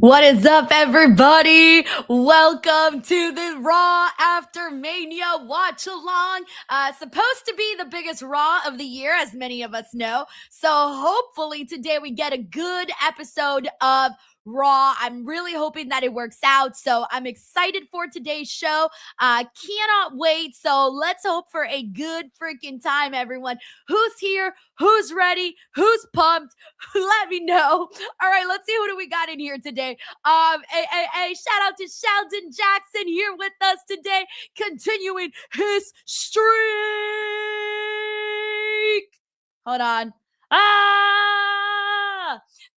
What is up, everybody? Welcome to the Raw After Mania watch along. Supposed to be the biggest Raw of the year, as many of us know. So hopefully today we get a good episode of Raw. I'm really hoping that it works out. So I'm excited for today's show. Cannot wait. So let's hope for a good freaking time, everyone. Who's here? Who's ready? Who's pumped? Let me know. All right, let's see who do we got in here today. Shout out to Sheldon Jackson here with us today, continuing his streak. Hold on.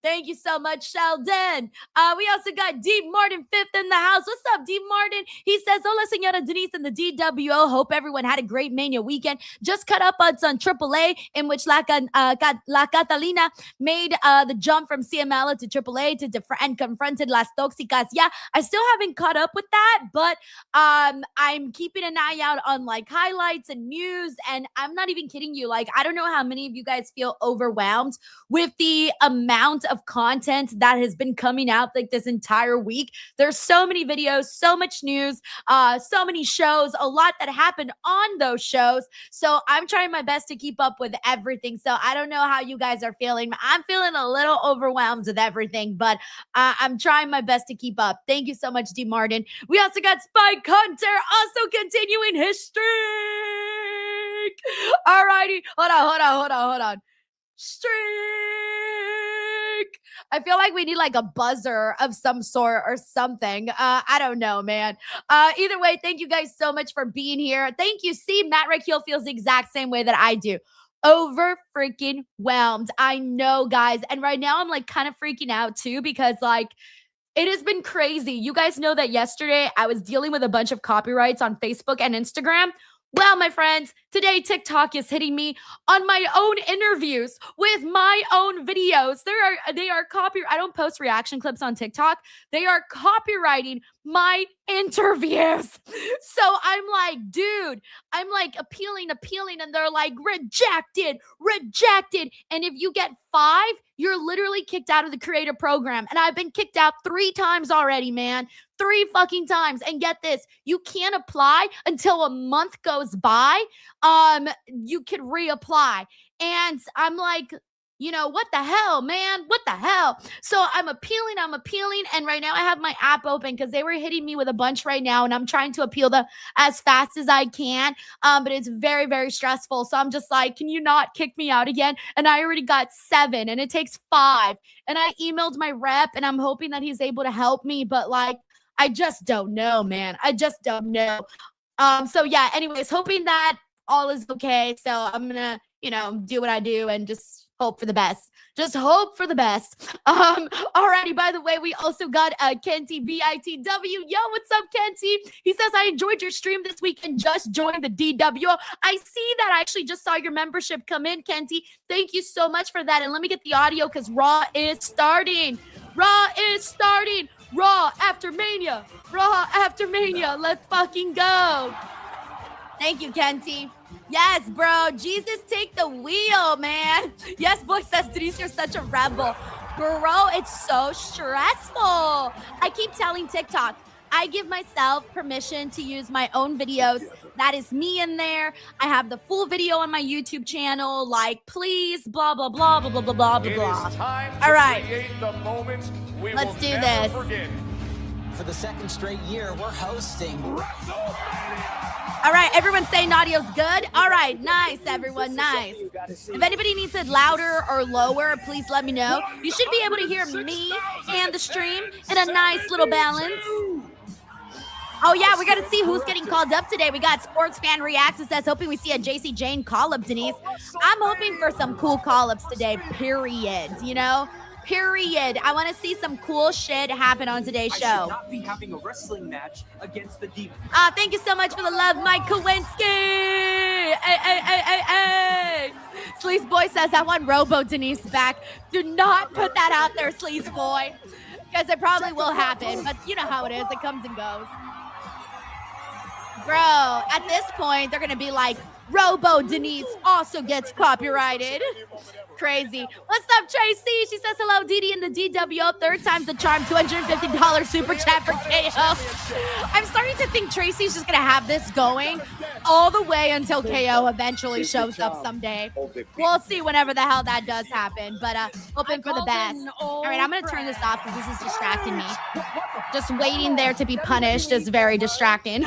Thank you so much, Sheldon. We also got D. Martin fifth in the house. What's up, D. Martin? He says, hola, señora Denise and the DWO. Hope everyone had a great Mania weekend. Just cut up on some AAA, in which La Catalina made the jump from CML to AAA and confronted Las Toxicas. Yeah, I still haven't caught up with that, but I'm keeping an eye out on like highlights and news, and I'm not even kidding you. Like, I don't know how many of you guys feel overwhelmed with the amount of content that has been coming out like this entire week. There's so many videos, so much news, so many shows, a lot that happened on those shows. So I'm trying my best to keep up with everything. So I don't know how you guys are feeling. I'm feeling a little overwhelmed with everything, but I'm trying my best to keep up. Thank you so much, D. Martin. We also got Spike Hunter also continuing his streak. All righty. Hold on. Streak. I feel like we need like a buzzer of some sort or something. I don't know, man. Either way, thank you guys so much for being here. Thank you. See, Matt Rickhill feels the exact same way that I do. Over freaking whelmed. I know, guys. And right now I'm like kind of freaking out too, because like it has been crazy. You guys know that yesterday I was dealing with a bunch of copyrights on Facebook and Instagram. Well, my friends, today TikTok is hitting me on my own interviews with my own videos. They are copyright. I don't post reaction clips on TikTok. They are copywriting my interviews. So I'm like, dude, I'm like appealing, and they're like, rejected. And if you get 5, you're literally kicked out of the creator program. And I've been kicked out 3 times already, man. 3 fucking times. And get this, you can't apply until a month goes by. You can reapply. And I'm like, you know, what the hell, man? What the hell? So I'm appealing. And right now I have my app open because they were hitting me with a bunch right now. And I'm trying to appeal them as fast as I can. But it's very, very stressful. So I'm just like, can you not kick me out again? And I already got 7 and it takes 5. And I emailed my rep and I'm hoping that he's able to help me. But like, I just don't know, man. I just don't know. So yeah, anyways, hoping that all is okay. So I'm gonna, do what I do and just hope for the best. Just hope for the best. Alrighty, by the way, we also got Kenty BITW. Yo, what's up, Kenty? He says, I enjoyed your stream this week and just joined the DWO. I see that. I actually just saw your membership come in, Kenty. Thank you so much for that. And let me get the audio because Raw is starting. Raw after Mania. Let's fucking go. Thank you, Kenty. Yes, bro. Jesus, take the wheel, man. Yes, boy, says Denise, you're such a rebel. Bro, it's so stressful. I keep telling TikTok, I give myself permission to use my own videos. That is me in there. I have the full video on my YouTube channel. Like, please, blah, blah, blah, blah, blah, blah, blah, blah. All right. Let's do this. For the 2nd straight year, we're hosting Wrestlemania. All right, everyone saying audio's good. All right, nice, everyone, nice. If anybody needs it louder or lower, please let me know. You should be able to hear me and the stream in a nice little balance. Oh, yeah, we got to see who's getting called up today. We got Sports Fan Reacts. It says, hoping we see a JC Jane call-up, Denise. I'm hoping for some cool call-ups today, period, Period. I want to see some cool shit happen on today's show. I should not be having a wrestling match against the Demon. Thank you so much for the love, Mike Kowinski. Hey. Sleaze Boy says, I want Robo Denise back. Do not put that out there, Sleaze Boy. Because it probably will happen. But you know how it is. It comes and goes. Bro, at this point, they're going to be like, Robo Denise also gets copyrighted. Crazy. What's up, Tracy? She says hello, Didi in the DWO. Third time's the charm. $250 super chat for KO. I'm starting to think Tracy's just gonna have this going all the way until KO eventually shows up someday. We'll see whenever the hell that does happen. But hoping for the best. All right, I'm gonna turn this off because this is distracting me. Just waiting there to be punished is very distracting.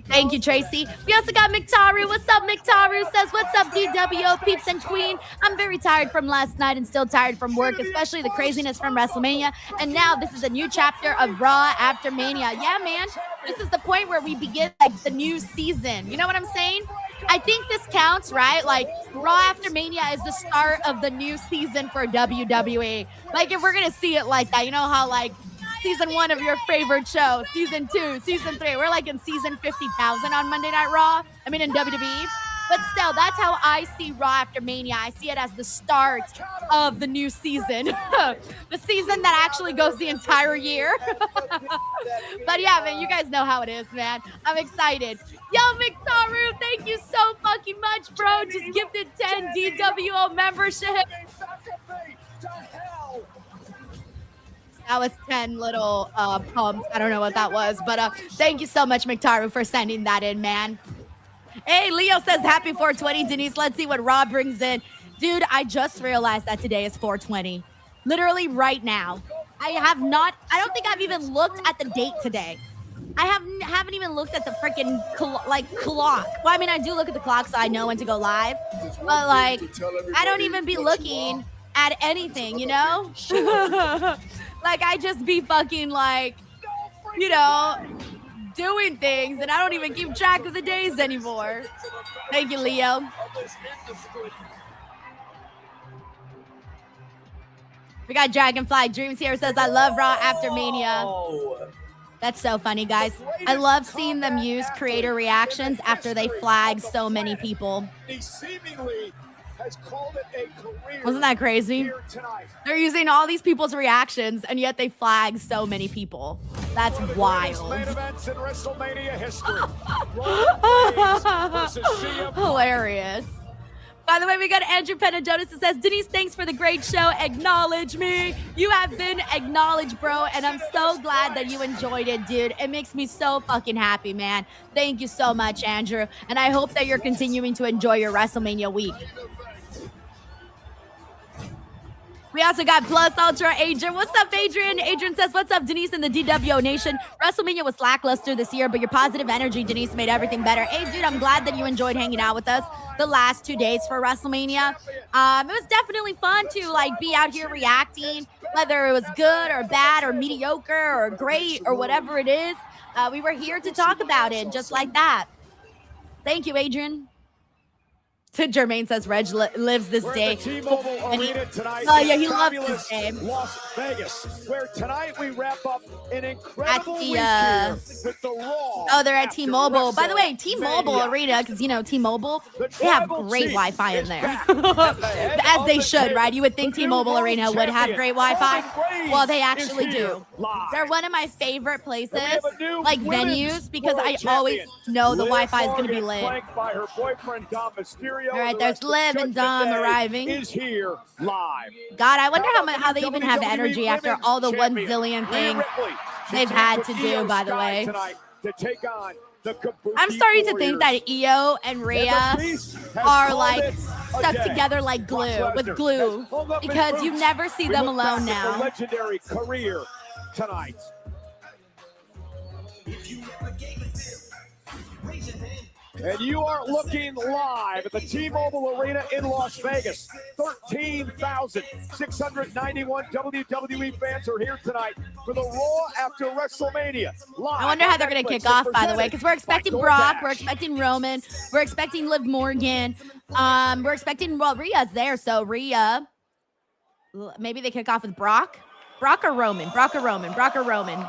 Thank you, Tracy. We also got Mictaru. What's up, Mictaru? Says, what's up, DWO peeps and queen? I'm very tired from last night and still tired from work, especially the craziness from Wrestlemania. And now this is a new chapter of Raw after Mania. Yeah, man. This is the point where we begin like the new season. You know what I'm saying? I think this counts, right? Like Raw after Mania is the start of the new season for WWE. Like if we're going to see it like that, you know how like season 1 of your favorite show, season 2, season 3, we're like in season 50,000 on Monday Night Raw. I mean in WWE. But still, that's how I see Raw after Mania. I see it as the start of the new season. The season that actually goes the entire year. But yeah, man, you guys know how it is, man. I'm excited. Yo, Mictaru, thank you so fucking much, bro. Just gifted 10 DWO membership. That was 10 little pumps. I don't know what that was. But thank you so much, Mictaru, for sending that in, man. Hey, Leo says happy 420, Denise. Let's see what Raw brings in. Dude, I just realized that today is 420. Literally right now. I don't think I've even looked at the date today. I haven't even looked at the freaking clock. Well, I mean, I do look at the clock so I know when to go live. But like, I don't even be looking at anything, you know? Like, I just be fucking like, you know, doing things, and I don't even keep track of the days anymore. Thank you, Leo. We got Dragonfly Dreams here. Says, I love Raw after Mania. That's so funny, guys. I love seeing them use creator reactions after they flag so many people. Wasn't that crazy? They're using all these people's reactions, and yet they flag so many people. That's wild. Hilarious. By the way, we got Andrew Penadonis that says, Denise, thanks for the great show. Acknowledge me. You have been acknowledged, bro, and I'm so glad that you enjoyed it, dude. It makes me so fucking happy, man. Thank you so much, Andrew, and I hope that you're continuing to enjoy your WrestleMania week. We also got Plus Ultra Adrian. What's up, Adrian? Adrian says, what's up, Denise and the DWO Nation? WrestleMania was lackluster this year, but your positive energy, Denise, made everything better. Hey, dude, I'm glad that you enjoyed hanging out with us the last 2 days for WrestleMania. It was definitely fun to like be out here reacting, whether it was good or bad or mediocre or great or whatever it is. We were here to talk about it just like that. Thank you, Adrian. Jermaine says Reg lives this day. And he loves this day. Las Vegas, where tonight we wrap up an incredible week here with the Raw. Oh, they're at T-Mobile. By the way, T-Mobile Arena, because you know T-Mobile, they have great Wi-Fi in there, as they should, right? You would think T-Mobile Arena would have great Wi-Fi. Well, they actually do. They're one of my favorite places, like venues, because I always know the Wi-Fi is going to be lit. All right, there's Liv and Dom arriving. Is here live. God, I wonder how they even have energy after all the 1 zillion things they've had to do, by the way. I'm starting to think that Io and Rhea are like stuck together like glue, with glue, because you never see them alone now. Legendary career tonight. And you are looking live at the T-Mobile Arena in Las Vegas. 13,691 WWE fans are here tonight for the Raw after WrestleMania. I wonder how they're going to kick off, by the way, because we're expecting Brock, we're expecting Roman, we're expecting Liv Morgan, we're expecting, well, Rhea's there, so Rhea, maybe they kick off with Brock? Brock or Roman? Brock or Roman? Brock or Roman?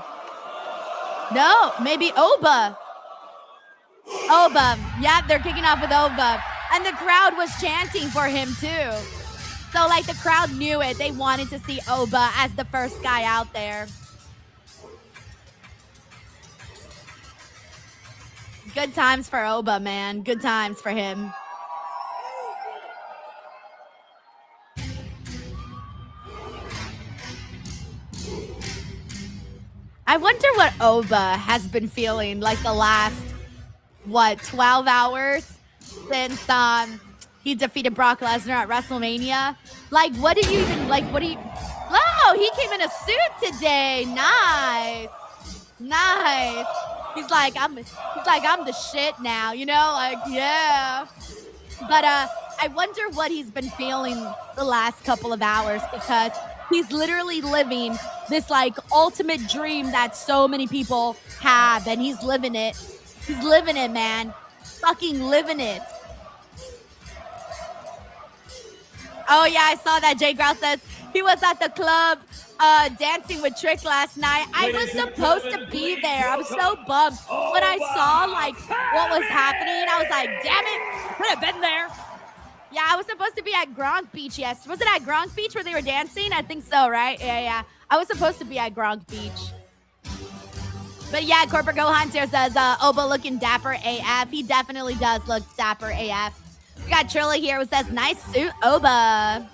No, maybe Oba. Oba. Yeah, they're kicking off with Oba. And the crowd was chanting for him, too. So, like, the crowd knew it. They wanted to see Oba as the first guy out there. Good times for Oba, man. Good times for him. I wonder what Oba has been feeling like the last, 12 hours since he defeated Brock Lesnar at WrestleMania. Like, what do you even, like, what do you, oh, he came in a suit today. Nice. Nice. He's like, I'm the shit now, you know? Like, yeah. But I wonder what he's been feeling the last couple of hours, because he's literally living this like ultimate dream that so many people have, and he's living it. He's living it, man. Fucking living it. Oh yeah, I saw that. Jay Grouse says he was at the club dancing with Trick last night. I was supposed to be there. I was so bummed when I saw like what was happening. I was like, damn it, could have been there. Yeah, I was supposed to be at Gronk Beach. Yes, was it at Gronk Beach where they were dancing? I think so, right? Yeah. I was supposed to be at Gronk Beach. But yeah, Corporate Gohan here says Oba looking dapper AF. He definitely does look dapper AF. We got Trilla here who says, nice suit, Oba.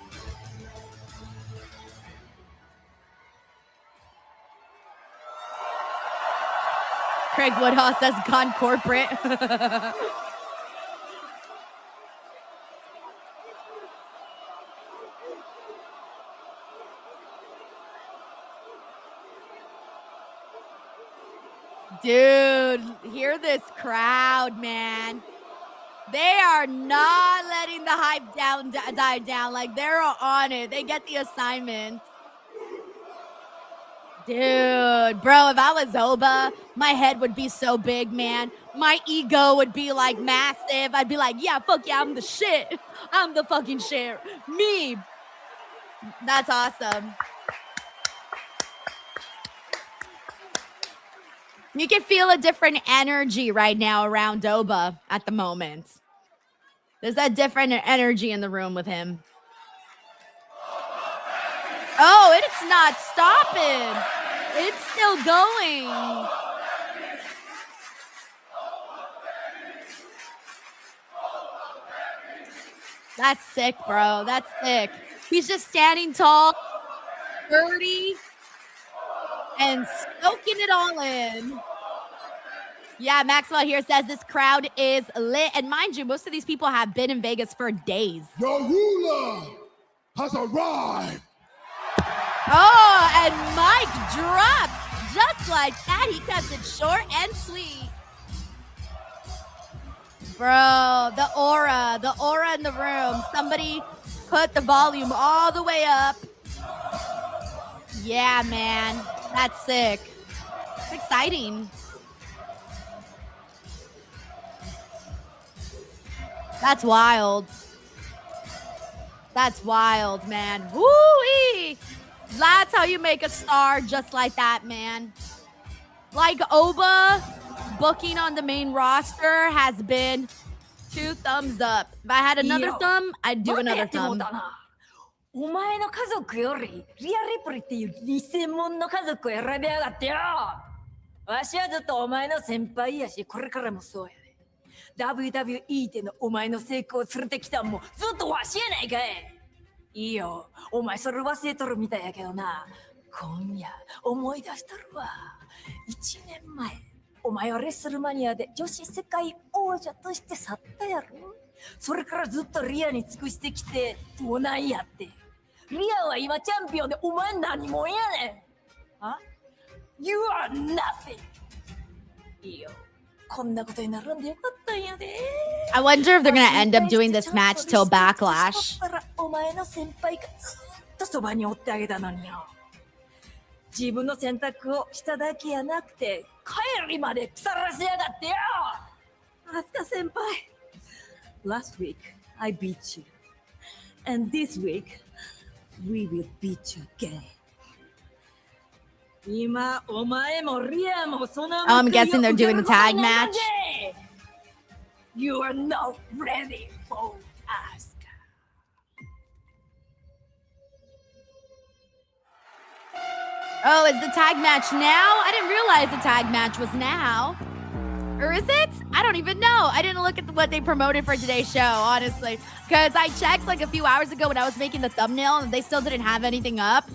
Craig Woodhouse says, gone corporate. Dude, hear this crowd, man. They are not letting the hype die down. Like, they're on it. They get the assignment. Dude, bro, if I was Oba, my head would be so big, man. My ego would be, like, massive. I'd be like, yeah, fuck yeah, I'm the shit. I'm the fucking shit. Me. That's awesome. You can feel a different energy right now around Oba at the moment. There's a different energy in the room with him. Oh, it's not stopping. It's still going. That's sick, bro. That's sick. He's just standing tall, 30, and soaking it all in. Yeah, Maxwell here says this crowd is lit. And mind you, most of these people have been in Vegas for days. Your ruler has arrived. Oh, and Mike dropped just like that. He kept it short and sweet. Bro, the aura in the room. Somebody put the volume all the way up. Yeah, man, that's sick. It's exciting. That's wild. That's wild, man. Woo-wee! That's how you make a star just like that, man. Like Oba booking on the main roster has been 2 thumbs up. If I had another thumb, I'd do another thumb. お前の家族よりリアリプリっていう偽物の家族を選びやがってよ。わしはずっとお前の先輩やし、これからもそうやで。WWE でのお前の成功を連れてきたんもずっとわしやないかい。いいよ、お前それ忘れとるみたいやけどな。今夜思い出しとるわ。1年前、お前はレスルマニアで女子世界王者として去ったやろ。それからずっとリアに尽くしてきてどうなんやって。リアは今チャンピオンでお前何もんやねん。あ You are nothing. いいよ。こんなことになるんでよかったんやで。I wonder if they're gonna end up doing this match till Backlash. お前の先輩がずっとそばにおってあげたのによ。自分の選択をしただけやなくて帰りまで腐らせやがってよ。アスカ先輩。Last week I beat you, and this week we will beat you again. 今お前もリアもその I'm guessing they're doing the tag match. You are not ready for Asuka. Oh, is the tag match now? I didn't realize the tag match was now. Or is it? I don't even know. I didn't look at what they promoted for today's show, honestly. Because I checked like a few hours ago when I was making the thumbnail and they still didn't have anything up.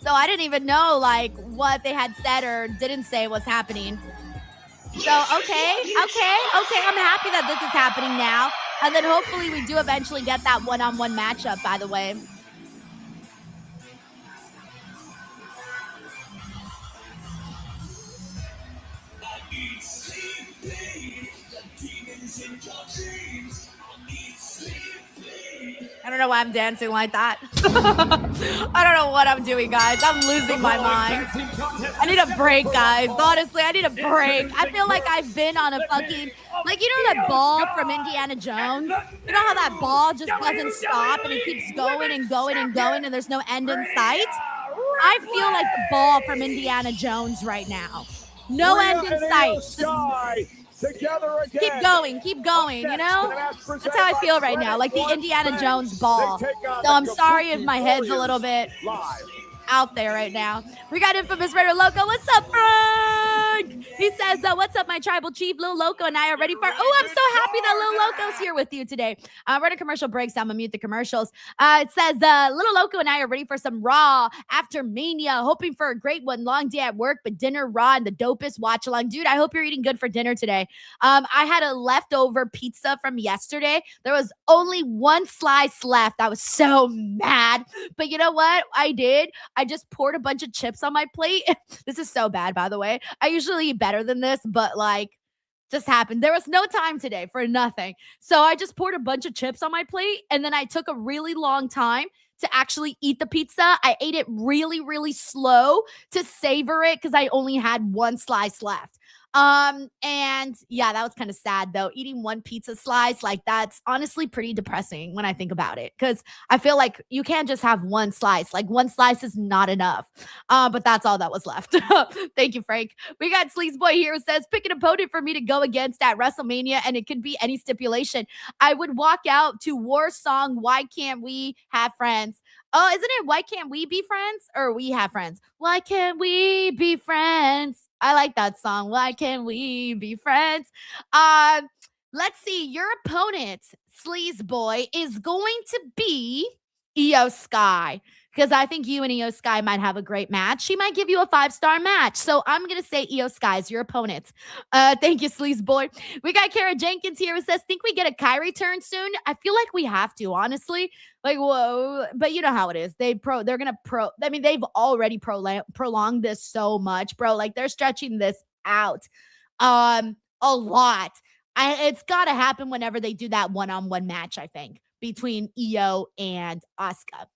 So So I didn't even know like what they had said or didn't say was happening. So, okay. I'm happy that this is happening now. And then hopefully we do eventually get that one-on-one matchup, by the way. I don't know why I'm dancing like that. I don't know what I'm doing, guys. I'm losing my mind. I need a break, guys. Honestly, I need a break. I feel like I've been on a fucking, like, you know that ball from Indiana Jones? You know how that ball just doesn't stop and it keeps going and going and going and there's no end in sight? I feel like the ball from Indiana Jones right now. No end in sight. Together again. Keep going, you know? That's how I feel right now, like the Indiana Jones ball. So I'm sorry if my head's a little bit out there right now. We got Infamous Raider Loco. What's up, Frank? He says, what's up, my tribal chief? Lil Loco and I are ready for... Oh, I'm so happy that Lil Loco's here with you today. We're in a commercial break, so I'm going to mute the commercials. It says, Lil Loco and I are ready for some Raw after Mania, hoping for a great one. Long day at work, but dinner Raw and the dopest watch along. Dude, I hope you're eating good for dinner today. I had a leftover pizza from yesterday. There was only one slice left. I was so mad. But you know what I did? I just poured a bunch of chips on my plate. This is so bad, by the way. I usually eat better than this, but like, just happened. There was no time today for nothing. So I just poured a bunch of chips on my plate, and then I took a really long time to actually eat the pizza. I ate it really, really slow to savor it because I only had one slice left. And yeah, that was kind of sad though. Eating one pizza slice, like that's honestly pretty depressing when I think about it. Cause I feel like you can't just have one slice. Like one slice is not enough. But that's all that was left. Thank you, Frank. We got Sleaze Boy here who says, pick an opponent for me to go against at WrestleMania. And it could be any stipulation. I would walk out to War Song. Why Can't We Have Friends? Oh, isn't it Why Can't We Be Friends? Or We Have Friends? Why can't we be friends? I like that song. Why can't we be friends? Let's see. Your opponent, Sleaze Boy, is going to be Io Sky. Because I think you and Io Sky might have a great match. She might give you a 5-star match. So I'm going to say Io Sky is your opponent. Thank you, Sleaze Boy. We got Kara Jenkins here who says, think we get a Kyrie turn soon? I feel like we have to, honestly. Like, whoa. But you know how it is. They're going to I mean, they've already prolonged this so much, bro. Like, they're stretching this out a lot. It's got to happen whenever they do that one-on-one match, I think, between Io and Asuka.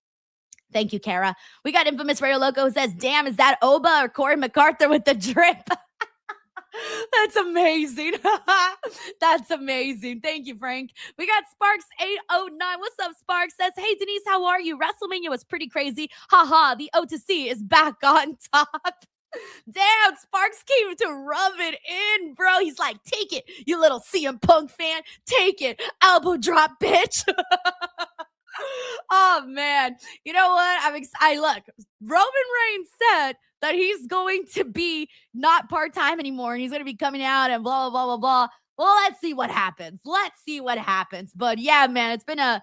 Thank you, Kara. We got Infamous Radio Loco who says, damn, is that Oba or Corey MacArthur with the drip? That's amazing. That's amazing. Thank you, Frank. We got Sparks809. What's up, Sparks? Says, hey, Denise, how are you? WrestleMania was pretty crazy. Haha, the O2C is back on top. Damn, Sparks came to rub it in, bro. He's like, take it, you little CM Punk fan. Take it. Elbow drop, bitch. Oh, man. You know what? Look, Roman Reigns said that he's going to be not part-time anymore, and he's going to be coming out and blah, blah, blah, blah. Well, let's see what happens. But yeah, man, it's been a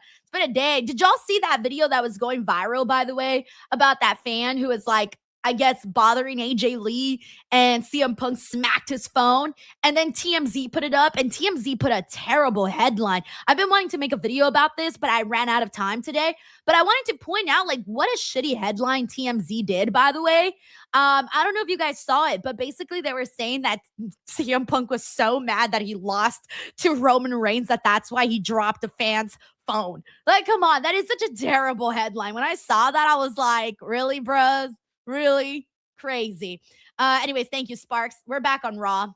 day. Did y'all see that video that was going viral, by the way, about that fan who was like, I guess, bothering AJ Lee, and CM Punk smacked his phone, and then TMZ put it up, and TMZ put a terrible headline. I've been wanting to make a video about this, but I ran out of time today. But I wanted to point out, like, what a shitty headline TMZ did, by the way. I don't know if you guys saw it, but basically they were saying that CM Punk was so mad that he lost to Roman Reigns that's why he dropped the fan's phone. Like, come on, that is such a terrible headline. When I saw that, I was like, really, bros? Really crazy. Anyways, thank you, Sparks. We're back on Raw.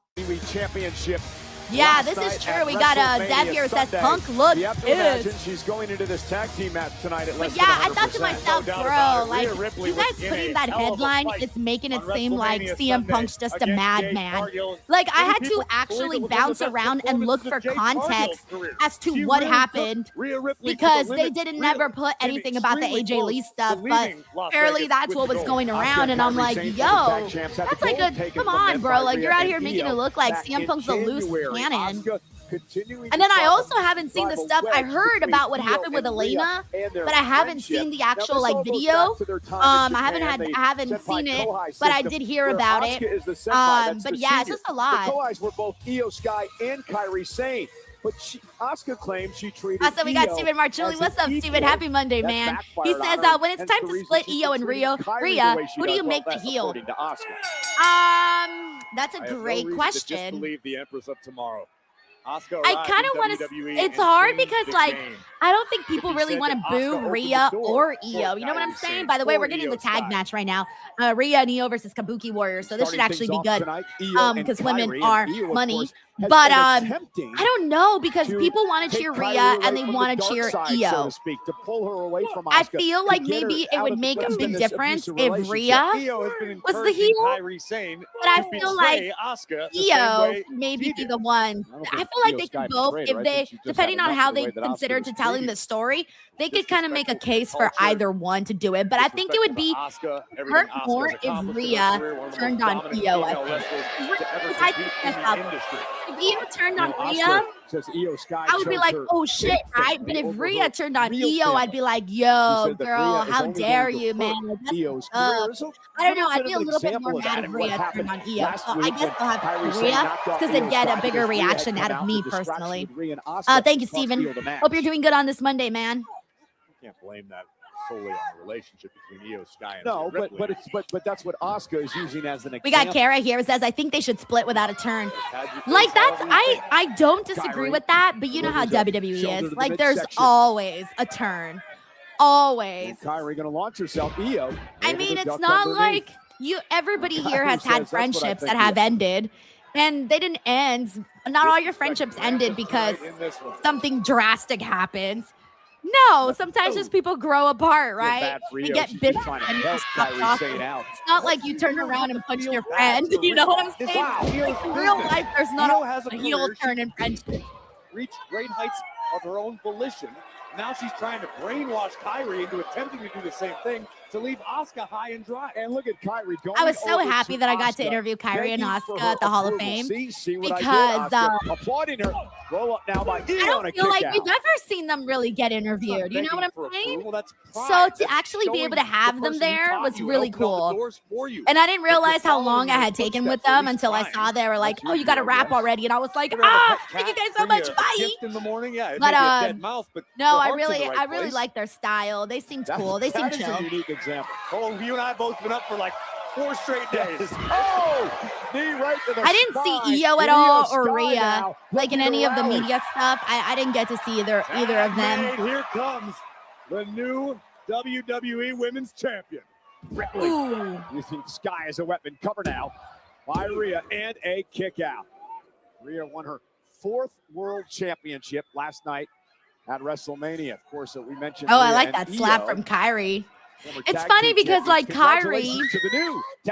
Championship. Yeah, this is true. We got Dev here who says Punk looks good. She's going into this tag team match tonight at But yeah, I thought to myself, bro, like, you guys putting that headline, it's making it seem like CM Punk's just a madman. Like, I had to actually bounce around and look for context as to what happened, because they didn't never put anything about the AJ Lee stuff, but apparently that's what was going around, and I'm like, yo, that's like come on, bro, like, you're out here making it look like CM Punk's a loose canon. And then I also haven't seen the stuff. I heard about what happened with Elena, but I haven't seen the actual like video. I haven't seen it, but I did hear about it. But yeah, it's just a lot. The Kohais were both Io Sky and Kairi Sane. But Asuka claims she treated So we got Steven Marchilli. What's up, Steven? Happy Monday, man. He says, when it's time to split Io and Rhea, who do you make the heel? That's a great question. Just believe the Empress of Tomorrow. I kind of want to. It's hard because, like, I don't think people really want to boo Rhea or Io. You know what I'm saying? By the way, we're getting the tag match right now. Rhea and Io versus Kabuki Warriors. So this should actually be good because women are money. But I don't know because people want to cheer Rhea and they want to cheer Io. I feel like maybe it would make a big difference if Rhea was the heel. But I feel like Io maybe be the one. I feel like they could both, if they, depending on how they consider to telling the story, they could kind of make a case for either one to do it. But I think it would be hurt more if Rhea turned on Io. If Io turned on Rhea, I would be like, oh shit, right? But if Rhea turned on Io, I'd be like, yo, girl, how dare you, man? I don't know. I'd be a little bit more mad if Rhea turned on Io. So I guess I'll have Rhea because they'd get a bigger reaction out of me personally. Thank you, Steven. Hope you're doing good on this Monday, man. Can't blame that solely on the relationship between Io Sky and but that's what Asuka is using as an example. We got Kara here who says, I think they should split without a turn. Like that's I don't disagree with that, but you know how WWE is. Like there's always a turn. Always. Kairi gonna launch herself. Io. I mean, it's not like everybody here has had friendships that have ended. And they didn't end. Not all your friendships ended because something drastic happened. No, sometimes just people grow apart, right? They get bitter and you just cut off. It's not like you turn around and punch your friend. You know what I'm saying? Like in real life, there's not a heel turn in friendship. Reached great heights of her own volition. Now she's trying to brainwash Kairi into attempting to do the same thing to leave Asuka high and dry. And look at Kairi going. I was so happy that I got to interview Kairi and Asuka at the Hall of Fame because applauding her. Roll up now by Io. I don't feel like we've never seen them really get interviewed. You know what I'm saying? So to actually be able to have them there was really cool. And I didn't realize how long I had taken with them until I saw they were like, "Oh, you got to rap already," and I was like, "Thank you guys so much, bye." In the morning, yeah. But no, I really like their style. They seemed cool. They seemed chill. That is a unique example. Oh, you and I both been up for like 4 straight days. Oh, knee right to the I didn't see Io at all or Rhea, like in any of the media stuff. I didn't get to see either of them. Here comes the new WWE Women's Champion. Ripley using Sky as a weapon. Cover now by Rhea and a kick out. Rhea won her 4th World Championship last night at WrestleMania. Of course, we mentioned. Oh, I like that slap from Kairi. It's funny because like Kairi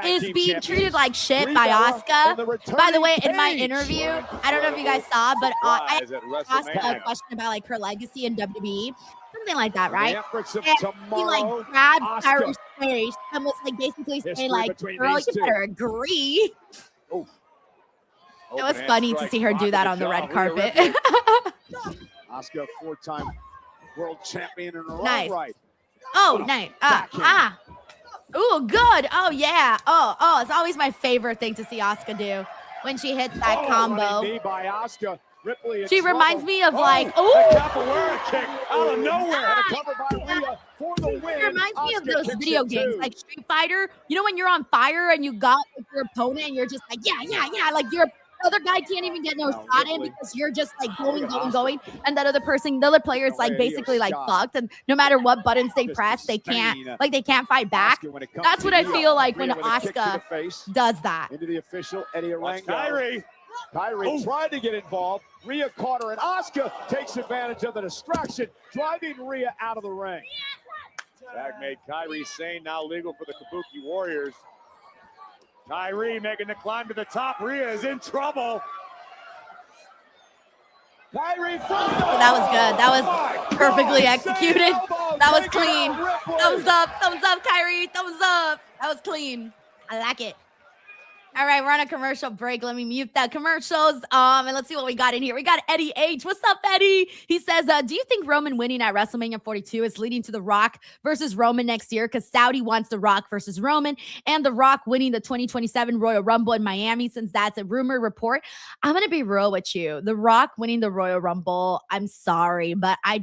is being treated like shit by Asuka. By the way, in my interview, I don't know if you guys saw, but I asked a question about like her legacy in WWE, something like that, right? And he like grabbed Kairi's face and was like basically saying like, "Girl, you better agree." It was funny to see her do that on the red carpet. Asuka, 4-time world champion in her own right. Oh, nice. Ooh, good. Oh, yeah. Oh, it's always my favorite thing to see Asuka do when she hits that combo. Knee by Asuka. Ripley she reminds me of like, kick out of nowhere. Cover by Rhea for the win. It reminds me of those video games like Street Fighter. You know when you're on fire and you got like, your opponent and you're just like, yeah. Like your other guy can't even get no shot in because you're just like going. And that other person, the other player is like basically like fucked. And no matter what buttons they press, they can't fight back. That's what I feel like when Asuka does that. Into the official Eddie Arango. Kairi tried to get involved. Rhea caught her, and Asuka takes advantage of the distraction, driving Rhea out of the ring. Tag made Kairi Sane now legal for the Kabuki Warriors. Kairi making the climb to the top. Rhea is in trouble. Kairi, that was good. That was perfectly executed. That was clean. Thumbs up, Kairi. Thumbs up. That was clean. I like it. All right, we're on a commercial break. Let me mute that commercials. And let's see what we got in here. We got Eddie H. What's up, Eddie? He says, do you think Roman winning at WrestleMania 42 is leading to The Rock versus Roman next year? Because Saudi wants The Rock versus Roman, and The Rock winning the 2027 Royal Rumble in Miami, since that's a rumor report. I'm going to be real with you. The Rock winning the Royal Rumble, I'm sorry, but I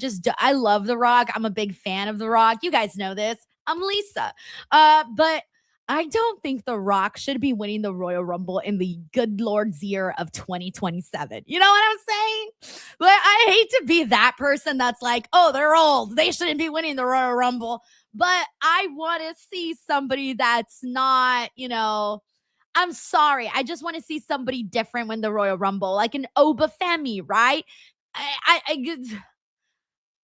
love The Rock. I'm a big fan of The Rock. You guys know this. I'm Lisa. But I don't think The Rock should be winning the Royal Rumble in the good Lord's year of 2027. You know what I'm saying? Like, I hate to be that person that's like, oh, they're old, they shouldn't be winning the Royal Rumble. But I want to see somebody that's not, I'm sorry. I just want to see somebody different win the Royal Rumble, like an Oba Femi, right?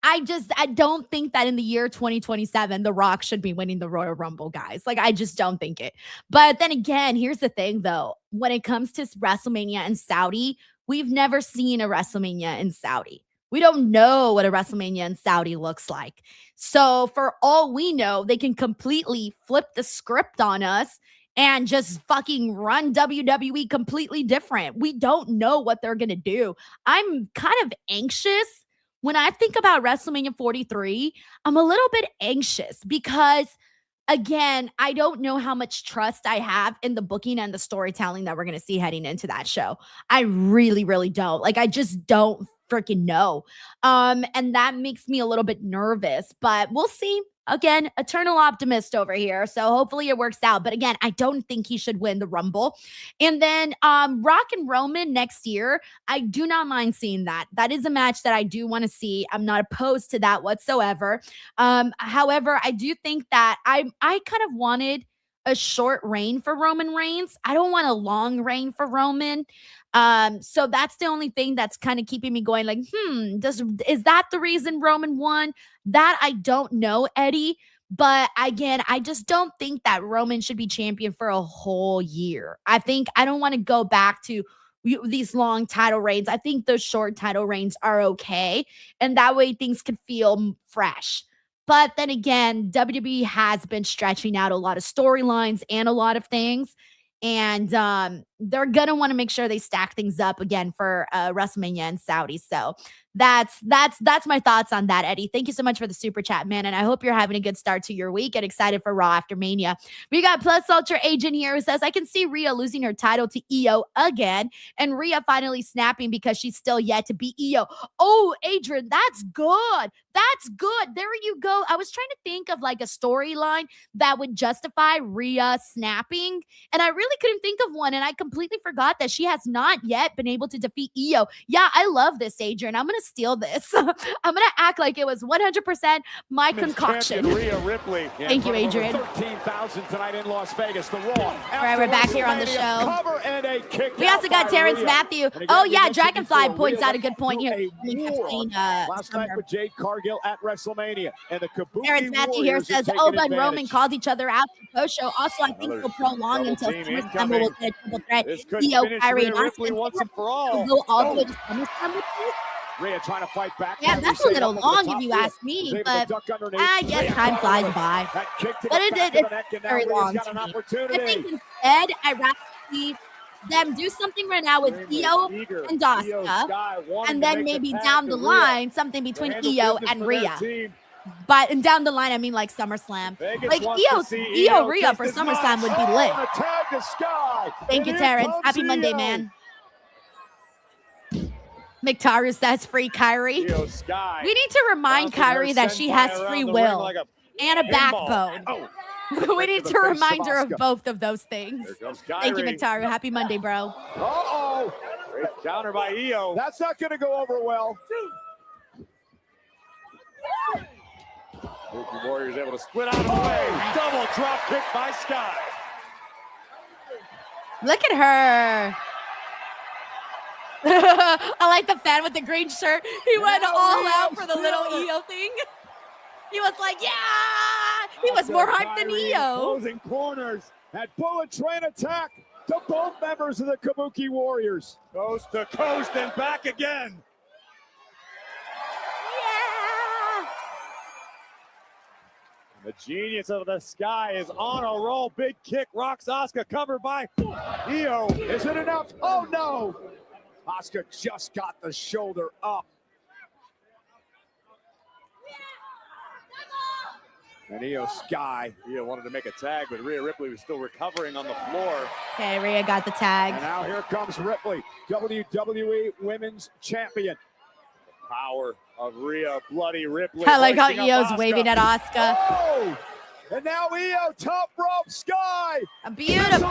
I don't think that in the year 2027, The Rock should be winning the Royal Rumble, guys. Like, I just don't think it. But then again, here's the thing, though. When it comes to WrestleMania in Saudi, we've never seen a WrestleMania in Saudi. We don't know what a WrestleMania in Saudi looks like. So for all we know, they can completely flip the script on us and just fucking run WWE completely different. We don't know what they're going to do. I'm kind of anxious. When I think about WrestleMania 43, I'm a little bit anxious because, again, I don't know how much trust I have in the booking and the storytelling that we're going to see heading into that show. I really, really don't. Like, I just don't freaking know. And that makes me a little bit nervous, but we'll see. Again, eternal optimist over here. So hopefully it works out. But again, I don't think he should win the Rumble. And then Rock and Roman next year, I do not mind seeing that. That is a match that I do want to see. I'm not opposed to that whatsoever. However, I do think that I kind of wanted a short reign for Roman Reigns. I don't want a long reign for Roman. So that's the only thing that's kind of keeping me going, like, is that the reason Roman won? That I don't know, Eddie. But again, I just don't think that Roman should be champion for a whole year. I don't want to go back to these long title reigns. I think those short title reigns are okay. And that way things can feel fresh. But then again, WWE has been stretching out a lot of storylines and a lot of things. And they're going to want to make sure they stack things up again for WrestleMania in Saudi. So that's my thoughts on that, Eddie. Thank you so much for the super chat, man. And I hope you're having a good start to your week and excited for Raw after Mania. We got Plus Ultra Agent here who says, I can see Rhea losing her title to Io again, and Rhea finally snapping because she's still yet to beat Io. Oh, Adrian, that's good. That's good. There you go. I was trying to think of like a storyline that would justify Rhea snapping, and I really couldn't think of one, and I completely forgot that she has not yet been able to defeat Io. Yeah, I love this, Adrian. I'm going to steal this. I'm going to act like it was 100% my concoction. Rhea Ripley. Thank you, Adrian. 13,000 tonight in Las Vegas. The Raw. All right, we're back here on the show. We also got Terrence Matthew. Oh, yeah, Dragonfly points out a good point here. Last night with Jade Cargill at WrestleMania. And the Kabuki Terrence Matthew here says, Oba and Roman called each other out in the post-show. Also, I think they'll prolong until SummerSlam will get a triple threat. Io, Kyrie, and Asuka. Once and for all. We'll go all the way to SummerSlam with this. Rhea trying to fight back. Yeah, that's a little long if you ask me, but I guess time flies by. But it's very long to me. I think instead, I'd rather see them do something right now with Io and Asuka, and then maybe down the line, something between Io and Rhea. But and down the line, I mean like SummerSlam. Like Io Rhea for SummerSlam would be lit. Thank you, Terrence. Happy Monday, man. McTaru says free Kyrie. We need to remind Kyrie that she has free will and a backbone. We need to remind her of both of those things. Thank you, McTaru. Happy Monday, bro. Uh-oh. Great counter by Io. That's not going to go over well. Kabuki Warriors able to split out of the way. Double drop kick by Sky. Look at her. I like the fan with the green shirt. He went all out for the little Io thing. He was like, yeah! He was more hyped than Io. Closing corners. That bullet train attack to both members of the Kabuki Warriors. Coast to coast and back again. The genius of the sky is on a roll. Big kick rocks Asuka, covered by Io. Is it enough? Oh no! Asuka just got the shoulder up. And Io Sky, Io wanted to make a tag, but Rhea Ripley was still recovering on the floor. Okay, Rhea got the tag. And now here comes Ripley, WWE Women's Champion. The power of Rhea Bloody Ripley. I like how Io's waving at Asuka. Oh! And now Io, top rope, Sky. Beautiful.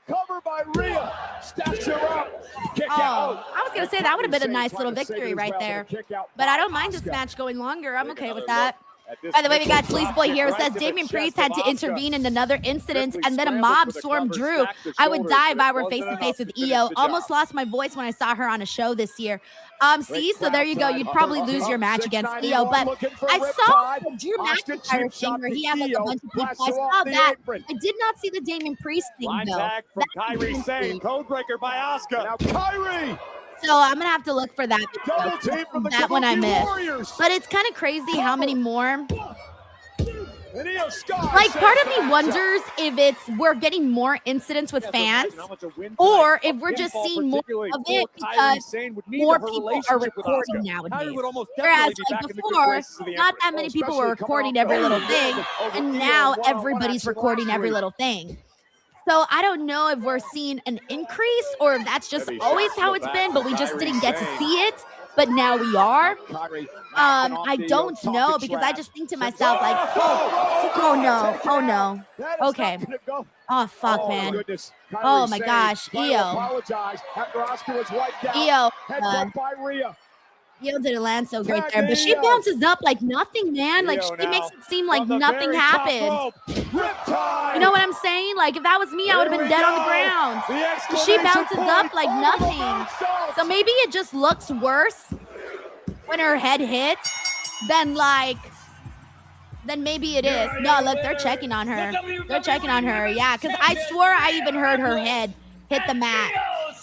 Covered by Rhea. Stacks her up. Kick out. I was going to say that would have been a nice little victory right there. But I don't mind this match going longer. I'm okay with that. By the way, we got Sleaze Boy here who says Damian Priest had to intervene in another incident and then a mob swarmed Drew. I would die if I were face to face with Io. Almost lost my voice when I saw her on a show this year. See, so there you go. You'd probably lose your match against Io. But I saw the Drew McIntyre thing where he had like a bunch of people. I saw that. I did not see the Damian Priest thing though. Tag from Kyrie Sane. Codebreaker by Asuka. Now Kyrie. So I'm gonna have to look for that. That one I missed. But it's kind of crazy how many more. Like, part of me wonders if we're getting more incidents with fans, or if we're just seeing more of it because more people are recording nowadays. Whereas, like before, not that many people were recording every little thing, and now everybody's recording every little thing. So I don't know if we're seeing an increase or if that's just always how it's been, but we just didn't get to see it. But now we are. I don't know because I just think to myself like, oh no. Okay. Oh fuck, man. Oh my gosh, Io. Io didn't land so great there, but she bounces up like nothing, man. Like she makes it seem like nothing happened. You know what I'm saying? Like if that was me, I would have been dead on the ground. She bounces up like nothing. So maybe it just looks worse when her head hits than maybe it is. No, look, they're checking on her. They're checking on her. Yeah, because I swore I even heard her head hit the mat.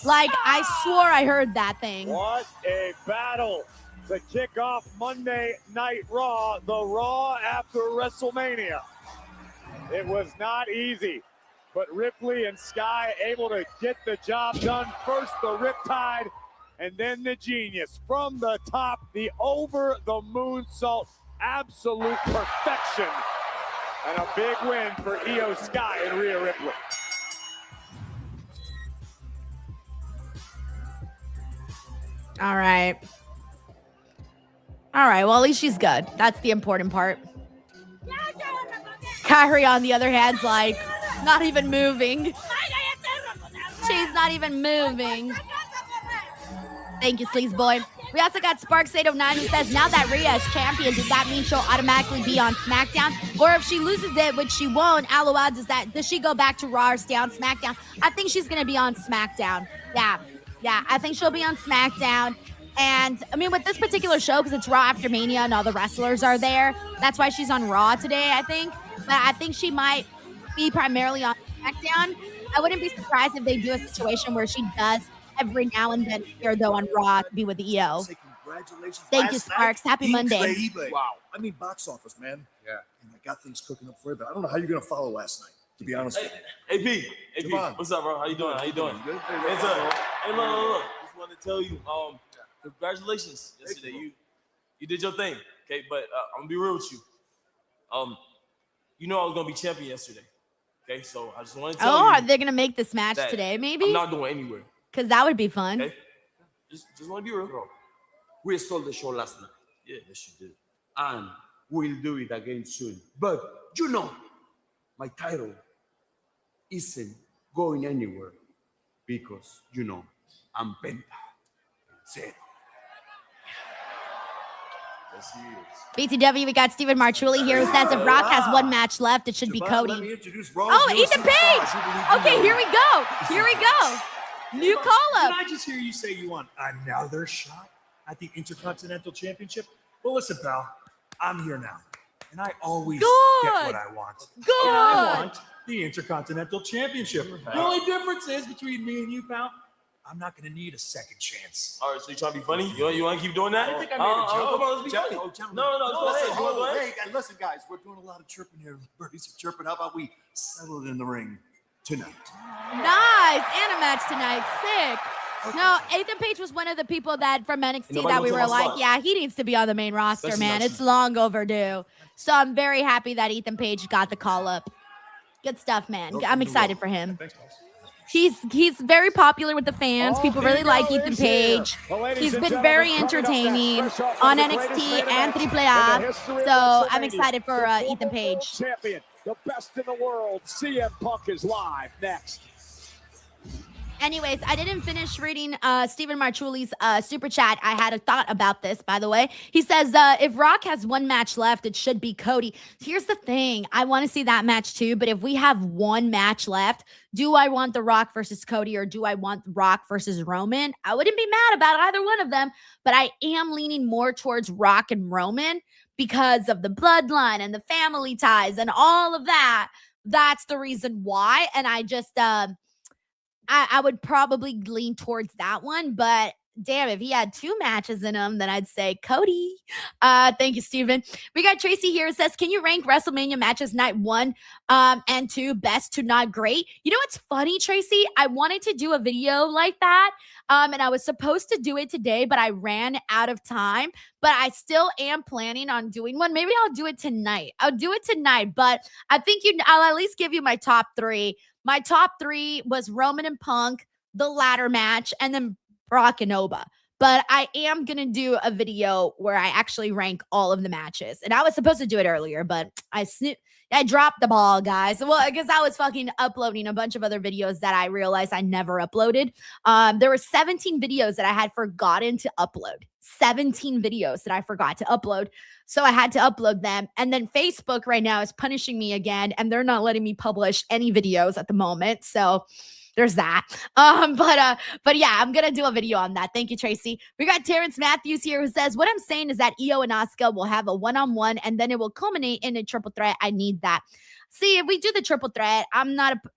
Like, I swore I heard that thing. What a battle to kick off Monday Night Raw, the Raw after WrestleMania. It was not easy, but Ripley and Sky able to get the job done. First the Riptide, and then the Genius. From the top, the over-the-moonsault, absolute perfection. And a big win for Io Sky and Rhea Ripley. All right. Well, at least she's good. That's the important part. Kyrie, on the other hand, is like not even moving. She's not even moving. Thank you, Sleaze Boy. We also got Sparks809 who says, now that Rhea is champion, does that mean she'll automatically be on SmackDown? Or if she loses it, which she won't, LOL, does she go back to Raw or stay on SmackDown? I think she's going to be on SmackDown. Yeah, I think she'll be on SmackDown. And, I mean, with this particular show, because it's Raw after Mania and all the wrestlers are there, that's why she's on Raw today, I think. But I think she might be primarily on SmackDown. I wouldn't be surprised if they do a situation where she does every now and then here, though, on Raw to be with the EO. Congratulations. Thank you, Sparks. Happy Monday. Wow. I mean, box office, man. Yeah. And I got things cooking up for you, but I don't know how you're going to follow last night, to be honest with you. AP, what's up, bro? How you doing? Good. Hey, look. Just want to tell you, congratulations yesterday. You did your thing, okay? But I'm gonna be real with you. You know I was gonna be champion yesterday, okay? So I just want to tell you. Oh, are they gonna make this match today? Maybe. I'm not going anywhere. Because that would be fun. Okay? Just want to be real. Bro. We stole the show last night. Yeah, yes you did. And we'll do it again soon. But you know, my title isn't going anywhere because, you know, I'm Penta. Zero. Yes, he is. BTW, we got Steven Marchulli here who says if Rock has one match left, it should be Cody. Oh, Ethan Page! Okay, here we go. New call-up. Did I just hear you say you want another shot at the Intercontinental Championship? Well, listen, pal, I'm here now, and I always get what I want. Good. And I want the Intercontinental Championship. The only difference is between me and you, pal, I'm not going to need a second chance. All right, so you trying to be funny? You want to keep doing that? I think I made a joke. Come on, let's be funny. No, Hey, listen, guys, we're doing a lot of chirping here. Birdies are chirping. How about we settle it in the ring tonight? Nice. And a match tonight. Sick. No, Ethan Page was one of the people that from NXT that we were like, yeah, he needs to be on the main roster, man. It's long overdue. So I'm very happy that Ethan Page got the call up. Good stuff, man. I'm excited for him. Thanks, boss. He's very popular with the fans. People really like Ethan Page. He's been very entertaining on NXT and AAA. So I'm excited for Ethan Page. Champion, the best in the world. CM Punk is live next. Anyways, I didn't finish reading Stephen Marchuli's super chat. I had a thought about this, by the way. He says, if Rock has one match left, it should be Cody. Here's the thing. I want to see that match too, but if we have one match left, do I want The Rock versus Cody or do I want Rock versus Roman? I wouldn't be mad about either one of them, but I am leaning more towards Rock and Roman because of the bloodline and the family ties and all of that. That's the reason why. And I just... I would probably lean towards that one, but damn, if he had two matches in him, then I'd say Cody. Thank you, Steven. We got Tracy here. It says, can you rank WrestleMania matches night 1 and 2 best to not great? You know what's funny, Tracy? I wanted to do a video like that, and I was supposed to do it today, but I ran out of time. But I still am planning on doing one. Maybe I'll do it tonight. I'll do it tonight, but I think I'll at least give you my top 3. My top 3 was Roman and Punk, the ladder match, and then Brock and Oba. But I am going to do a video where I actually rank all of the matches. And I was supposed to do it earlier, but I dropped the ball, guys. Well, I guess I was fucking uploading a bunch of other videos that I realized I never uploaded. There were 17 videos that I had forgotten to upload. 17 videos that I forgot to upload. So I had to upload them. And then Facebook right now is punishing me again, and they're not letting me publish any videos at the moment. So there's that. But yeah, I'm going to do a video on that. Thank you, Tracy. We got Terrence Matthews here who says, what I'm saying is that Io and Asuka will have a one-on-one and then it will culminate in a triple threat. I need that. See, if we do the triple threat,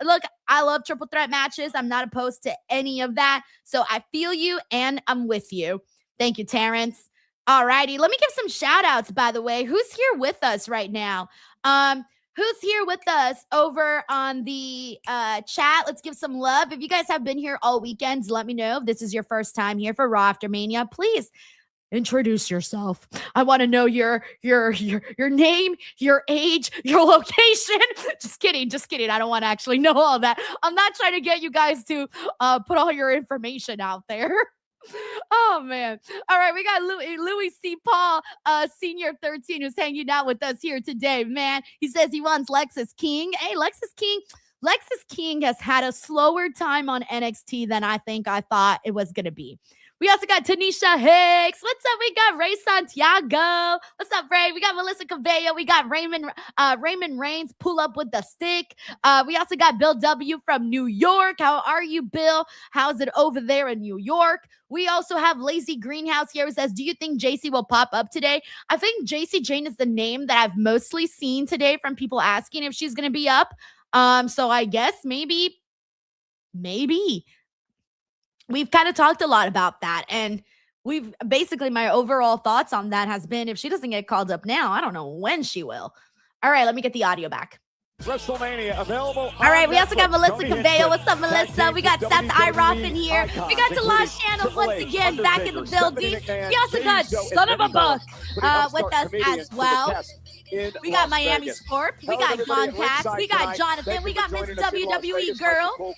look, I love triple threat matches. I'm not opposed to any of that. So I feel you and I'm with you. Thank you, Terrence. All righty. Let me give some shout outs, by the way. Who's here with us right now? Who's here with us over on the chat? Let's give some love. If you guys have been here all weekends, let me know. If this is your first time here for Raw After Mania, please introduce yourself. I want to know your name, your age, your location. Just kidding. I don't want to actually know all that. I'm not trying to get you guys to put all your information out there. Oh, man. All right, we got Louis C. Paul, Senior 13, who's hanging out with us here today, man. He says he wants Lexis King. Hey, Lexis King has had a slower time on NXT than I thought it was going to be. We also got Tanisha Hicks. What's up? We got Ray Santiago. What's up, Ray? We got Melissa Cabello. We got Raymond Reigns, pull up with the stick. We also got Bill W. from New York. How are you, Bill? How's it over there in New York? We also have Lazy Greenhouse here who says, do you think JC will pop up today? I think JC Jane is the name that I've mostly seen today from people asking if she's going to be up. So I guess maybe. We've kind of talked a lot about that, and we've basically my overall thoughts on that has been if she doesn't get called up now, I don't know when she will. All right, let me get the audio back. Wrestlemania available. All right, we also got Melissa Cabello. What's up, Melissa? We got Seth Iroff in here. We got Delon Channel once again back in the building. We also got Son of a Buck with us as well. We got Miami Scorp. We got Montaz. We got Jonathan. We got Miss WWE Girl.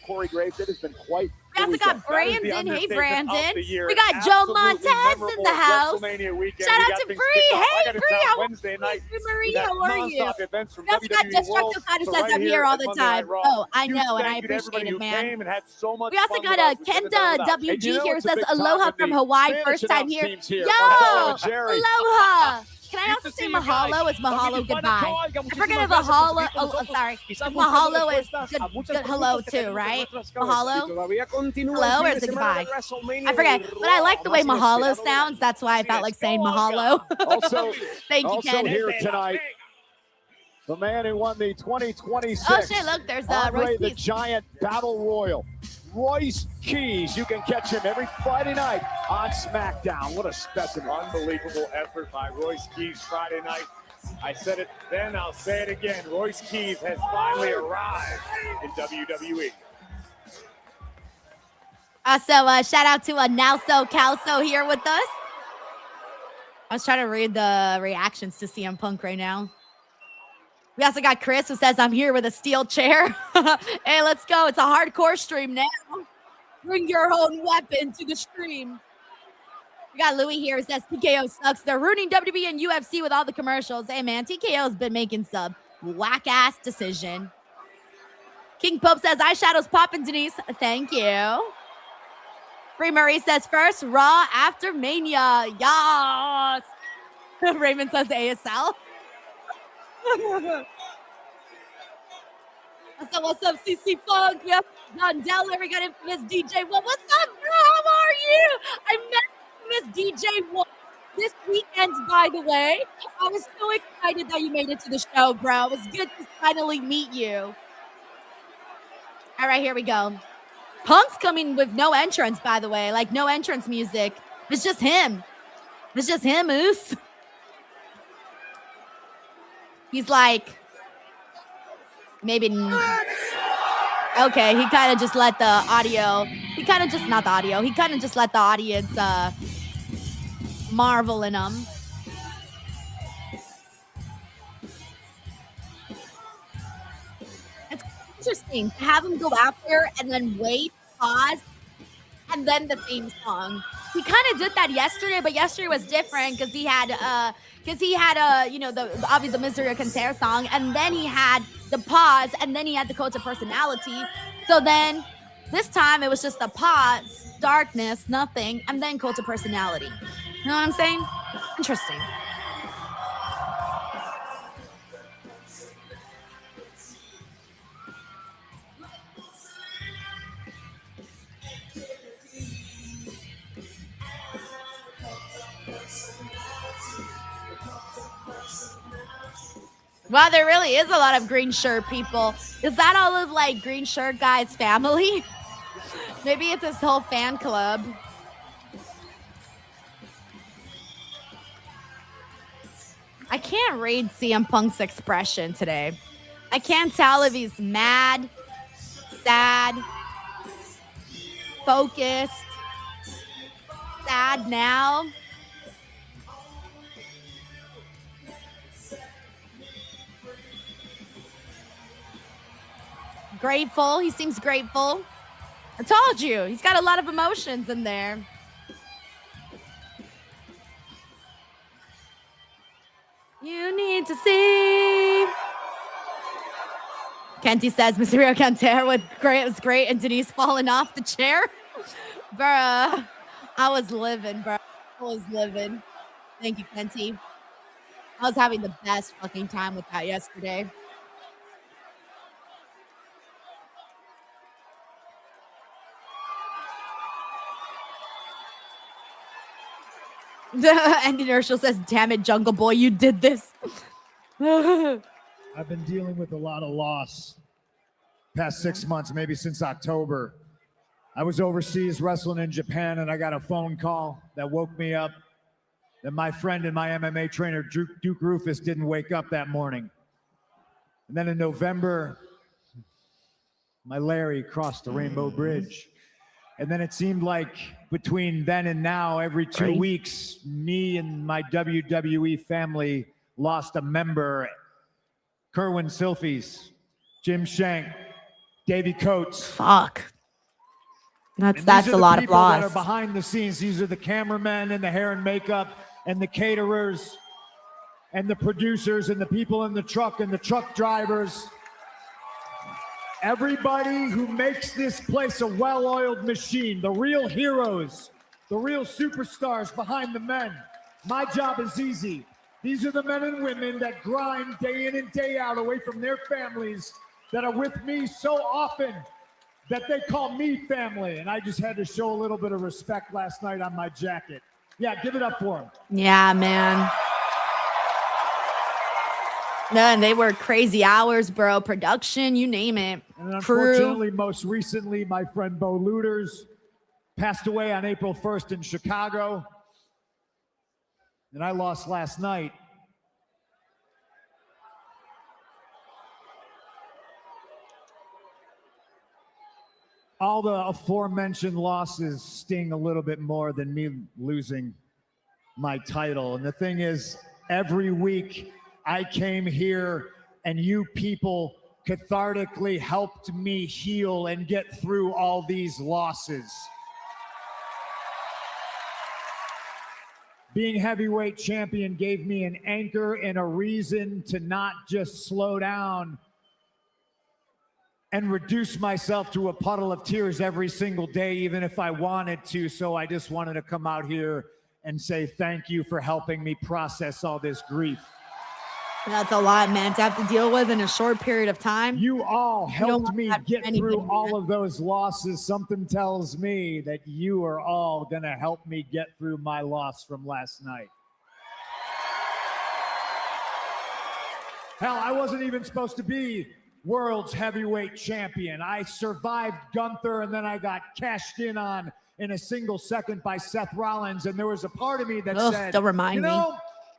We also got Brandon. Hey, Brandon. We got Joe Montez in the house. Shout out to Bree. Hey, Bree. How are you? Marie, how are you? We also got Destructive Fighter says I'm here all the time. Oh, I know, and I appreciate it, man. We also got Kenda WG here who says aloha from Hawaii. First time here. Yo, aloha. Can I also say mahalo? Is mahalo goodbye? I forget if mahalo. Oh, sorry. Mahalo is good hello too, right? Mahalo. Hello or is it goodbye? I forget, but I like the way mahalo sounds. That's why I felt like saying mahalo. Thank you, Ken. Also here tonight, the man who won the 2026. Oh shit! Look, there's Andre Royce the Peace. Giant Battle Royal. Royce Keys. You can catch him every Friday night on SmackDown. What a specimen. Unbelievable effort by Royce Keys Friday night. I said it then, I'll say it again. Royce Keys has finally arrived in WWE. So shout out to Nalso Calso here with us. I was trying to read the reactions to CM Punk right now. We also got Chris who says, I'm here with a steel chair. Hey, let's go. It's a hardcore stream now. Bring your own weapon to the stream. We got Louis here who says, TKO sucks. They're ruining WWE and UFC with all the commercials. Hey, man, TKO's been making some whack-ass decision. King Pope says, eyeshadows popping, Denise. Thank you. Free Marie says, first Raw after Mania. Yes. Raymond says ASL. So what's up, CC Funk? Yep. Don Deller, we got infamous DJ. Well, what's up, bro? How are you? I met infamous DJ this weekend, by the way. I was so excited that you made it to the show, bro. It was good to finally meet you. All right, here we go. Punk's coming with no entrance, by the way. Like, no entrance music. It's just him. It's just him, Oos. He's like, maybe. Okay, he kind of just let the audio. He kind of just, not the audio. He kind of just let the audience marvel in him. It's interesting to have him go out there and then wait, pause, and then the theme song. He kind of did that yesterday, but yesterday was different because he had you know, obviously the Misery of Cancer song, and then he had the pause, and then he had the Cult of Personality. So then this time it was just the pause, darkness, nothing, and then Cult of Personality. You know what I'm saying? Interesting. Wow, there really is a lot of green shirt people. Is that all of like green shirt guys' family? Maybe it's his whole fan club. I can't read CM Punk's expression today. I can't tell if he's mad, sad, focused, sad now. Grateful. He seems grateful. I told you. He's got a lot of emotions in there. You need to see. Kenty says, Mysterio Canter was great, and Denise falling off the chair. Bruh. I was living, bro. I was living. Thank you, Kenty. I was having the best fucking time with that yesterday. And Inertial says, damn it, Jungle Boy, you did this. I've been dealing with a lot of loss past 6 months, maybe since October. I was overseas wrestling in Japan, and I got a phone call that woke me up that my friend and my MMA trainer, Duke Rufus, didn't wake up that morning. And then in November, my Larry crossed the Rainbow Bridge. And then it seemed like between then and now, every 2 weeks, me and my WWE family lost a member. Kerwin Silfies, Jim Shank, Davey Coates. Fuck. That's a lot of loss. That are behind the scenes. These are the cameramen and the hair and makeup and the caterers and the producers and the people in the truck and the truck drivers. Everybody who makes this place a well-oiled machine, the real heroes, the real superstars behind the men. My job is easy. These are the men and women that grind day in and day out away from their families, that are with me so often that they call me family. And I just had to show a little bit of respect last night on my jacket. Yeah, give it up for them. Yeah, man. And they were crazy hours, bro. Production, you name it. And unfortunately, most recently, my friend Bo Luders passed away on April 1st in Chicago. And I lost last night. All the aforementioned losses sting a little bit more than me losing my title. And the thing is, every week I came here and you people cathartically helped me heal and get through all these losses. Being heavyweight champion gave me an anchor and a reason to not just slow down and reduce myself to a puddle of tears every single day, even if I wanted to. So I just wanted to come out here and say thank you for helping me process all this grief. That's a lot, man, to have to deal with in a short period of time. You all helped me get through all of those losses. Something tells me that you are all going to help me get through my loss from last night. Hell, I wasn't even supposed to be world's heavyweight champion. I survived Gunther, and then I got cashed in on in a single second by Seth Rollins. And there was a part of me that said, don't remind me.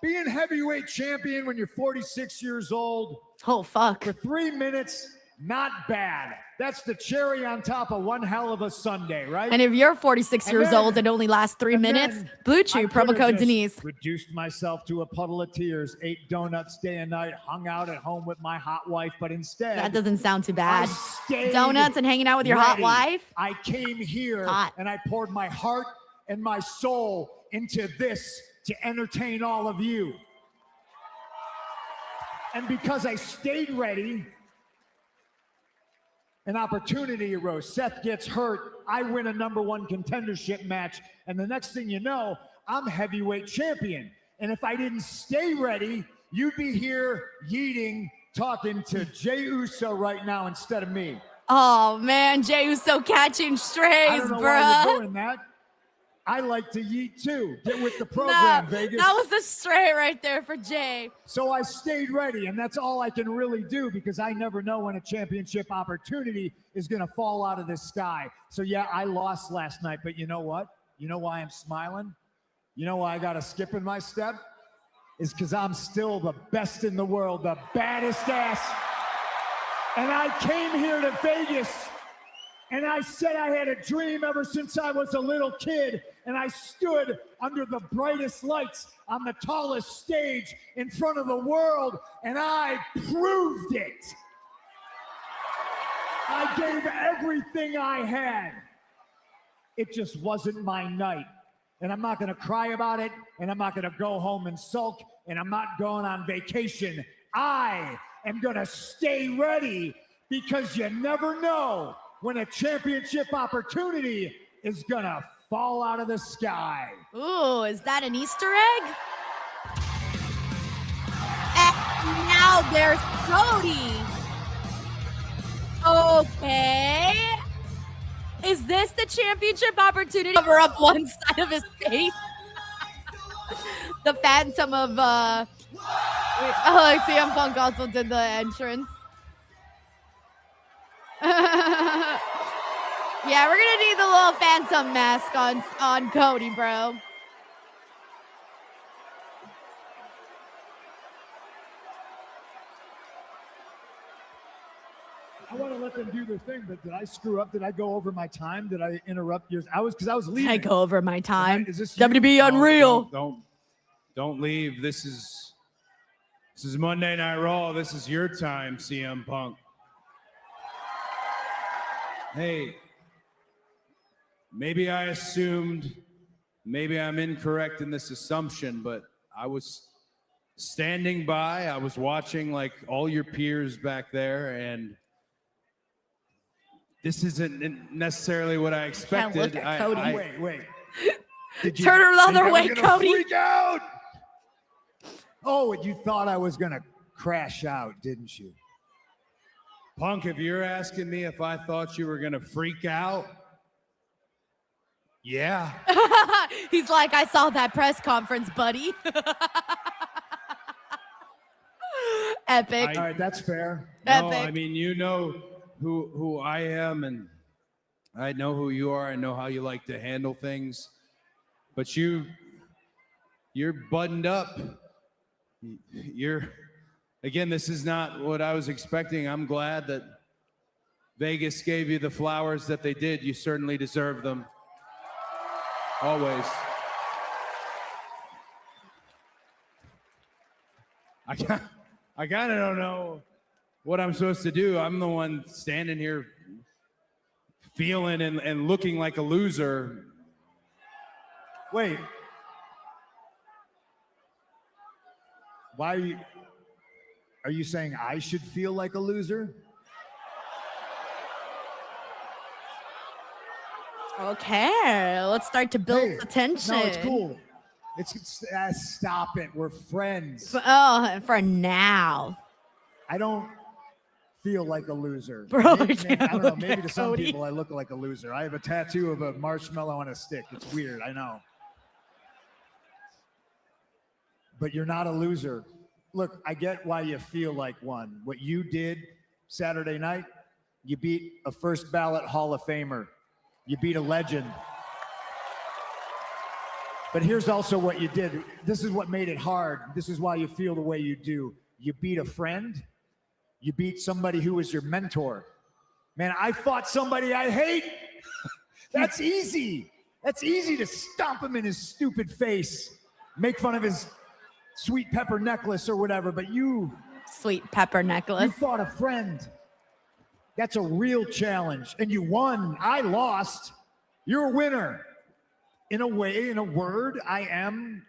Being heavyweight champion when you're 46 years old. Oh, fuck. For 3 minutes, not bad. That's the cherry on top of one hell of a Sunday, right? And if you're 46 years old and only lasts 3 minutes, Blue Chew, promo code Denise. Reduced myself to a puddle of tears, ate donuts day and night, hung out at home with my hot wife, but instead... That doesn't sound too bad. I Donuts and hanging out with your hot wife? I came here and I poured my heart and my soul into this to entertain all of you. And because I stayed ready, an opportunity arose. Seth gets hurt. I win a #1 contendership match. And the next thing you know, I'm heavyweight champion. And if I didn't stay ready, you'd be here yeeting, talking to Jey Uso right now instead of me. Oh, man, Jey Uso catching strays, I don't know bro. why you're doing that. I like to yeet too. Get with the program, Vegas. That was a stray right there for Jay. So I stayed ready, and that's all I can really do because I never know when a championship opportunity is going to fall out of the sky. So yeah, I lost last night, but you know what? You know why I'm smiling? You know why I got a skip in my step? Is because I'm still the best in the world, the baddest ass. And I came here to Vegas. And I said I had a dream ever since I was a little kid, and I stood under the brightest lights on the tallest stage in front of the world, and I proved it. I gave everything I had. It just wasn't my night. And I'm not going to cry about it, and I'm not going to go home and sulk, and I'm not going on vacation. I am going to stay ready because you never know when a championship opportunity is gonna fall out of the sky. Ooh, is that an Easter egg? And now there's Cody. Okay. Is this the championship opportunity? Cover up one side of his face. The Phantom of, CM Punk also did the entrance. Yeah, we're gonna need the little Phantom mask on Cody, bro. I want to let them do their thing, but did I screw up? Did I go over my time? Did I interrupt yours? I was leaving. I go over my time. Is this WWE Unreal? Don't leave. This is Monday Night Raw. This is your time, CM Punk. Hey, maybe I assumed, maybe I'm incorrect in this assumption, but I was standing by, I was watching like all your peers back there, and this isn't necessarily what I expected. Look at Cody. Wait. Turn her the other way, Cody. Freak out. Oh, you thought I was gonna crash out, didn't you? Punk, if you're asking me if I thought you were going to freak out, yeah. He's like, I saw that press conference, buddy. Epic. All right, that's fair. No, I mean, you know who I am, and I know who you are. I know how you like to handle things. But you're buttoned up. Again, this is not what I was expecting. I'm glad that Vegas gave you the flowers that they did. You certainly deserve them. Always. I kind of don't know what I'm supposed to do. I'm the one standing here feeling and looking like a loser. Wait. Why are you saying I should feel like a loser? Okay, let's start to build the tension. No, it's cool. Stop it. We're friends. For now. I don't feel like a loser. Bro, maybe, I don't know. Maybe to some Cody. people I look like a loser. I have a tattoo of a marshmallow on a stick. It's weird, I know. But you're not a loser. Look, I get why you feel like one. What you did Saturday night, you beat a first ballot Hall of Famer. You beat a legend. But here's also what you did. This is what made it hard. This is why you feel the way you do. You beat a friend. You beat somebody who was your mentor. Man, I fought somebody I hate. That's easy. That's easy to stomp him in his stupid face, make fun of his sweet pepper necklace or whatever, but you... Sweet pepper necklace. You fought a friend. That's a real challenge. And you won. I lost. You're a winner. In a way, in a word, I am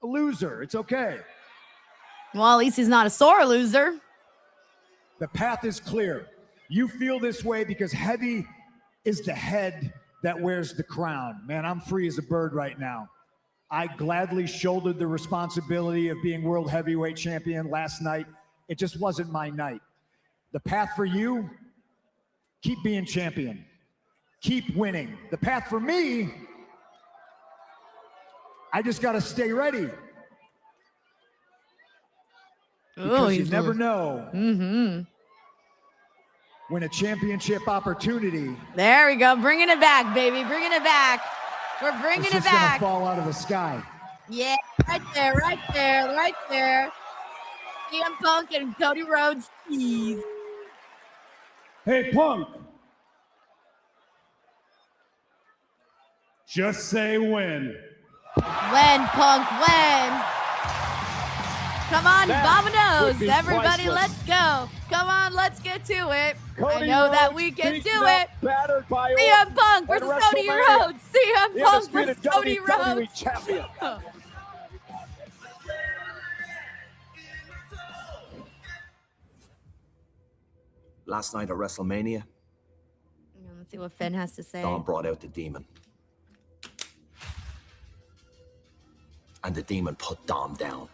a loser. It's okay. Well, at least he's not a sore loser. The path is clear. You feel this way because heavy is the head that wears the crown. Man, I'm free as a bird right now. I gladly shouldered the responsibility of being world heavyweight champion last night. It just wasn't my night. The path for you, keep being champion. Keep winning. The path for me, I just got to stay ready. Because you never know when a championship opportunity. There we go. Bringing it back, baby. Bringing it back. We're bringing it back. It's just gonna fall out of the sky. Yeah, right there, right there, right there. CM Punk and Cody Rhodes tease. Hey, Punk. Just say when. When, Punk, when? Come on, Vamonos. Everybody, let's go. Come on, let's get to it. I know that we can do it. CM Punk versus Cody Rhodes. CM Punk versus Cody Rhodes. Champion. Last night at Wrestlemania, Let's see what Finn has to say. Dom brought out the demon. And the demon put Dom down.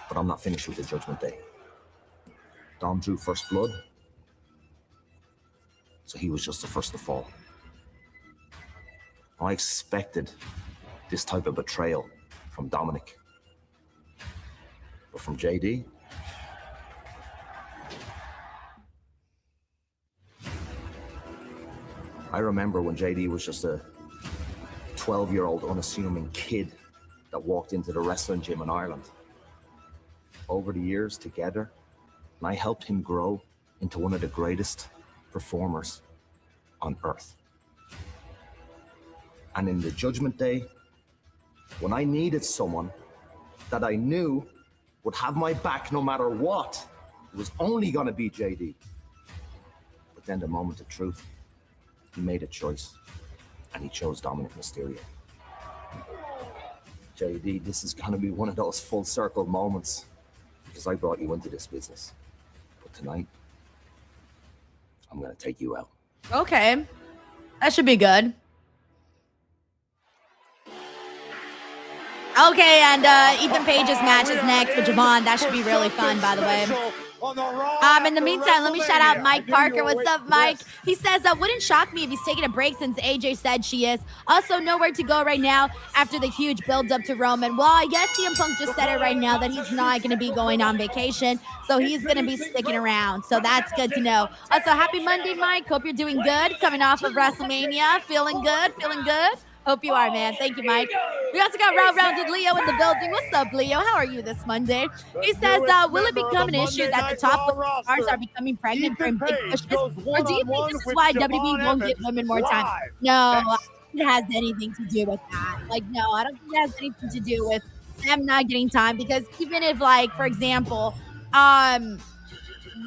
But I'm not finished with the Judgment Day. Dom drew first blood, so he was just the first to fall. I expected this type of betrayal from Dominic. But from JD, I remember when JD was just a 12-year-old unassuming kid that walked into the wrestling gym in Ireland. Over the years together, and I helped him grow into one of the greatest performers on earth. And in the Judgment Day, when I needed someone that I knew would have my back no matter what, it was only gonna be JD. But then the moment of truth, he made a choice, and he chose Dominic Mysterio. JD, this is gonna be one of those full circle moments, because I brought you into this business. But tonight, I'm gonna take you out. Okay. That should be good. Okay, and Ethan Page's match is next with Javon. That should be really fun, by the way. In the meantime, let me shout out Mike Parker. What's up, Mike? He says, wouldn't shock me if he's taking a break since AJ said she is. Also, nowhere to go right now after the huge build-up to Roman. Well, I guess CM Punk just said it right now that he's not going to be going on vacation, so he's going to be sticking around. So that's good to know. Also, happy Monday, Mike. Hope you're doing good. Coming off of Wrestlemania. Feeling good? Feeling good? Hope you are, man. Thank you, Mike. We also got Rounded Leo in the building. What's up, Leo? How are you this Monday? He says, will it become an issue that the top stars are becoming pregnant during big pushes? Or do you think this is why WWE won't give women more time? No, I don't think it has anything to do with that. Like, no, I don't think it has anything to do with them not getting time, because even if, like, for example,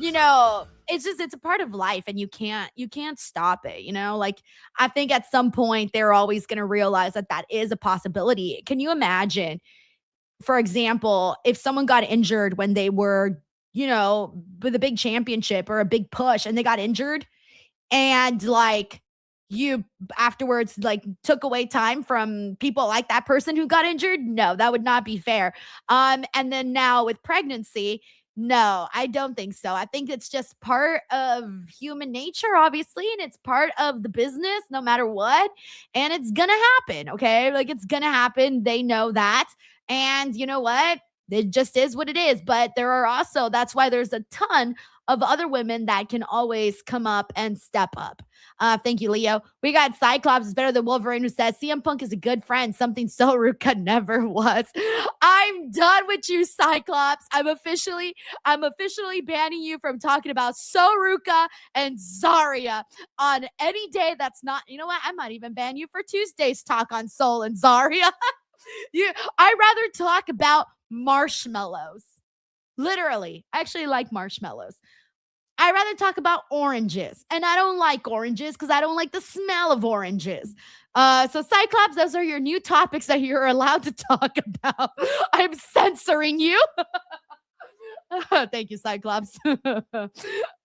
you know, it's a part of life, and you can't stop it, you know? Like, I think at some point they're always going to realize that is a possibility. Can you imagine, for example, if someone got injured when they were, you know, with a big championship or a big push, and they got injured, and like you afterwards like took away time from people like that person who got injured? No, that would not be fair. And then now with pregnancy, no, I don't think so. I think it's just part of human nature, obviously, and it's part of the business no matter what. And it's going to happen, okay? Like, it's going to happen. They know that. And you know what? It just is what it is. But there are also, that's why there's a ton of other women that can always come up and step up. Thank you, Leo. We got Cyclops is better than Wolverine, who says CM Punk is a good friend, something Sol Ruca never was. I'm done with you, Cyclops. I'm officially banning you from talking about Sol Ruca and Zarya on any day that's not, you know what? I might even ban you for Tuesday's talk on Sol and Zarya. I'd rather talk about marshmallows. Literally, I actually like marshmallows. I'd rather talk about oranges, and I don't like oranges because I don't like the smell of oranges. So Cyclops, those are your new topics that you're allowed to talk about. I'm censoring you. Thank you, Cyclops.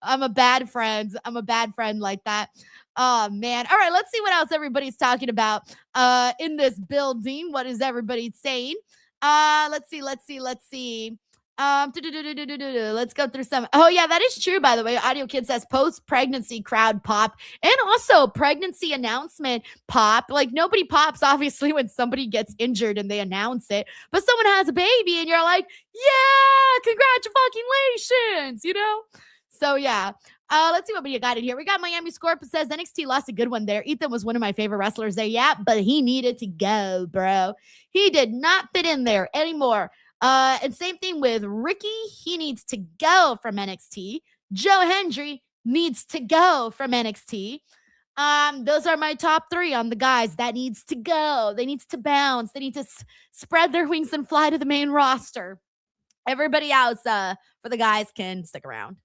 I'm a bad friend. I'm a bad friend like that. Oh, man. All right, let's see what else everybody's talking about in this building. What is everybody saying? Let's see. Let's go through some. Oh, yeah, that is true, by the way. Audio Kid says post-pregnancy crowd pop, and also pregnancy announcement pop. Like, nobody pops, obviously, when somebody gets injured and they announce it, but someone has a baby and you're like, yeah, congratulations, you know? So, yeah. Let's see what we got in here. We got Miami Scorp says NXT lost a good one there. Ethan was one of my favorite wrestlers there. Yeah, but he needed to go, bro. He did not fit in there anymore. And same thing with Ricky. He needs to go from NXT. Joe Hendry needs to go from NXT. Those are my top 3 on the guys that needs to go. They need to bounce. They need to spread their wings and fly to the main roster. Everybody else, for the guys, can stick around.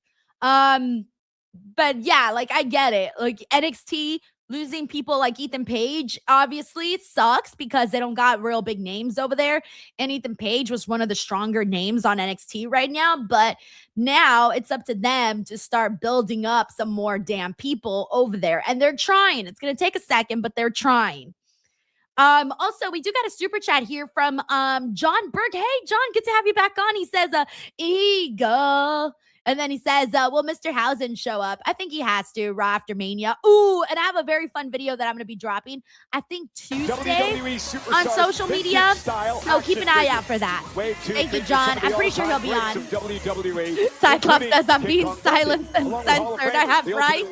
But yeah, like, I get it. Like, NXT losing people like Ethan Page, obviously, it sucks because they don't got real big names over there. And Ethan Page was one of the stronger names on NXT right now. But now it's up to them to start building up some more damn people over there. And they're trying. It's going to take a second, but they're trying. Also, we do got a super chat here from John Berg. Hey, John, good to have you back on. He says, Eagle. And then he says, will Mr. Housen show up? I think he has to, Raw after Mania. Ooh, and I have a very fun video that I'm going to be dropping, I think Tuesday on social media. So keep an eye out for that. Thank you, John. I'm pretty sure he'll be on. Cyclops says I'm being silenced and censored. I have rights.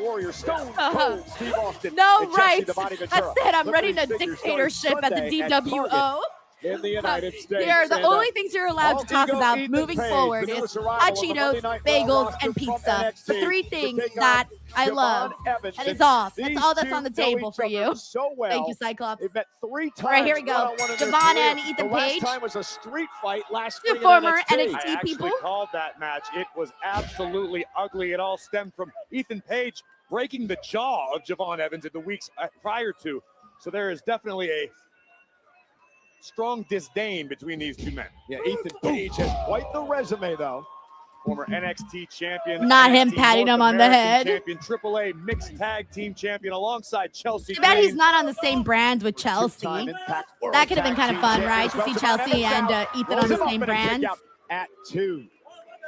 No rights. I said I'm running a dictatorship at the DWO. In the United States. Here, the only things you're allowed to talk about moving forward is hot Cheetos, bagels, and pizza. The 3 things that I love. And it's off. That's all that's on the table for you. Thank you, Cyclops. They've met 3 times. All right, here we go. Javon and Ethan Page. The last time was a street fight last Two spring former in NXT I people. actually called that match. It was absolutely ugly. It all stemmed from Ethan Page breaking the jaw of Javon Evans in the weeks prior to. So there is definitely a strong disdain between these 2 men. Yeah, Ethan Page has quite the resume, though. Former NXT champion. Not NXT him patting North him on the American head. Champion, AAA mixed tag team champion alongside Chelsea. Too bad he's Green. not on the same brand with Chelsea. That could have been kind of fun, right? To see Chelsea and Ethan on the same brand. At 2.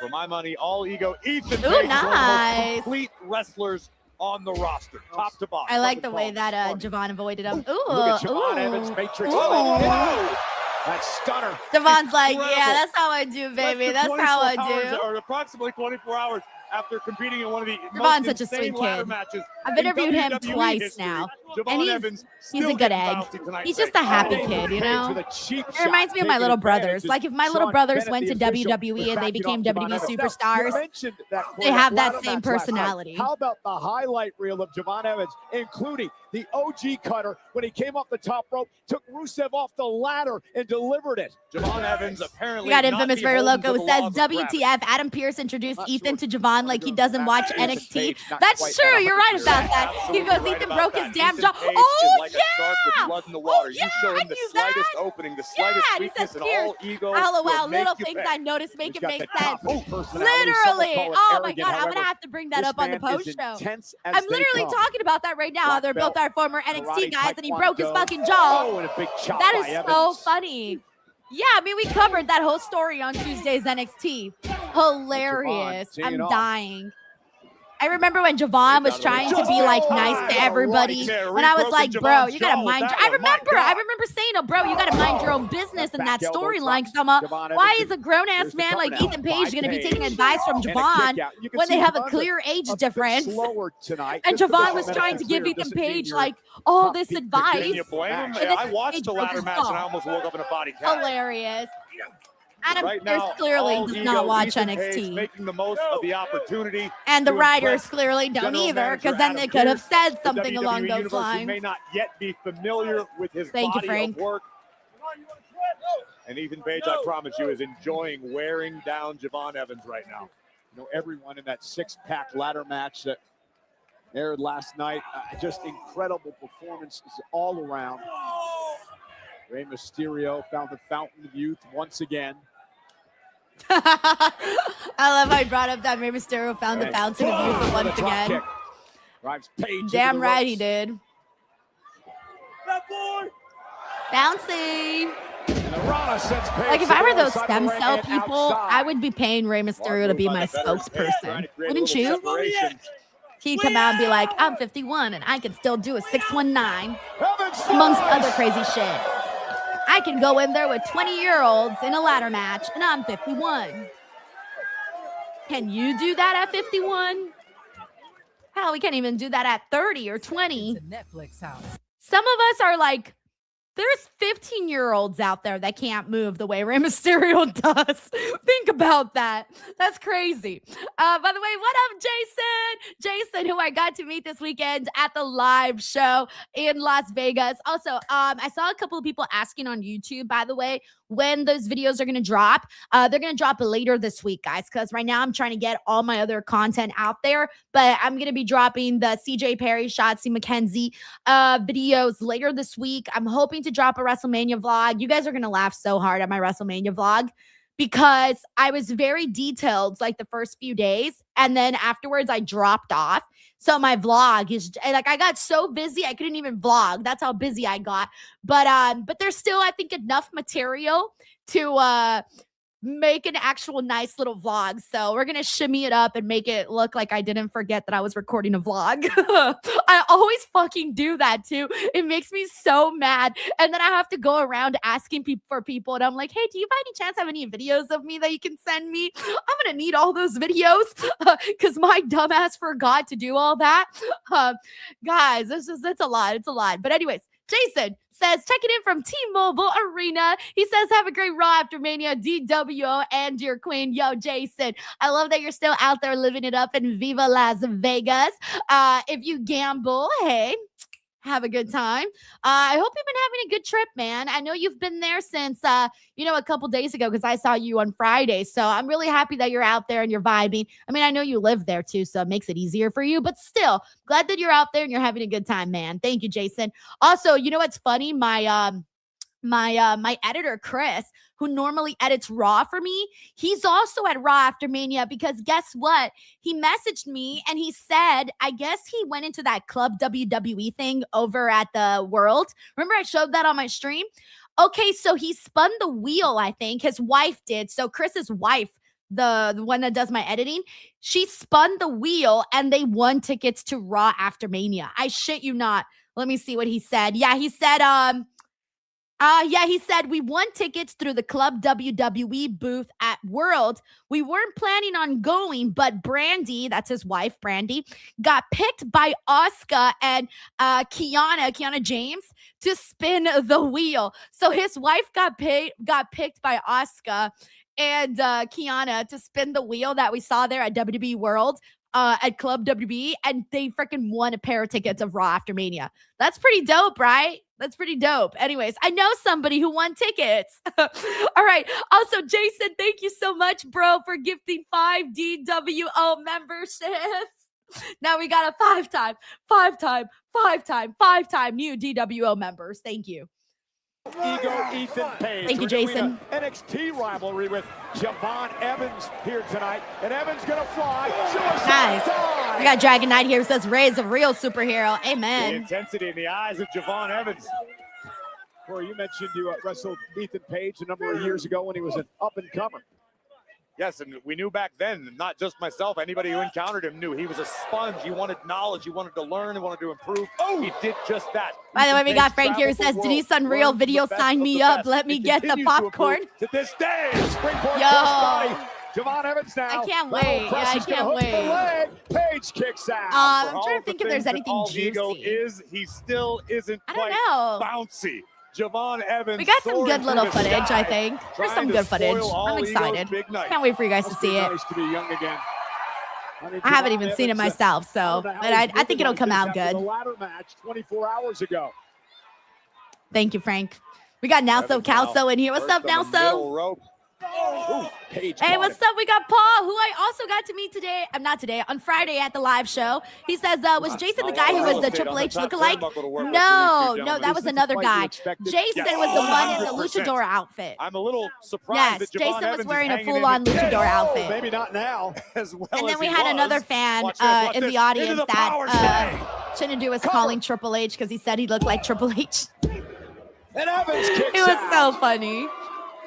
For my money, all ego. Ethan Ooh, Page is one of the nice. most complete wrestlers on the roster, top to bottom. I like the way that Javon avoided him. Ooh, Look at Javon Evans, Matrix. Whoa. That stunner. Javon's like, Incredible. yeah, that's how I do, baby. Less than That's how I 24 hours, do. or approximately 24 hours after competing in one of the Javon's most such a insane sweet ladder kid. matches I've in interviewed him WWE twice history. now, Javon and Evans he's a still good getting egg. bounty tonight. He's just a happy Ethan kid, you Page know? with a cheap It shot, reminds me of my taking little advantage. brothers. Like if my little Sean brothers Bennett, went to the official, WWE and they backing became off Javon WWE Evans. superstars, You mentioned that they have that ladder same match last night. personality. How about the highlight reel of Javon Evans, including the OG cutter when he came off the top rope, took Rusev off the ladder and delivered it. Javon Evans apparently We got not Infamous Very beholden to Loco the says laws of gravity. WTF. Adam Pearce introduced Ethan to Javon like he doesn't watch Ethan NXT. Page, not That's quite true. at You're right 100%. about that. He Absolutely goes, right Ethan about broke that. his damn Ethan jaw. Page Oh, is like a shark with blood in the water. You show him the knew slightest that. opening, the slightest Yeah, and he weakness, says and all ego. Oh, wow, will make little you things pay. I noticed make He's it got make the sense. top personality. Some will Literally. call it Oh, my arrogant. God. I'm going to However, have to bring that this up on the man is post show. intense as I'm they literally come. talking about that right now. Black They're both belt, our former NXT karate, guys, and he broke his taekwondo. fucking jaw. Oh, and a big chop That by is Evans. so funny. Yeah, I mean, we covered that whole story on Tuesday's NXT. Hilarious. teeing I'm off. dying. I remember when Javon was trying to be like nice to everybody, and I was like, "Bro, you gotta mind." I remember saying, "Oh, bro, you gotta mind your own business in that storyline." Because why is a grown ass man like Ethan Page gonna be taking advice from Javon when they have a clear age difference? And Javon was trying to give Ethan Page like all this advice. Can you blame him? And then I watched Page the broke ladder his match jaw. and I almost woke up in a body cast. Hilarious. Adam Right Pearce now, clearly all does ego, not watch Ethan Page NXT. making the most of the opportunity. And the to writers impress clearly don't General either, Manager because then Adam they could have Pearce. said The something WWE along those Universe, who lines. may not yet be familiar with his Thank you, body Frank. of work. And Ethan Page, I promise you, is enjoying wearing down Javon Evans right now. You know, everyone in that six-pack ladder match that aired last night, just incredible performances all around. Rey Mysterio found the fountain of youth once again. I love how he brought up that Rey Mysterio found the fountain of youth once again. Kick. Drives Page Damn into the right ropes. he did. Bouncy. Like if I were those stem cell people, I would be paying Rey Mysterio to be my spokesperson. Wouldn't you? He'd come out and be like, I'm 51 and I can still do a 619 amongst other crazy shit. I can go in there with 20-year-olds in a ladder match and I'm 51. Can you do that at 51? Hell, we can't even do that at 30 or 20. Netflix house. Some of us are like, there's 15-year-olds out there that can't move the way Rey Mysterio does. Think about that. That's crazy. By the way, what up, Jason? Jason, who I got to meet this weekend at the live show in Las Vegas. Also, I saw a couple of people asking on YouTube, by the way, when those videos are going to drop. They're going to drop later this week, guys, because right now I'm trying to get all my other content out there, but I'm going to be dropping the CJ Perry, Shotzi McKenzie videos later this week. I'm hoping to drop a WrestleMania vlog. You guys are going to laugh so hard at my WrestleMania vlog because I was very detailed like the first few days, and then afterwards I dropped off. So my vlog is like, I got so busy I couldn't even vlog. That's how busy I got. But there's still, I think, enough material to make an actual nice little vlog. So we're gonna shimmy it up and make it look like I didn't forget that I was recording a vlog. I always fucking do that too. It makes me so mad. And then I have to go around asking for people, and I'm like, hey, do you by any chance have any videos of me that you can send me? I'm gonna need all those videos because my dumbass forgot to do all that. Guys, it's a lot. It's a lot. But anyways, Jason says, checking in from T-Mobile Arena. He says, have a great Raw after Mania, DWO and your queen. Yo, Jason, I love that you're still out there living it up in Viva Las Vegas. If you gamble, hey, have a good time. I hope you've been having a good trip, man. I know you've been there since, a couple days ago because I saw you on Friday. So I'm really happy that you're out there and you're vibing. I mean, I know you live there too, so it makes it easier for you. But still, glad that you're out there and you're having a good time, man. Thank you, Jason. Also, you know what's funny? My editor, Chris, who normally edits Raw for me, he's also at Raw after Mania because guess what? He messaged me and he said, I guess he went into that Club WWE thing over at the World. Remember I showed that on my stream? Okay, so he spun the wheel, I think. His wife did. So Chris's wife the one that does my editing, she spun the wheel and they won tickets to Raw after Mania. I shit you not. Let me see what he said. Yeah, he said, he said, we won tickets through the Club WWE booth at World. We weren't planning on going, but Brandy, that's his wife, Brandy, got picked by Asuka and Kiana James to spin the wheel. So his wife got picked by Asuka and Kiana to spin the wheel that we saw there at WWE World. At Club WWE, and they freaking won a pair of tickets of Raw after Mania. That's pretty dope, right? That's pretty dope. Anyways, I know somebody who won tickets. All right. Also, Jason, thank you so much, bro, for gifting 5 DWO memberships. Now we got a 5-time new DWO members. Thank you. Ego Ethan Page. Thank you, Jason. NXT rivalry with Javon Evans here tonight. And Evans gonna fly. Nice. We got Dragon Knight here who says Ray is a real superhero. Amen. The intensity in the eyes of Javon Evans. Corey, you mentioned you wrestled Ethan Page a number of years ago when he was an up-and-comer. Yes, and we knew back then, not just myself, anybody who encountered him knew he was a sponge. He wanted knowledge, he wanted to learn, he wanted to improve. Oh, he did just that. By the way, we got Frank here who says, Denise Unreal video, sign me up. Let me get the popcorn. To this day, springboard Yo. Javon Evans now. I can't wait. Yeah, I can't wait. Page kicks out. I'm trying to think if there's anything juicy. He still isn't I don't quite know. bouncy. Javon Evans. We got some soaring good little through the footage, sky, I think. There's some trying to good footage. spoil I'm all excited. Ego's big night. Can't wait for you guys to see it. Nice to be young again. I haven't even seen it myself, so but I think it'll come out good. The ladder match 24 hours ago. Thank you, Frank. We got Nelso Calso in here. What's up, Nelso? Hey, what's up? We got Paul, who I also got to meet today. On Friday at the live show. He says, was Jason the guy who was the Triple H lookalike? No, that was another guy. Jason was the one in the luchador outfit. I'm a little surprised that Javon Jason was Evans wearing a is hanging full-on in his luchador outfit. Maybe not now. As well And then as we he had was. another fan Watch this, in the Into audience the power slam. that Shenandoah was calling Triple H because he said he looked like Triple H. And Evans kicks It was out. so funny.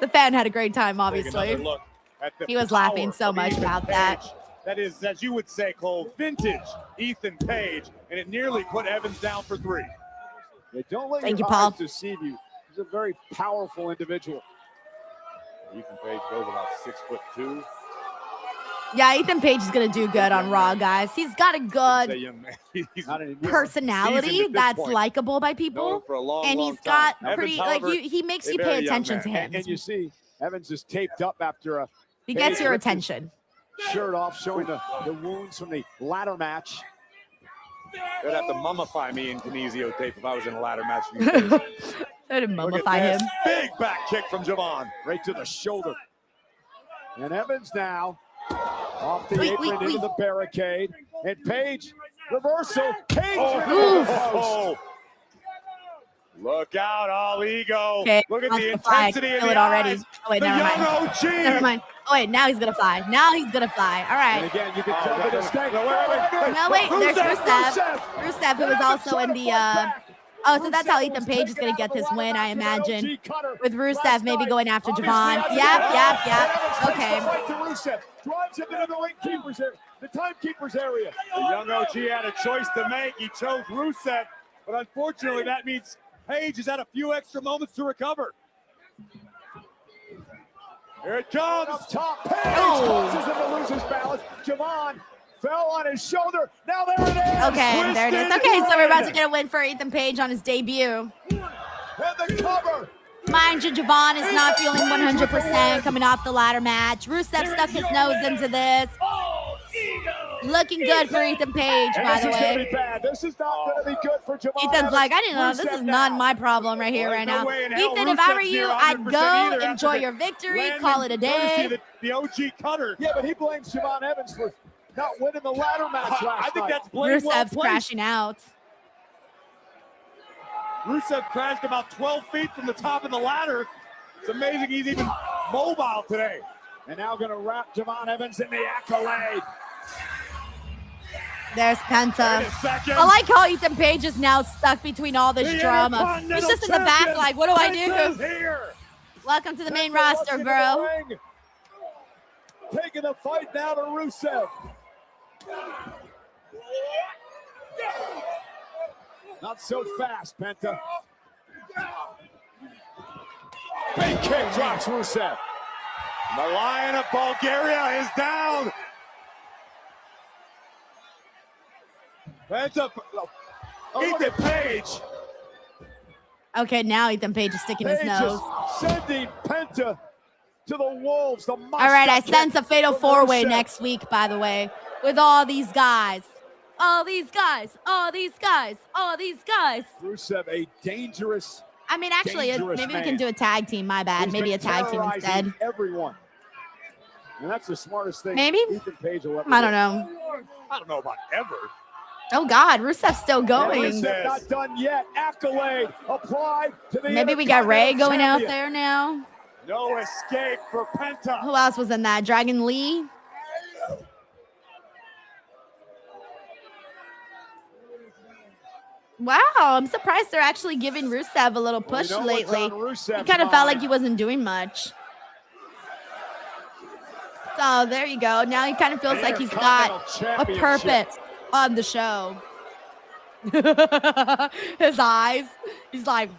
The fan had a great time, Take obviously. another look at the He was laughing power so of much Ethan about Page. that. That is, as you would say, Cole, vintage Ethan Page, and it nearly put Evans down for 3. Yeah, don't let Thank your you, Paul. eyes deceive you. He's a very powerful individual. Ethan Page goes about 6'2". Yeah, Ethan Page is going to do good on Raw, guys. He's got a That good young man, he's Not anymore. seasoned personality at this that's point. likable by Known people. for a long, And long he's got time. pretty, Evans, like, however, he makes a you very pay young attention man. to him. And you see, Evans is taped up after a He gets Page your ripped his attention. shirt off, showing the wounds from the ladder match. They'd have to mummify me in kinesio tape if I was in a ladder match. these days. I didn't Look at mummify this him. big back kick from Javon. Right to the shoulder. And Evans now off the Wait, apron wait, into wait. the barricade. And Page, reversal. Page Oh, look out, all ego. Okay, Look at wants the to fly. intensity in Kill the it already. eyes. Oh, wait, The never young mind. OG. Never mind. Oh, wait, now he's going to fly. Now he's going to fly. All And right. again, you can tell wait, the wait, mistake. wait. No, wait, there's Rusev. Rusev. Rusev, who was also in the, oh, so that's how Ethan Page is going to get this win, I imagine. With Rusev maybe going after Javon. Yep. Okay. Drives him into the ring keepers area, the timekeepers area. The young OG had a choice to make. He chose Rusev, but unfortunately that means Page has had a few extra moments to recover. Here it comes. Up top, Page causes him to lose his balance. Javon fell on his shoulder. Now there it is. Okay, there it is. Okay, so we're about to get a win for Ethan Page on his debut. And the cover. Mind you, Javon is not feeling 100% coming off the ladder match. Rusev stuck his nose into this. Looking good for Ethan Page, And by this the is gonna way. be bad. This is not going to be good for Javon. Ethan's Evans. like, I didn't know. This Rusev is not now. my problem right here, Well, right there's now. no way in hell Ethan, if I were Rusev's you, near I'd 100% go either enjoy after your victory, landing call it a courtesy day. The OG cutter. Yeah, but he blames Javon Evans for not winning the ladder match last I think night. that's blame well Rusev's placed. crashing out. Rusev crashed about 12 feet from the top of the ladder. It's amazing he's even mobile today. And now going to wrap Javon Evans in the accolade. There's Penta. Wait a second. I like how Ethan Page is now stuck between all this The drama. Intercontinental He's just in the back Champion, like, what do I Penta's do? here. Welcome to the main Penta roster, into bro. the ring. taking the fight now to Rusev. Not so fast, Penta. Big kick drops Rusev. The Lion of Bulgaria is down. Penta. Ethan Page. Okay, now Ethan Page is sticking his nose. Sending Penta to the wolves. The all right, I sense a fatal four-way Rusev. next week, by the way, with all these guys. All these guys. All these guys. All these guys. Rusev, a dangerous. I mean, actually, dangerous maybe we man. can do a tag team. My bad. He's Maybe been a tag team terrorizing instead. Everyone. And that's the smartest thing. Maybe? Ethan Page will ever I don't do. know. I don't know about ever. Oh, God. Rusev's still going. Rusev not done yet. Accolade applied to the Maybe we got Ray going out champion. there now. No escape for Penta. Who else was in that? Dragon Lee? Wow, I'm surprised they're actually giving Rusev a little push Well, you know what's lately. on Rusev's He kind of felt like mind. he wasn't doing much. So there you go. Now he kind of feels like he's got a purpose on the show. His eyes. He's like,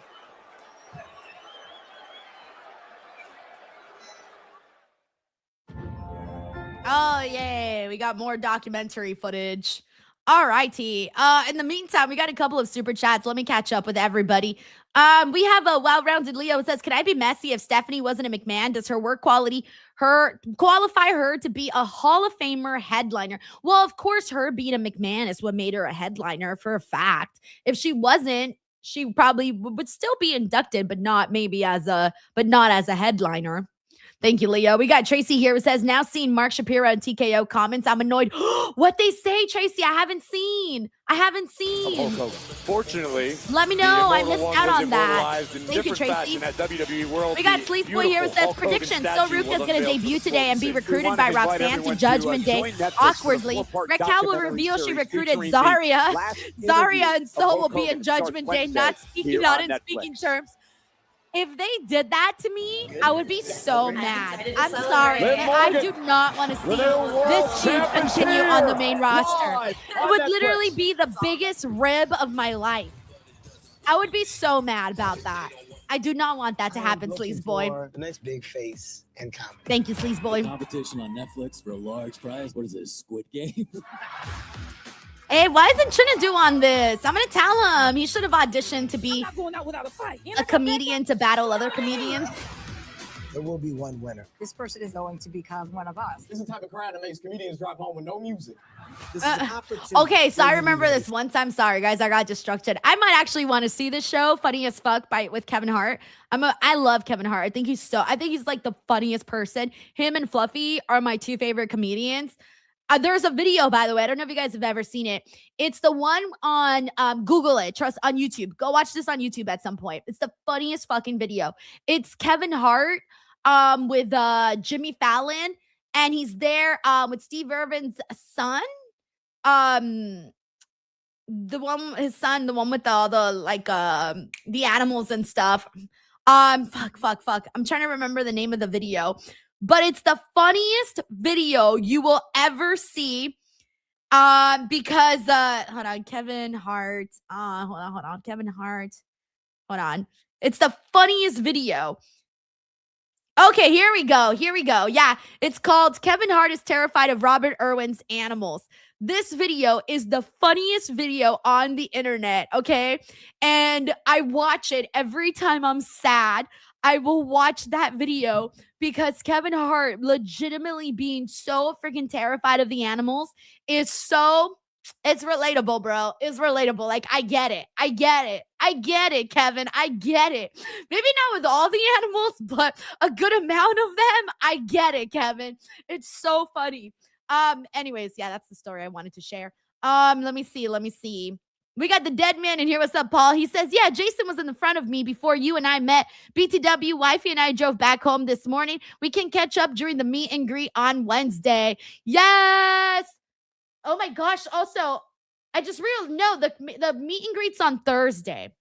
oh, yay. We got more documentary footage. All righty. In the meantime, we got a couple of super chats. Let me catch up with everybody. We have a well-rounded Leo who says, can I be messy if Stephanie wasn't a McMahon? Does her work quality qualify her to be a Hall of Famer headliner? Well, of course, her being a McMahon is what made her a headliner for a fact. If she wasn't, she probably would still be inducted, but not as a headliner. Thank you, Leo. We got Tracy here who says, now seeing Mark Shapiro and TKO comments, I'm annoyed. What they say, Tracy, I haven't seen. Fortunately, Let me know. I missed out on that. Thank you, Tracy. We got Sleep Boy here who says, prediction, Sol Ruca is going to debut today and be recruited by Roxanne to Judgment Day awkwardly. Raquel will reveal she recruited Zarya. Zarya and Sol will be in Judgment Day, not speaking out in speaking terms. If they did that to me, I would be so mad. I'm sorry. I do not want to see this feud continue on the main roster. It would literally be the biggest rib of my life. I would be so mad about that. I do not want that to happen, Sleaze Boy. A nice big face and comment. Thank you, Sleaze Boy. Competition on Netflix for a large prize. What is this, Squid Game? Hey, why isn't Trinidad on this? I'm going to tell him. He should have auditioned to be a comedian to battle other comedians. There will be one winner. This person is going to become one of us. This is the type of crowd that makes comedians drive home with no music. This is an opportunity. Okay, so I remember this one time. Sorry, guys, I got distracted. I might actually want to see this show, Funny as Fuck, with Kevin Hart. I love Kevin Hart. I think he's like the funniest person. Him and Fluffy are my two favorite comedians. There's a video, by the way. I don't know if you guys have ever seen it. It's the one on Google it. Trust on YouTube. Go watch this on YouTube at some point. It's the funniest fucking video. It's Kevin Hart with Jimmy Fallon, and he's there with Steve Irwin's son. The one with all the animals and stuff. Fuck. I'm trying to remember the name of the video. But it's the funniest video you will ever see because, hold on, Kevin Hart. Hold on, Kevin Hart. Hold on. It's the funniest video. Okay, here we go. Yeah, it's called Kevin Hart is Terrified of Robert Irwin's Animals. This video is the funniest video on the internet, okay? And I watch it every time I'm sad. I will watch that video because Kevin Hart legitimately being so freaking terrified of the animals is it's relatable, bro. It's relatable. Like, I get it, Kevin. I get it. Maybe not with all the animals, but a good amount of them. I get it, Kevin. It's so funny. Anyways, yeah, that's the story I wanted to share. Let me see. We got the dead man in here. What's up, Paul? He says, yeah, Jason was in the front of me before you and I met. BTW, wifey and I drove back home this morning. We can catch up during the meet and greet on Wednesday. Yes. Oh my gosh. Also, I just the meet and greet's on Thursday.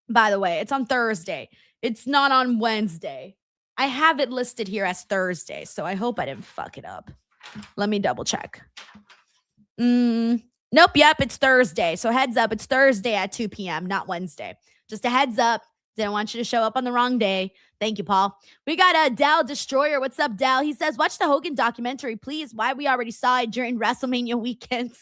By the way, it's on Thursday. It's not on Wednesday. I have it listed here as Thursday, so I hope I didn't fuck it up. Let me double check. Nope, yep, it's Thursday. So heads up, it's Thursday at 2 p.m., not Wednesday. Just a heads up. Didn't want you to show up on the wrong day. Thank you, Paul. We got Dal Destroyer. What's up, Dal? He says, watch the Hogan documentary, please. Why? We already saw it during WrestleMania weekend.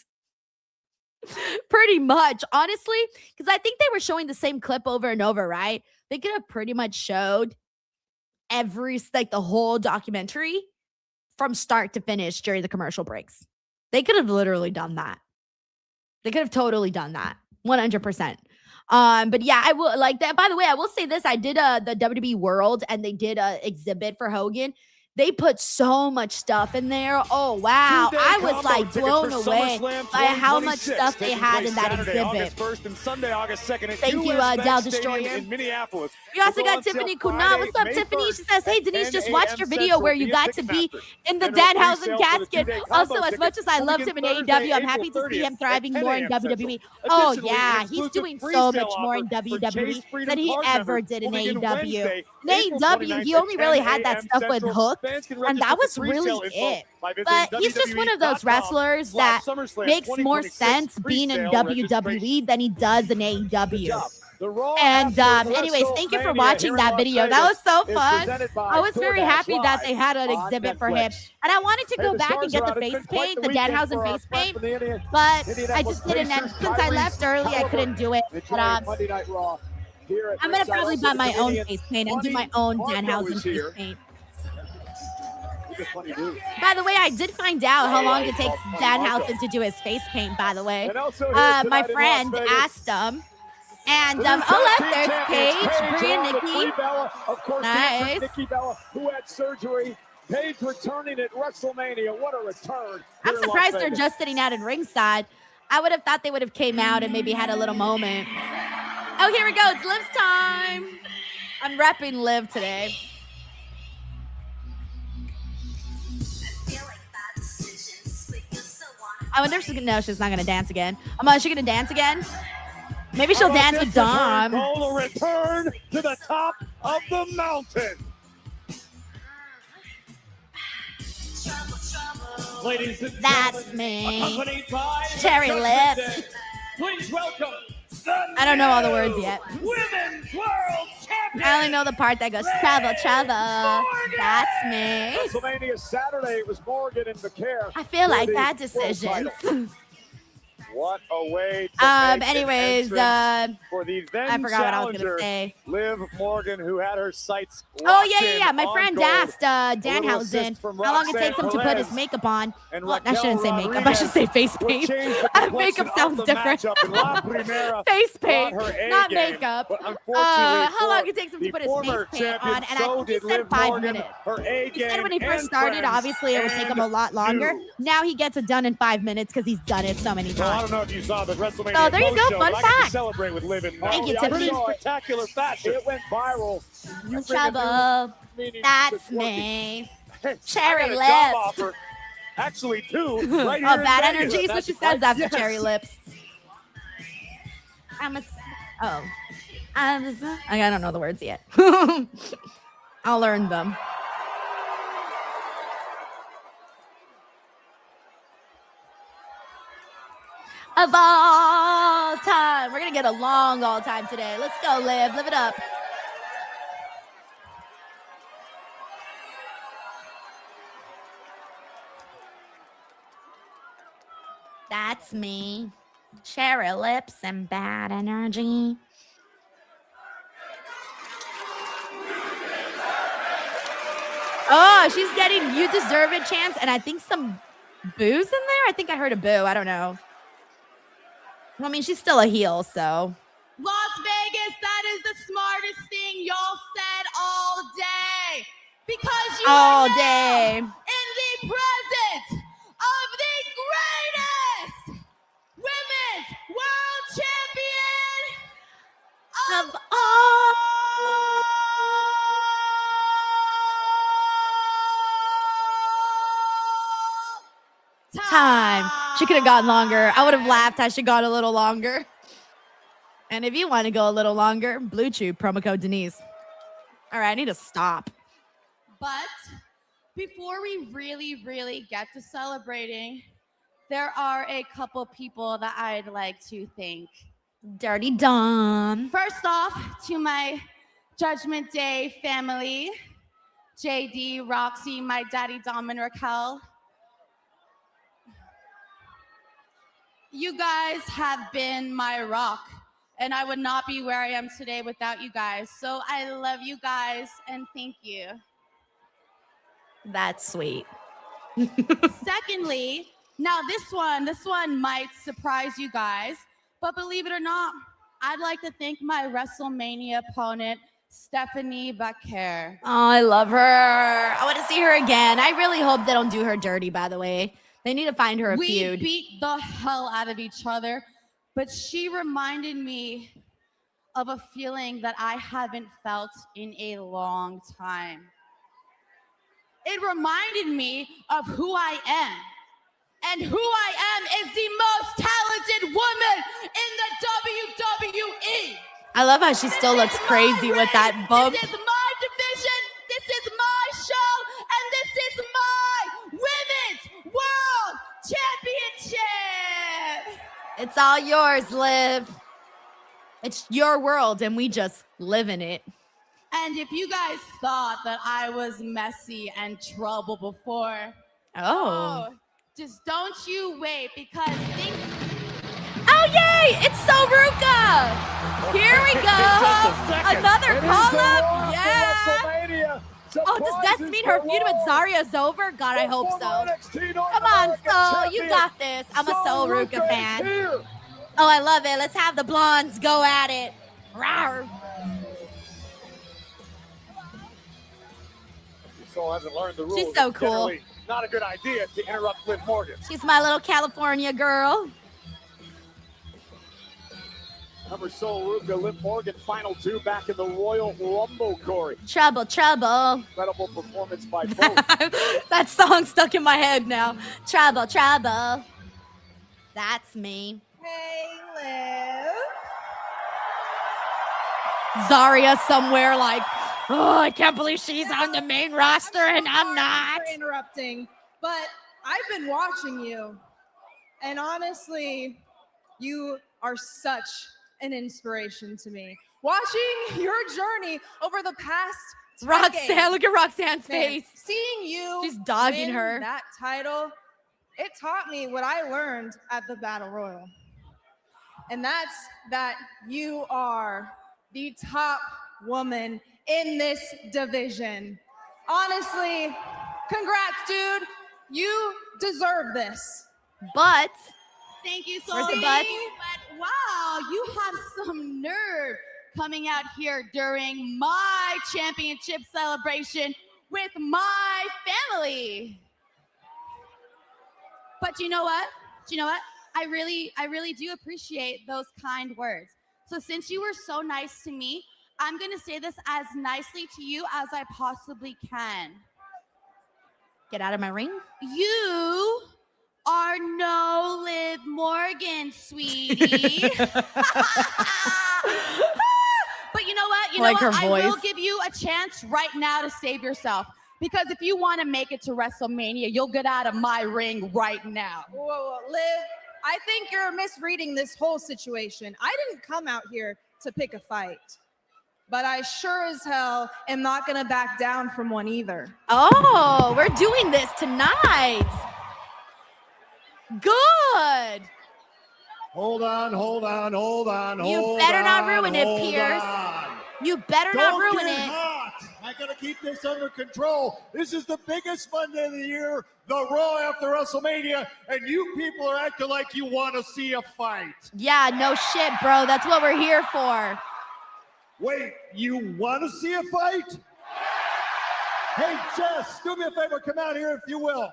Pretty much, honestly, because I think they were showing the same clip over and over, right? They could have pretty much showed the whole documentary from start to finish during the commercial breaks. They could have literally done that. They could have totally done that. 100%. But yeah, I will like that. By the way, I will say this. I did the WWE World and they did a exhibit for Hogan. They put so much stuff in there. Oh, wow. I was like blown away by how much stuff they had in that exhibit. Thank you, Dal Destroyer. We also got Tiffany Kuna. What's up, Tiffany? She says, hey, Denise, just watched your video where you got to be in the Danhausen casket. Also, as much as I loved him in AEW, I'm happy to see him thriving more in WWE. Oh, yeah. He's doing so much more in WWE than he ever did in AEW. In AEW, he only really had that stuff with Hook. And that was really it. But he's just one of those wrestlers that makes more sense being in WWE than he does in AEW. And anyways, thank you for watching that video. That was so fun. I was very happy that they had an exhibit for him. And I wanted to go back and get the face paint, the Danhausen face paint, but I just didn't. And since I left early, I couldn't do it. But I'm going to probably buy my own face paint and do my own Danhausen face paint. By the way, I did find out how long it takes Danhausen to do his face paint, by the way. My friend asked him. And oh, look, there's Paige, Brie, and Nikki. Nice. Nikki Bella, who had surgery. Paige returning at WrestleMania. What a return. I'm surprised they're just sitting out in ringside. I would have thought they would have came out and maybe had a little moment. Oh, here we go. It's Liv's time. I'm repping Liv today. I wonder if she's gonna. No, she's not gonna dance again. Is she gonna dance again? Maybe she'll dance with Dom. Cole return to the top of the mountain. Ladies and that's me. Accompanied by Cherry Lips. Please welcome. I don't know all the words yet. Women's World Champion. I only know the part that goes travel, travel. That's me. WrestleMania Saturday, it was Morgan and McCare. I feel like bad decisions. What a way to make anyways, for the then I forgot what I was gonna say. Liv Morgan, who had her sights. Oh yeah. My friend asked Danhausen how long it takes him to put his makeup on. Well, I shouldn't say makeup. I should say face paint. Makeup sounds different. Face paint, not makeup. How long it takes him to put his face paint on? And I think he said 5 minutes. He said when he first started, obviously it would take him a lot longer. Now he gets it done in 5 minutes because he's done it so many times. I don't know if you saw, but WrestleMania. Oh, there you go. Fun fact. Celebrate with Liv in Thank you, Tiffany. Spectacular fashion. It went viral. Trouble. That's me. Cherry Lips. Actually, two. Right here bad energy is what she says after Cherry Lips. I don't know the words yet. I'll learn them. Of all time. We're going to get a long all time today. Let's go, Liv. Live it up. That's me. Cherry Lips and bad energy. Oh, she's getting "You Deserve It" chants and I think some boos in there. I think I heard a boo. I don't know. I mean, she's still a heel, so. Las Vegas, that is the smartest thing y'all said all day. Because you all are now day in the presence of the greatest women's world champion of all time. She could have gone longer. I would have laughed had she gone a little longer. And if you want to go a little longer, Blue Chew, promo code Denise. All right, I need to stop. But before we really get to celebrating, there are a couple people that I'd like to thank. Dirty Dom. First off, to my Judgment Day family, JD, Roxy, my daddy Dom and Raquel. You guys have been my rock, and I would not be where I am today without you guys. So I love you guys, and thank you. That's sweet. Secondly, now this one might surprise you guys, but believe it or not, I'd like to thank my Wrestlemania opponent, Stephanie Baker. Oh, I love her. I want to see her again. I really hope they don't do her dirty, by the way. They need to find her a feud. We beat the hell out of each other, but she reminded me of a feeling that I haven't felt in a long time. It reminded me of who I am. And who I am is the most talented woman in the WWE. I love how she still looks crazy with that bump. This is my division, this is my show, and this is my Women's World Championship. It's all yours, Liv. It's your world, and we just live in it. And if you guys thought that I was messy and trouble before, just don't you wait, because things... Oh, yay! It's Sol Ruca! Here we go! Another call-up! Yeah! Oh, does that mean her feud with Zarya's over? God, I hope so. Come on, Sol, you got this. I'm a Sol Ruca fan. Oh, I love it. Let's have the blondes go at it. Rawr. Sol hasn't learned the rules. She's so cool. Not a good idea to interrupt Liv Morgan. She's my little California girl. Number Sol Ruca, Liv Morgan, final two back in the Royal Rumble, Corey. Trouble, trouble. Incredible performance by both. That song stuck in my head now. Trouble, trouble. That's me. Hey, Liv. Zarya somewhere like, oh, I can't believe she's on the main roster and I'm not. For interrupting, but I've been watching you, and honestly, you are such an inspiration to me. Watching your journey over the past Roxanne, look at Roxanne's man, face. seeing you She's dogging win her. that title, it taught me what I learned at the Battle Royal. And that's that you are the top woman in this division. Honestly, congrats, dude. You deserve this. But thank you so where's much. the butt? But wow, you have some nerve coming out here during my championship celebration with my family. But you know what? I really do appreciate those kind words. So since you were so nice to me, I'm going to say this as nicely to you as I possibly can. Get out of my ring. You are no Liv Morgan, sweetie. But you know what? Like her I will voice. give you a chance right now to save yourself. Because if you want to make it to WrestleMania, you'll get out of my ring right now. Whoa, Liv, I think you're misreading this whole situation. I didn't come out here to pick a fight. But I sure as hell am not going to back down from one either. Oh, we're doing this tonight. Good. Hold on. You better not ruin it, Pierce. You better not ruin it. Hot. I gotta keep this under control. This is the biggest Monday of the year, the Raw after WrestleMania, and you people are acting like you want to see a fight. Yeah, no shit, bro. That's what we're here for. Wait, you want to see a fight? Hey, Jess, do me a favor. Come out here if you will.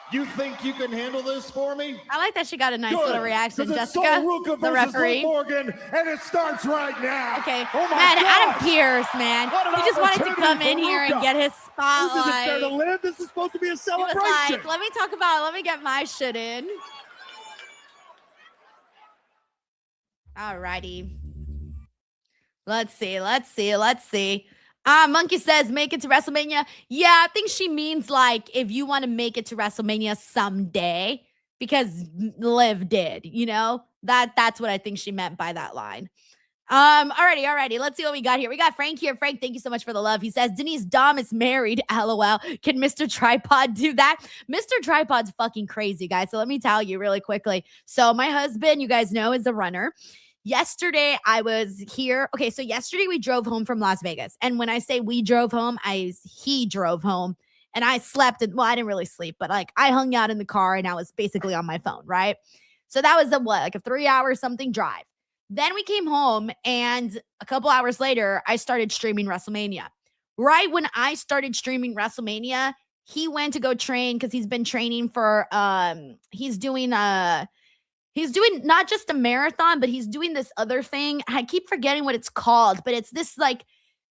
You think you can handle this for me? I like that she got a nice Good, little reaction, 'cause it's Jessica, Sol Ruca the versus referee. Liv Morgan, and it starts right now. Okay, Oh my man, Adam gosh. Pierce, man. What an He just wanted to opportunity come for in here and Ruca. get his spotlight. This isn't fair to Liv. This is supposed to be a He was celebration. like, let me get my shit in. Alrighty. Let's see. Monkey says, make it to WrestleMania. Yeah, I think she means like if you want to make it to WrestleMania someday, because Liv did, you know? That's what I think she meant by that line. Alrighty. Let's see what we got here. We got Frank here. Frank, thank you so much for the love. He says, Denise Dom is married. LOL. Can Mr. Tripod do that? Mr. Tripod's fucking crazy, guys. So let me tell you really quickly. So my husband, you guys know, is a runner. Yesterday, I was here. Okay, so yesterday we drove home from Las Vegas. And when I say we drove home, he drove home. And I slept. Well, I didn't really sleep, but like I hung out in the car and I was basically on my phone, right? So that was a 3-hour something drive. Then we came home and a couple hours later, I started streaming WrestleMania. Right when I started streaming WrestleMania, he went to go train because he's been training for, he's doing not just a marathon, but he's doing this other thing. I keep forgetting what it's called, but it's this like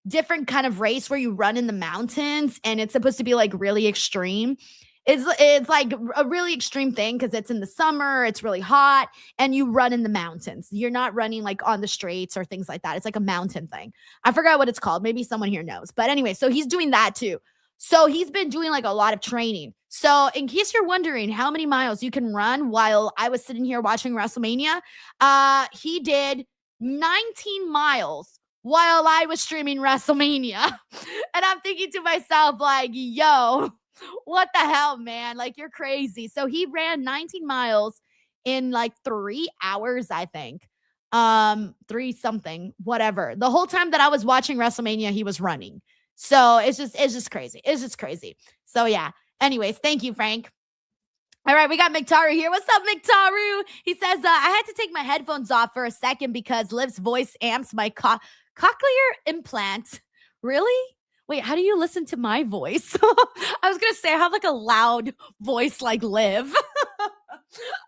different kind of race where you run in the mountains and it's supposed to be like really extreme. It's like a really extreme thing because it's in the summer, it's really hot, and you run in the mountains. You're not running like on the streets or things like that. It's like a mountain thing. I forgot what it's called. Maybe someone here knows. But anyway, so he's doing that too. So he's been doing like a lot of training. So in case you're wondering how many miles you can run while I was sitting here watching WrestleMania, he did 19 miles while I was streaming WrestleMania. And I'm thinking to myself like, yo, what the hell, man? Like, you're crazy. So he ran 19 miles in like 3 hours, I think. 3 something, whatever. The whole time that I was watching WrestleMania, he was running. So it's just crazy. It's just crazy. So yeah. Anyways, thank you, Frank. All right, we got Miktaru here. What's up, Miktaru? He says, I had to take my headphones off for a second because Liv's voice amps my cochlear implant. Really? Wait, how do you listen to my voice? I was going to say I have like a loud voice like Liv.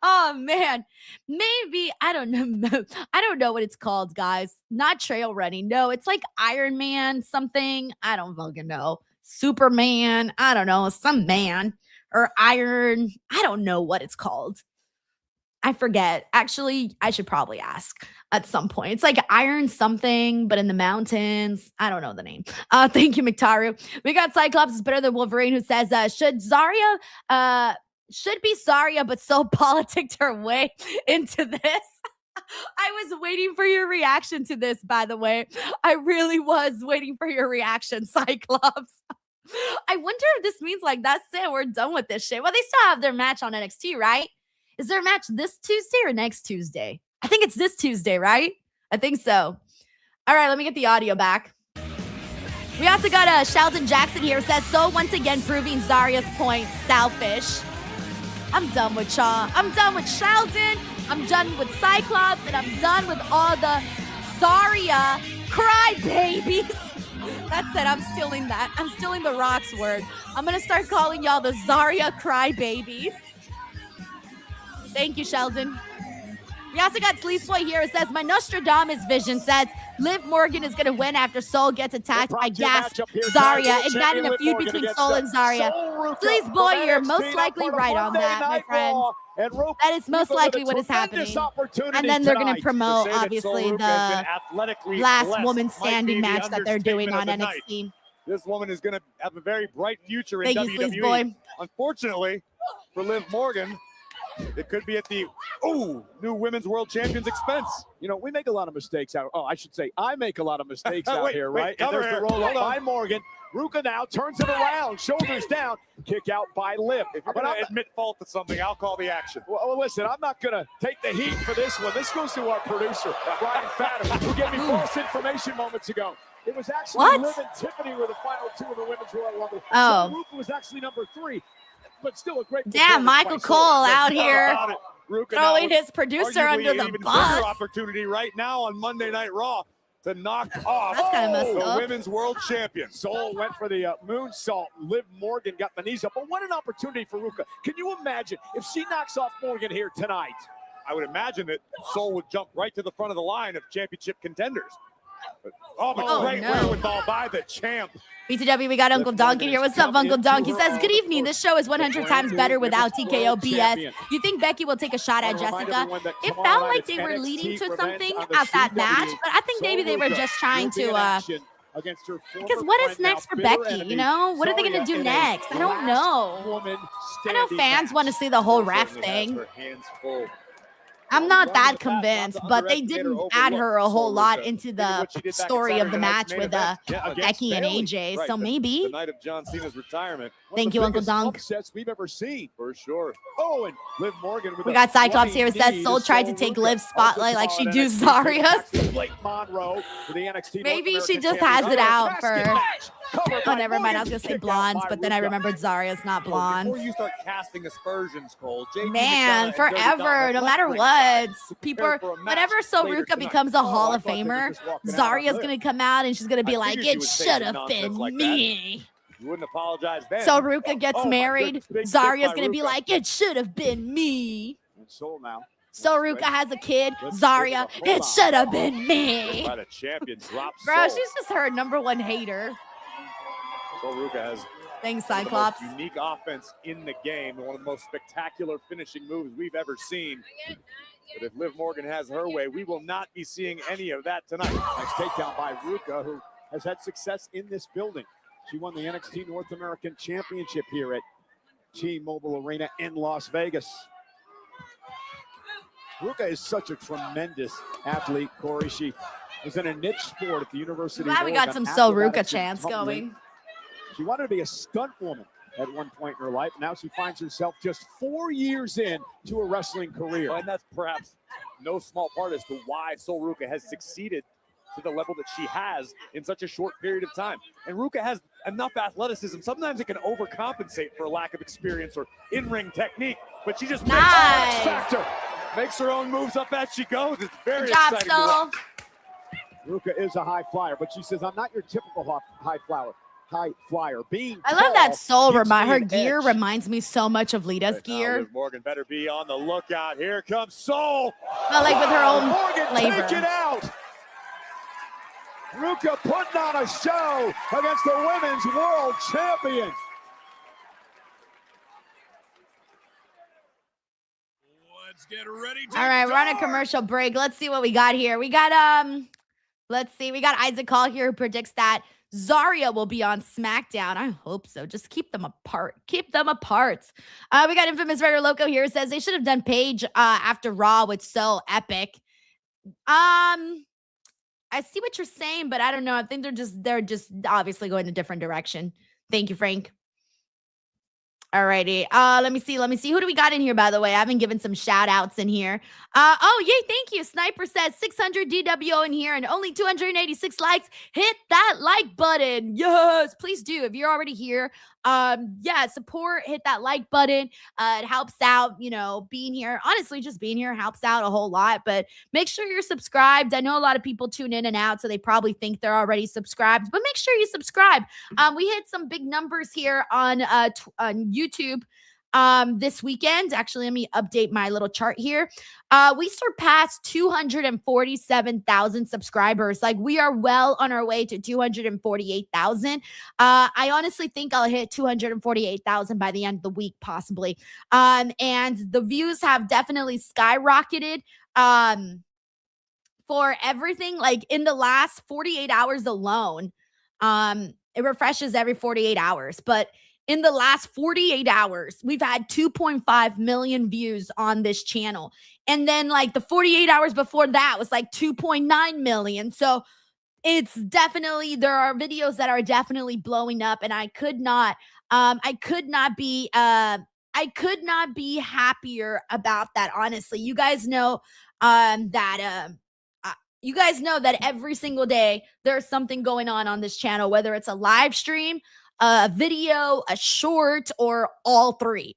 Oh, man. Maybe, I don't know. I don't know what it's called, guys. Not trail running. No, it's like Iron Man something. I don't fucking know. Superman. I don't know. Some man or iron. I don't know what it's called. I forget. Actually, I should probably ask at some point. It's like iron something, but in the mountains. I don't know the name. Thank you, Miktaru. We got Cyclops is better than Wolverine, who says, should be Zarya, but so politicked her way into this. I was waiting for your reaction to this, by the way. I really was waiting for your reaction, Cyclops. I wonder if this means like, that's it, we're done with this shit. Well, they still have their match on NXT, right? Is there a match this Tuesday or next Tuesday? I think it's this Tuesday, right? I think so. All right, let me get the audio back. We also got Sheldon Jackson here, says, so once again proving Zarya's point, selfish. I'm done with y'all. I'm done with Sheldon. I'm done with Cyclops. And I'm done with all the Zarya crybabies. That's it. I'm stealing that. I'm stealing the Rock's word. I'm going to start calling y'all the Zarya crybabies. Thank you, Sheldon. We also got Sleeves Boy here. It says, my Nostradamus vision says Liv Morgan is going to win after Sol gets attacked by Gas Zarya, igniting a feud between Sol and Zarya. Sleeves Boy, you're most likely right on that, my friend. That is most likely what is happening. And then they're going to promote, obviously, the last woman standing match that they're doing on NXT. This woman is going to have a very bright future in WWE. Thank you, Sleeves Boy. Unfortunately, for Liv Morgan, it could be at the new Women's World Champions expense. You know, we make a lot of mistakes out. Oh, I should say I make a lot of mistakes out here, right? And there's the roll up by Morgan. Ruca now turns it around, shoulders down, kick out by Liv. If you're going to admit fault to something, I'll call the action. Well, listen, I'm not going to take the heat for this one. This goes to our producer, Brian Fatter, who gave me false information moments ago. It was actually Liv and Tiffany were the final 2 of the Women's Royal Rumble. Oh. So Ruca was actually number 3. But still a great. Damn, Michael Cole out here throwing his producer under the bus. Opportunity right now on Monday Night Raw to knock off the Women's World Champion. Sol went for the moonsault. Liv Morgan got the knees up. But what an opportunity for Ruca. Can you imagine if she knocks off Morgan here tonight? I would imagine that Sol would jump right to the front of the line of championship contenders. Oh, but great wherewithal by the champ. BTW, we got Uncle Donkey here. What's up, Uncle Donkey? He says, good evening. This show is 100 times better without TKO BS. You think Becky will take a shot at Jessica? It felt like they were leading to something at that match, but I think maybe they were just trying to, because what is next for Becky, you know? What are they going to do next? I don't know. I know fans want to see the whole ref thing. I'm not that convinced, but they didn't add her a whole lot into the story of the match with Becky and AJ, so maybe. The night of John Cena's retirement. Thank you, Uncle Dunk. Upsets we've ever seen, for sure. Oh, and Liv Morgan. We got Cyclops here who says Sol tried to take Liv's spotlight like she do Zarya's. Maybe she just has it out for. Oh, never mind. I was gonna say blondes, but then I remembered Zarya's not blonde. Before you start casting aspersions, Cole. Man, forever, no matter what, people. Whenever Sol Ruca becomes a Hall of Famer, Zarya's gonna come out and she's gonna be like, "It should have been me." You wouldn't apologize then. So Ruca gets married. Zarya's gonna be like, "It should have been me." Sol now. So Ruca has a kid. Zarya, it should have been me. A champion drops. Bro, she's just her #1 hater. Sol Ruca has thanks, Cyclops. The most unique offense in the game, and one of the most spectacular finishing moves we've ever seen. But if Liv Morgan has her way, we will not be seeing any of that tonight. Nice takedown by Ruca, who has had success in this building. She won the NXT North American Championship here at T-Mobile Arena in Las Vegas. Ruca is such a tremendous athlete, Corey. She was in a niche sport at the University of Oregon. Glad we got some Sol Ruca chants going. She wanted to be a stunt woman at one point in her life. Now she finds herself just 4 years in to a wrestling career. And that's perhaps no small part as to why Sol Ruca has succeeded to the level that she has in such a short period of time. And Ruca has enough athleticism. Sometimes it can overcompensate for a lack of experience or in-ring technique, but she just makes X factor. Makes her own moves up as she goes. It's very exciting to watch. Ruca is a high flyer, but she says, I'm not your typical high flyer. I love that Sol her gear reminds me so much of Lita's gear. Liv Morgan better be on the lookout. Here comes Sol. But like with her own Morgan flavor. Take it out. Ruca putting on a show against the Women's World Champion. Let's get ready. All right, we're on a commercial break. Let's see what we got here. We got let's see. We got Isaac Hall here who predicts that Zarya will be on SmackDown. I hope so. Just keep them apart. Keep them apart. We got Infamous Raider Loco here who says they should have done Paige after Raw with So Epic. I see what you're saying, but I don't know. I think they're just obviously going a different direction. Thank you, Frank. Alrighty. Let me see. Who do we got in here, by the way? I've been giving some shout outs in here. Oh, yay, thank you. Sniper says 600 DWO in here and only 286 likes. Hit that like button. Yes, please do. If you're already here, support, hit that like button. It helps out, being here. Honestly, just being here helps out a whole lot, but make sure you're subscribed. I know a lot of people tune in and out, so they probably think they're already subscribed, but make sure you subscribe. We hit some big numbers here on YouTube this weekend. Actually, let me update my little chart here. We surpassed 247,000 subscribers. Like, we are well on our way to 248,000. I honestly think I'll hit 248,000 by the end of the week, possibly. And the views have definitely skyrocketed for everything. Like, in the last 48 hours alone, it refreshes every 48 hours, but in the last 48 hours, we've had 2.5 million views on this channel. And then like the 48 hours before that was like 2.9 million. So it's definitely, there are videos that are definitely blowing up, and I could not be happier about that. Honestly, you guys know that every single day there's something going on this channel, whether it's a live stream, a video, a short, or all three.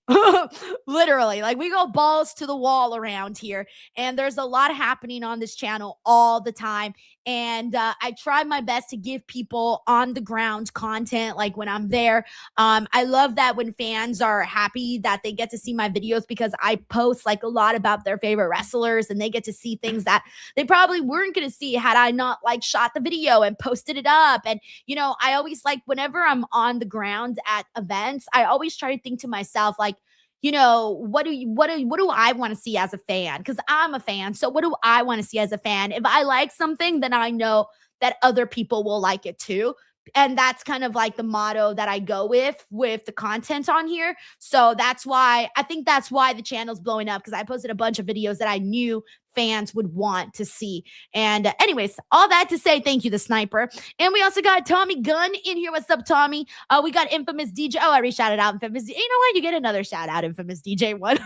Literally, like we go balls to the wall around here, and there's a lot happening on this channel all the time. And I try my best to give people on the ground content, like when I'm there. I love that when fans are happy that they get to see my videos, because I post like a lot about their favorite wrestlers, and they get to see things that they probably weren't going to see had I not like shot the video and posted it up. And, you know, I always like, whenever I'm on the ground at events, I always try to think to myself, like, you know, what do I want to see as a fan? Because I'm a fan. So what do I want to see as a fan? If I like something, then I know that other people will like it too. And that's kind of like the motto that I go with the content on here. So that's why, I think that's why the channel's blowing up, because I posted a bunch of videos that I knew fans would want to see. And anyways, all that to say, thank you, the sniper. And we also got Tommy Gunn in here. What's up, Tommy? We got Infamous DJ. Oh, I already shouted out Infamous. You know what? You get another shout out, Infamous DJ one.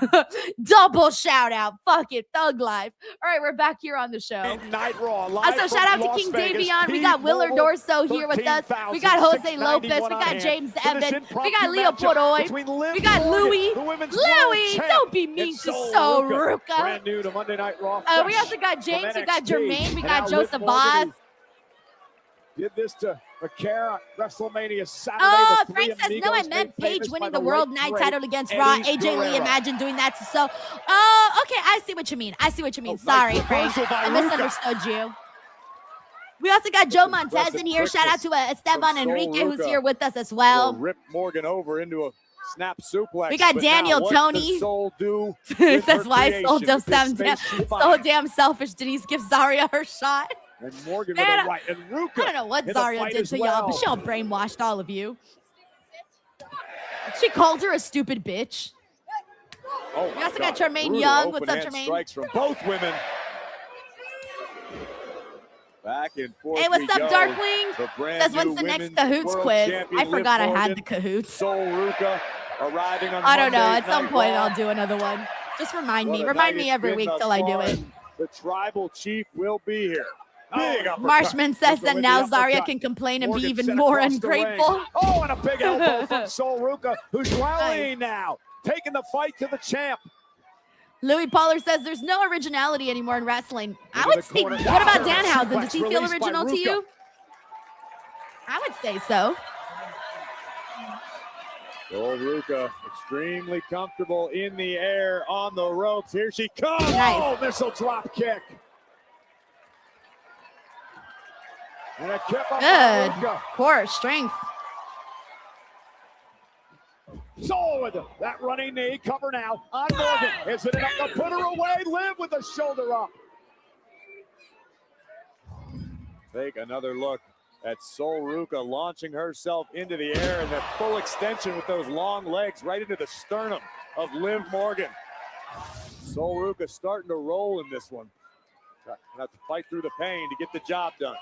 Double shout out. Fuck it. Thug life. All right, we're back here on the show. Night Raw. Also, shout out to King Davion. We got Willard Dorso here with us. We got Jose Lopez. We got James Evan. We got Leo Poroy. We got Louie. Louie, don't be mean to Sol Ruca. Brand new to Monday Night Raw. We also got James, we got Jermaine, we got Joseph Boss. Did this to Makara, Wrestlemania Saturday. Oh, Frank says, no, I meant Paige winning the World Night title against Raw. AJ Lee, imagine doing that to So. Oh, okay, I see what you mean. Sorry, Frank. I misunderstood you. We also got Joe Montez in here. Shout out to Esteban Enrique, who's here with us as well. Rip Morgan over into a snap suplex. We got Daniel Tony. That's why Sol does so damn selfish. Denise gives Zarya her shot. And Morgan with a right. And Ruca, I don't know what Zarya did to y'all, but she'll brainwashed all of you. She called her a stupid bitch. Oh, we also got Jermaine Young. What's up, Jermaine? Strikes from both women. Back and forth. Hey, what's up, Darkwing? Says, what's the next Cahoots quiz? I forgot I had the Cahoots. Sol Ruca arriving on I don't know. At some point, I'll do another one. Just remind me. Remind me every week till I do it. The tribal chief will be here. Marshman says that now Zarya can complain and be even more ungrateful. Oh, and a big elbow from Sol Ruca, who's rallying now, taking the fight to the champ. Louis Pollard says there's no originality anymore in wrestling. I would speak. What about Danhausen? Does he feel original to you? I would say so. Sol Ruca extremely comfortable in the air on the ropes. Here she comes. Nice. Oh, missile drop kick. And a kick up Good. Ruca. Core strength. Sol with that running knee. Cover now on Morgan. Is it enough to put her away? Liv with the shoulder up. Take another look at Sol Ruca launching herself into the air and that full extension with those long legs right into the sternum of Liv Morgan. Sol Ruca starting to roll in this one. Gonna have to fight through the pain to get the job done.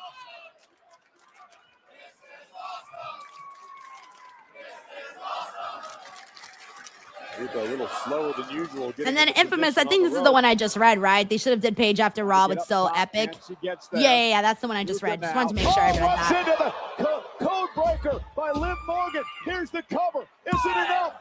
Ruca a little slower than usual. And then Infamous, I think this is the one I just read, right? They should have did Paige after Raw with So Epic. Yeah, that's the one I just read. Just wanted to make sure I read that. Into the code breaker by Liv Morgan. Here's the cover. Is it enough?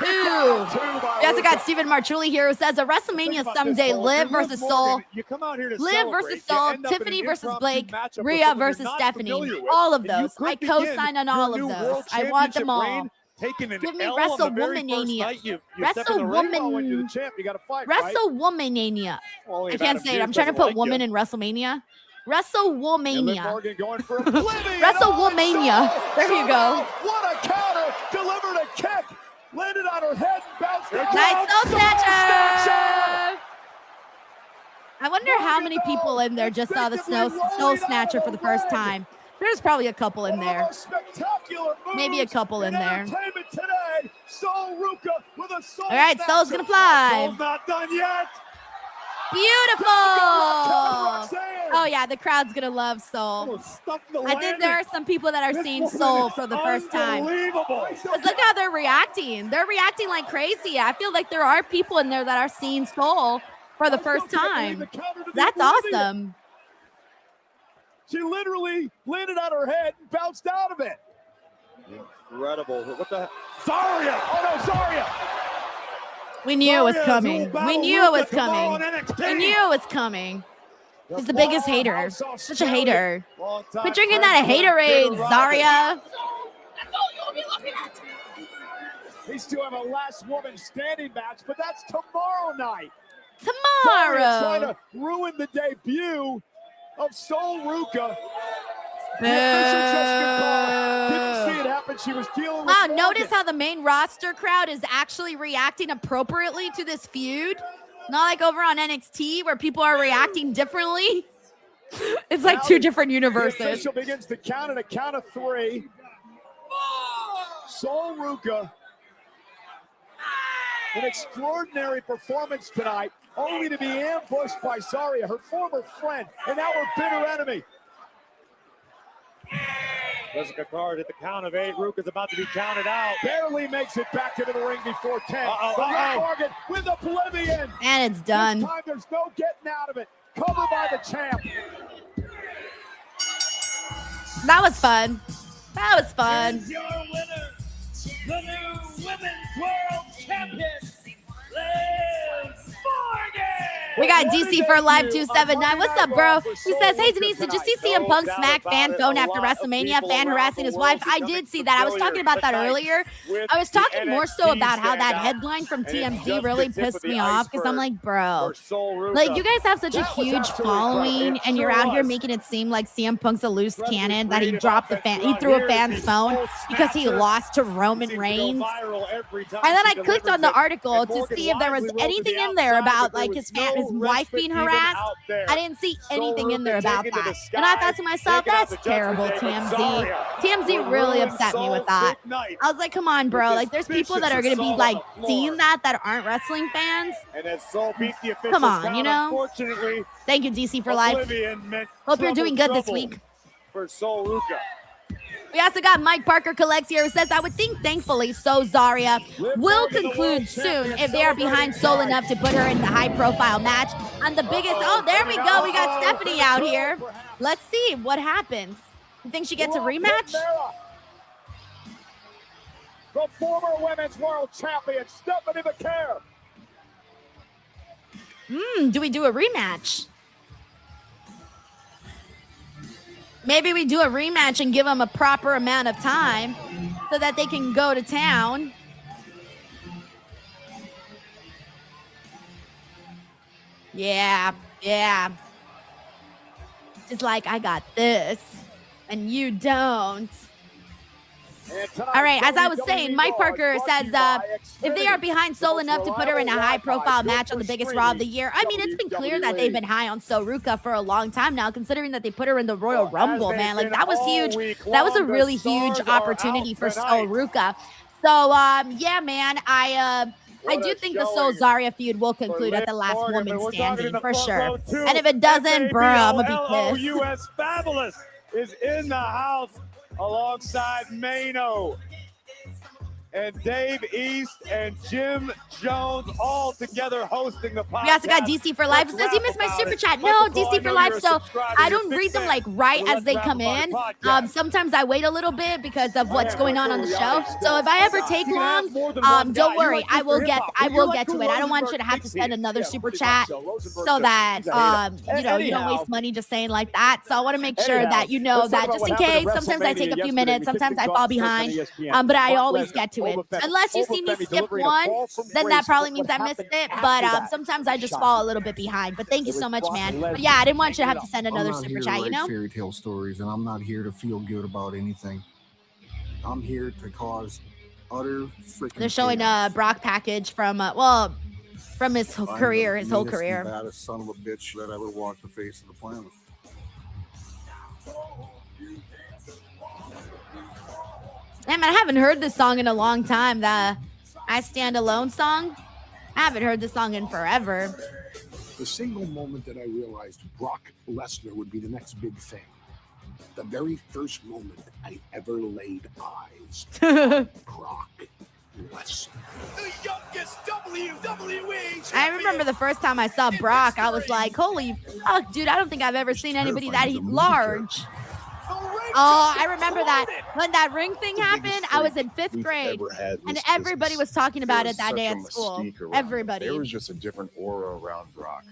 We also got Stephen Marchulli here, who says a WrestleMania someday, Liv versus Sol, Liv versus Sol, Tiffany versus Blake, Rhea versus Stephanie. All of those. I co-sign on all of those. I want them all. Give me WrestleWomania. WrestleWomania. I can't say it. I'm trying to put woman in WrestleMania. WrestleWomania. WrestleWomania. There you go. What a counter. Delivered a kick. Landed on her head. Bounced down. Nice Soul Snatcher. I wonder how many people in there just saw the Soul Snatcher for the first time. There's probably a couple in there. Maybe a couple in there. All right, Sol's gonna fly. Sol's not done yet. Beautiful. Oh yeah, the crowd's gonna love Sol. I think there are some people that are seeing Sol for the first time. But look how they're reacting. They're reacting like crazy. I feel like there are people in there that are seeing Sol for the first time. That's awesome. She literally landed on her head and bounced out of it. Incredible. What the? Zarya! Oh no, Zarya! We knew it was coming. We knew it was coming. We knew it was coming. He's the biggest hater. Such a hater. Quit drinking that haterade, Zarya. That's all you'll be looking at. These two have a last woman standing match, but that's tomorrow night. Tomorrow. Zarya trying to ruin the debut of Sol Ruca. Didn't see it happen. She was dealing with Wow, Morgan. notice how the main roster crowd is actually reacting appropriately to this feud. Not like over on NXT where people are reacting differently. It's like two different The universes. official begins to count at a count of 3. Sol Ruca, an extraordinary performance tonight, only to be ambushed by Zarya, her former friend, and now her bitter enemy. Jessica Card at the count of 8. Ruca's about to be counted out. Barely makes it back into the ring before 10. Liv Morgan with Oblivion. And it's done. This time there's no getting out of it. Covered by the champ. That was fun. That was fun. Here's your winner, the new Women's World Champion, Liv Morgan. We got DC for Live 279. What's up, bro? He says, hey, Denise, did you see CM Punk smack fan phone after WrestleMania? Fan harassing his wife? I did see that. I was talking about that earlier. I was talking more so about how that headline from TMZ really pissed me off because I'm like, bro, like you guys have such a huge following and you're out here making it seem like CM Punk's a loose cannon, that he dropped the fan, he threw a fan's phone because he lost to Roman Reigns. And then I clicked on the article to see if there was anything in there about like his wife being harassed. I didn't see anything in there about that. And I thought to myself, that's terrible, TMZ. TMZ really upset me with that. I was like, come on, bro. Like, there's people that are going to be like seeing that aren't wrestling fans. Come on, you know? Thank you, DC, for life. Hope you're doing good this week. For Sol Ruca. We also got Mike Parker Collects here who says, I would think thankfully so Zarya will conclude soon if they are behind Sol enough to put her in the high-profile match on the biggest. Oh, there we go. We got Stephanie out here. Let's see what happens. You think she gets a rematch? The former Women's World Champion, Stephanie McCare. Do we do a rematch? Maybe we do a rematch and give them a proper amount of time so that they can go to town. Yeah. Just like, I got this and you don't. All right, as I was saying, Mike Parker says if they are behind Sol enough to put her in a high-profile match on the biggest Raw of the year, I mean, it's been clear that they've been high on Sol Ruca for a long time now, considering that they put her in the Royal Rumble, man. Like, that was huge. That was a really huge opportunity for Sol Ruca. So, yeah, man, I do think the Sol Zarya feud will conclude at the last woman standing, for sure. And if it doesn't, bro, I'm going to be pissed. US Fabulous is in the house alongside Mano and Dave East and Jim Jones all together hosting the podcast. We also got DC for Life. Says you missed my super chat. No, DC for Life. So I don't read them like right as they come in. Sometimes I wait a little bit because of what's going on the show. So if I ever take long, don't worry. I will get to it. I don't want you to have to send another super chat so that you don't waste money just saying like that. So I want to make sure that you know that just in case. Sometimes I take a few minutes. Sometimes I fall behind. But I always get to it. Unless you see me skip one, then that probably means I missed it. But sometimes I just fall a little bit behind. But thank you so much, man. But yeah, I didn't want you to have to send another super chat, you know? Fairy tale stories, and I'm not here to feel good about anything. I'm here to cause utter freaking. They're showing a Brock package from from his whole career, The baddest son of a bitch that ever walked the face of the planet. Damn, I haven't heard this song in a long time. The I Stand Alone song. I haven't heard this song in forever. The single moment that I realized Brock Lesnar would be the next big thing. The very first moment I ever laid eyes on Brock Lesnar. The youngest WWE. I remember the first time I saw Brock, I was like, holy fuck, dude, I don't think I've ever seen anybody that large. Oh, I remember that. When that ring thing happened, I was in 5th grade. And everybody was talking about it that day at school. Everybody. There was just a different aura around Brock.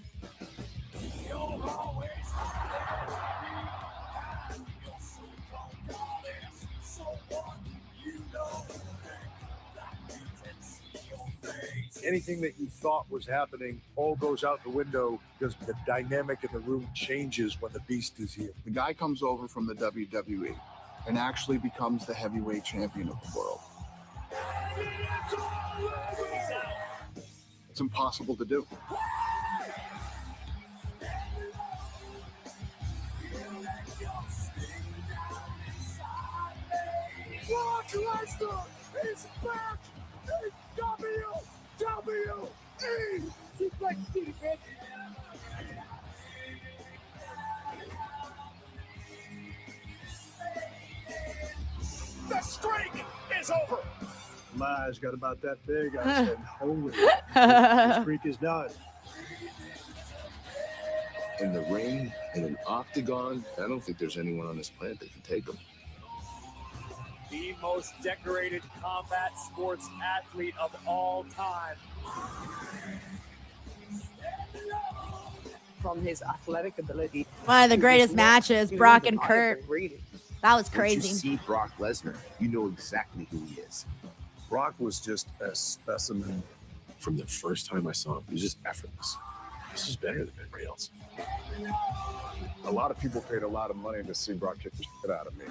Anything that you thought was happening all goes out the window because the dynamic in the room changes when the beast is here. The guy comes over from the WWE and actually becomes the heavyweight champion of the world. It's impossible to do. Brock Lesnar is back in WWE. He's like Steve, bitch. The streak is over. My eyes got about that big. I said, holy, the streak is done. In the ring, in an octagon, I don't think there's anyone on this planet that can take him. The most decorated combat sports athlete of all time. From his athletic ability. One of the greatest matches, Brock and Kurt. That was Once crazy. you see Brock Lesnar, you know exactly who he is. Brock was just a specimen. From the first time I saw him, he was just effortless. This is better than everybody else. A lot of people paid a lot of money to see Brock kick the shit out of me.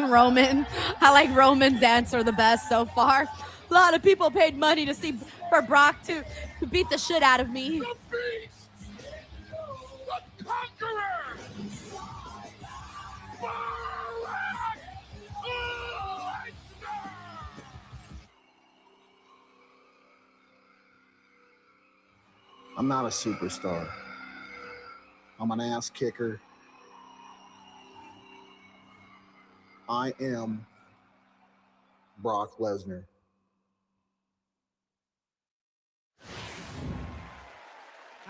Roman. I like Roman's answer the best so far. A lot of people paid money to see for Brock to beat the shit out of me. The beast! The conqueror! Brock Lesnar! I'm not a superstar. I'm an ass kicker. I am Brock Lesnar.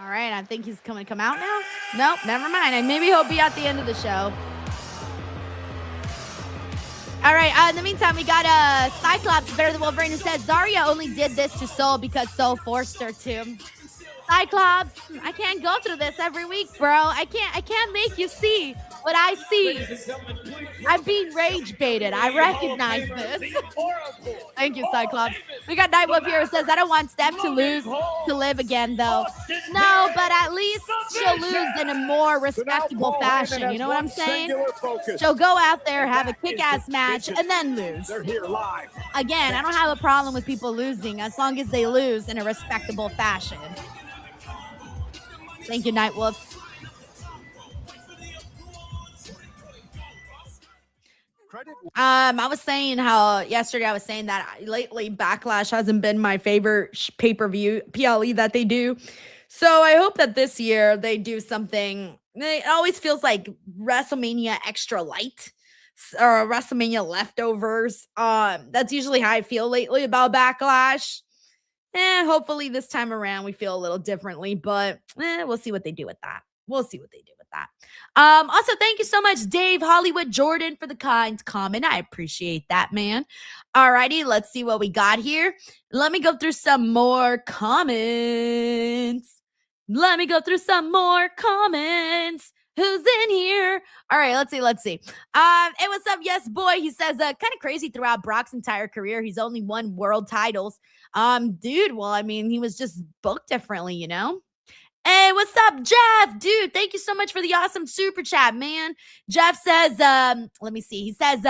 All right, I think he's going to come out now. Nope, never mind. Maybe he'll be at the end of the show. All right, in the meantime, we got Cyclops better than Wolverine who says Zarya only did this to Sol because Sol forced her to. Cyclops, I can't go through this every week, bro. I can't make you see what I see. I'm being rage baited. I recognize this. Thank you, Cyclops. We got Nightwolf here who says, I don't want Steph to lose to live again, though. No, but at least she'll lose in a more respectable fashion. You know what I'm saying? She'll go out there, have a kick-ass match, and then lose. They're here live. Again, I don't have a problem with people losing as long as they lose in a respectable fashion. Thank you, Nightwolf. I was saying how yesterday I was saying that lately Backlash hasn't been my favorite pay-per-view PLE that they do. So I hope that this year they do something. It always feels like WrestleMania extra light or WrestleMania leftovers. That's usually how I feel lately about Backlash. Hopefully this time around we feel a little differently, but we'll see what they do with that. We'll see what they do with that. Also, thank you so much, Dave Hollywood Jordan, for the kind comment. I appreciate that, man. Alrighty, let's see what we got here. Let me go through some more comments. Who's in here? All right, let's see. Hey, what's up? Yes, boy. He says, kind of crazy throughout Brock's entire career. He's only won world titles. Dude, well, I mean, he was just booked differently, you know? Hey, what's up, Jeff? Dude, thank you so much for the awesome super chat, man. Jeff says, let me see. He says,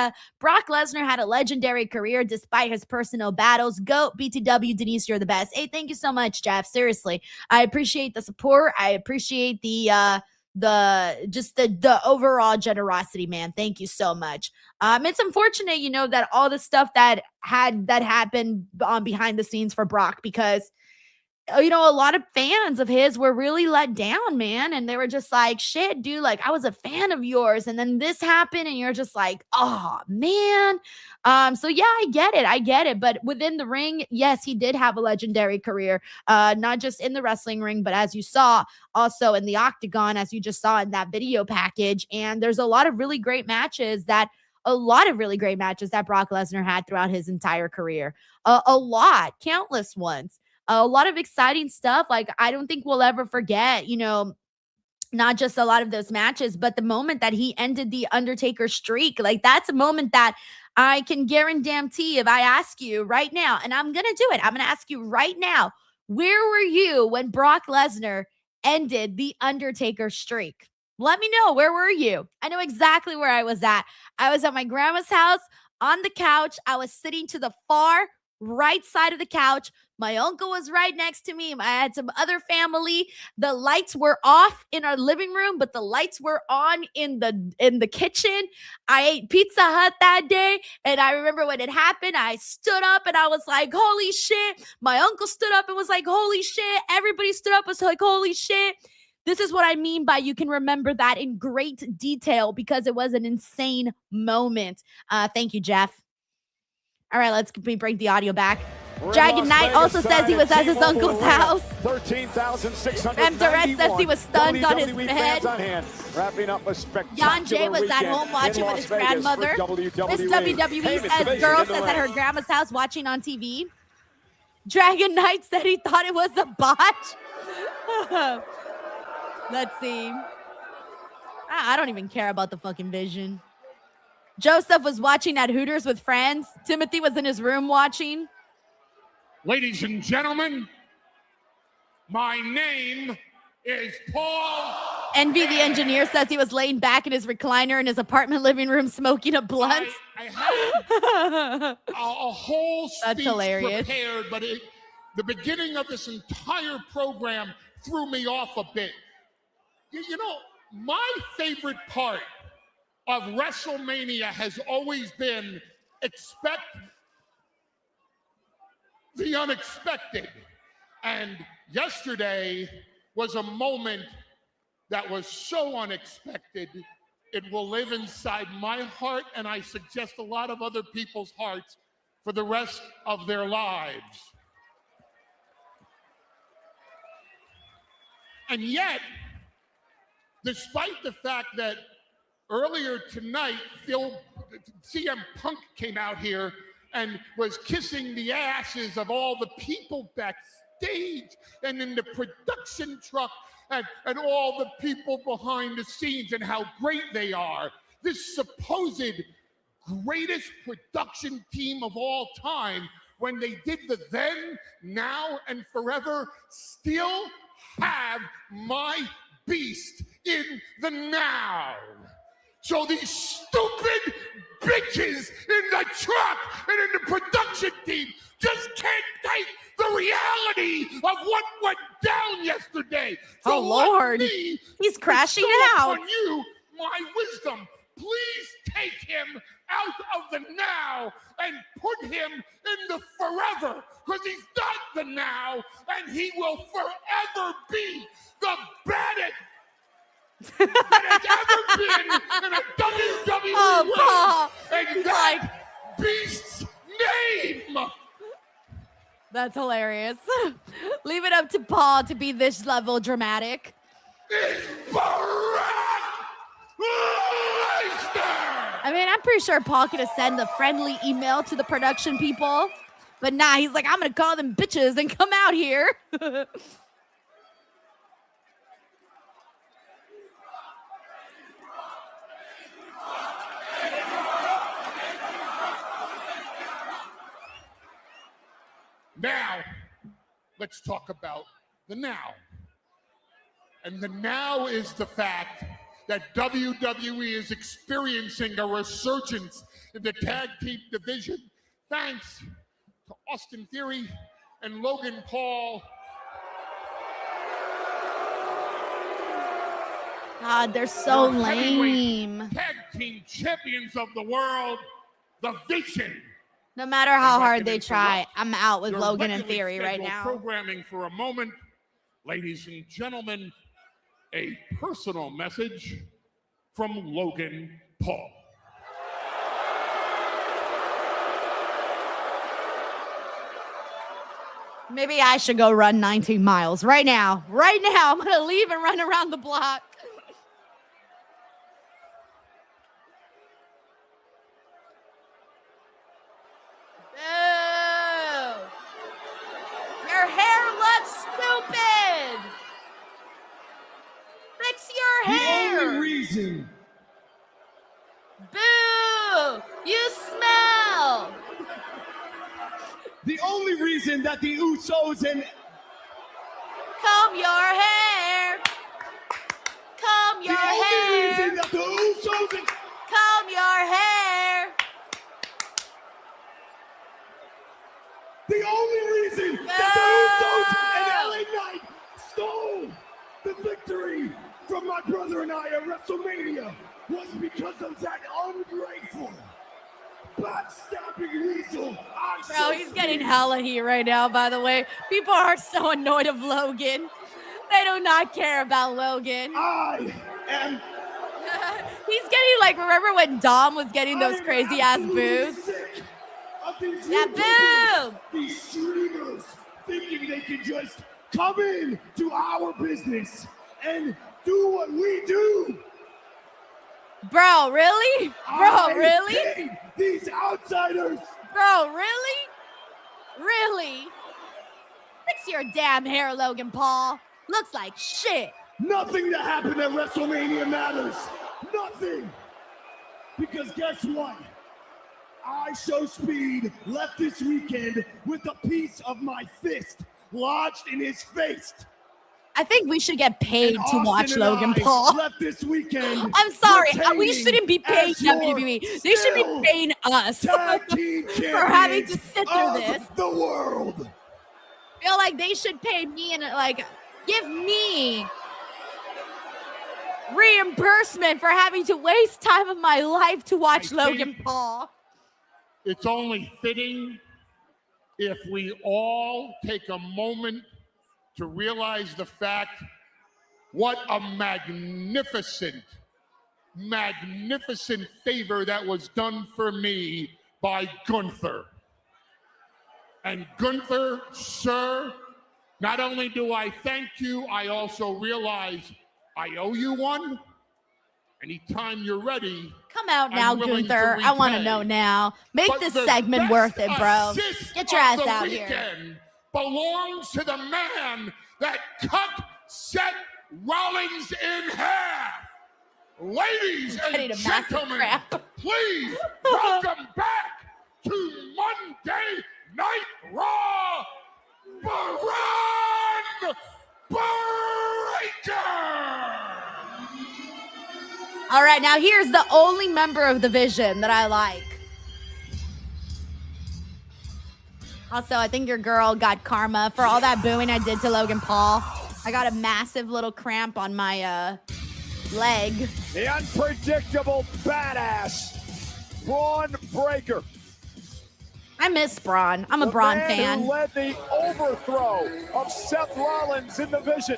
Brock Lesnar had a legendary career despite his personal battles. GOAT, BTW, Denise, you're the best. Hey, thank you so much, Jeff. Seriously, I appreciate the support. I appreciate the overall generosity, man. Thank you so much. It's unfortunate, you know, that all the stuff that happened on behind the scenes for Brock, because you know, a lot of fans of his were really let down, man. And they were just like, shit, dude, like I was a fan of yours. And then this happened and you're just like, oh, man. So yeah, I get it. But within the ring, yes, he did have a legendary career, not just in the wrestling ring, but as you saw, also in the octagon, as you just saw in that video package. And there's a lot of really great matches that Brock Lesnar had throughout his entire career. A lot, countless ones. A lot of exciting stuff. Like, I don't think we'll ever forget, you know, not just a lot of those matches, but the moment that he ended the Undertaker streak. Like, that's a moment that I can guarantee if I ask you right now, and I'm going to do it. I'm going to ask you right now, where were you when Brock Lesnar ended the Undertaker streak? Let me know. Where were you? I know exactly where I was at. I was at my grandma's house on the couch. I was sitting to the far right side of the couch. My uncle was right next to me. I had some other family. The lights were off in our living room, but the lights were on in the kitchen. I ate Pizza Hut that day, and I remember when it happened, I stood up and I was like, holy shit. My uncle stood up and was like, holy shit. Everybody stood up and was like, holy shit. This is what I mean by you can remember that in great detail because it was an insane moment. Thank you, Jeff. All right, let's bring the audio back. Dragon Knight also says he was at his uncle's house. 13,691. M. Durrett says he was stunned on his WWE bed. fans on hand, wrapping up a spectacular Jan Jay was at home watching with his grandmother. Miss WWE says girl says at her grandma's house watching on TV. Dragon Knight said he thought it was a botch. Let's see. I don't even care about the fucking vision. Joseph was watching at Hooters with friends. Timothy was in his room watching. Ladies and gentlemen, my name is Paul. Envy the engineer says he was laying back in his recliner in his apartment living room smoking a blunt. I had a whole speech hilarious. prepared, but the beginning of this entire program threw me off a bit. You know, my favorite part of Wrestlemania has always been expect the unexpected. And yesterday was a moment that was so unexpected, it will live inside my heart, and I suggest a lot of other people's hearts for the rest of their lives. And yet, despite the fact that earlier tonight, CM Punk came out here and was kissing the asses of all the people backstage and in the production truck and all the people behind the scenes and how great they are. This supposed greatest production team of all time, when they did the then, now, and forever, still have my beast in the now. So these stupid bitches in the truck and in the production team just can't take the reality of what went down yesterday. So oh, Lord. He's crashing out. On you, my wisdom. Please take him out of the now and put him in the forever, because he's not the now, and he will forever be the baddest that has ever been in a WWE ring, and that beast's name. That's hilarious. Leave it up to Paul to be this level dramatic. It's Brock Lesnar. I mean, I'm pretty sure Paul could have sent a friendly email to the production people, but nah, he's like, I'm gonna call them bitches and come out here. Now, let's talk about the now. And the now is the fact that WWE is experiencing a resurgence in the tag team division thanks to Austin Theory and Logan Paul. God, they're so lame. Tag team champions of the world, the Vision No matter how hard they try, I'm out with Logan in regularly theory right scheduled now. Programming for a moment, ladies and gentlemen, a personal message from Logan Paul. Maybe I should go run 19 miles right now. Right now, I'm going to leave and run around the block. Boo! Your hair looks stupid. Fix your hair. The only reason. Boo! You smell. The only reason that the Usos and comb your hair. Comb your hair. The only reason that the Usos and comb your hair. The only reason that the Usos and LA Knight stole the victory from my brother and I at WrestleMania was because of that ungrateful, backstabbing weasel. Bro, he's getting hella heat right now, by the way. People are so annoyed of Logan. They do not care about Logan. I am. He's getting like, remember when Dom was getting those crazy ass boos? Yeah, boo! These streamers thinking they can just come in to our business and do what we do. Bro, really? Bro, really? Hate these outsiders. Bro, really? Really? Fix your damn hair, Logan Paul. Looks like shit. Nothing that happened at WrestleMania matters. Nothing. Because guess what? I Show Speed left this weekend with a piece of my fist lodged in his face. I think we should get paid to watch Logan I Paul. left this weekend. I'm sorry, we shouldn't be paying WWE. They should be paying us for having to sit through this. The world. I feel like they should pay me and like give me reimbursement for having to waste time of my life to watch Logan Paul. It's only fitting if we all take a moment to realize the fact what a magnificent favor that was done for me by Gunther. And Gunther, sir, not only do I thank you, I also realize I owe you one. Anytime you're ready. Come out now, Gunther. I want to know now. Make this segment worth it, bro. Get your ass out here. Belongs to the man that cut Seth Rollins in half. Ladies and gentlemen, please welcome back to Monday Night Raw, Braun Breaker. All right, now here's the only member of the Vision that I like. Also, I think your girl got karma for all that booing I did to Logan Paul. I got a massive little cramp on my leg. The unpredictable badass Braun Breaker. I miss Braun. I'm a Braun fan. Who led the overthrow of Seth Rollins in the Vision.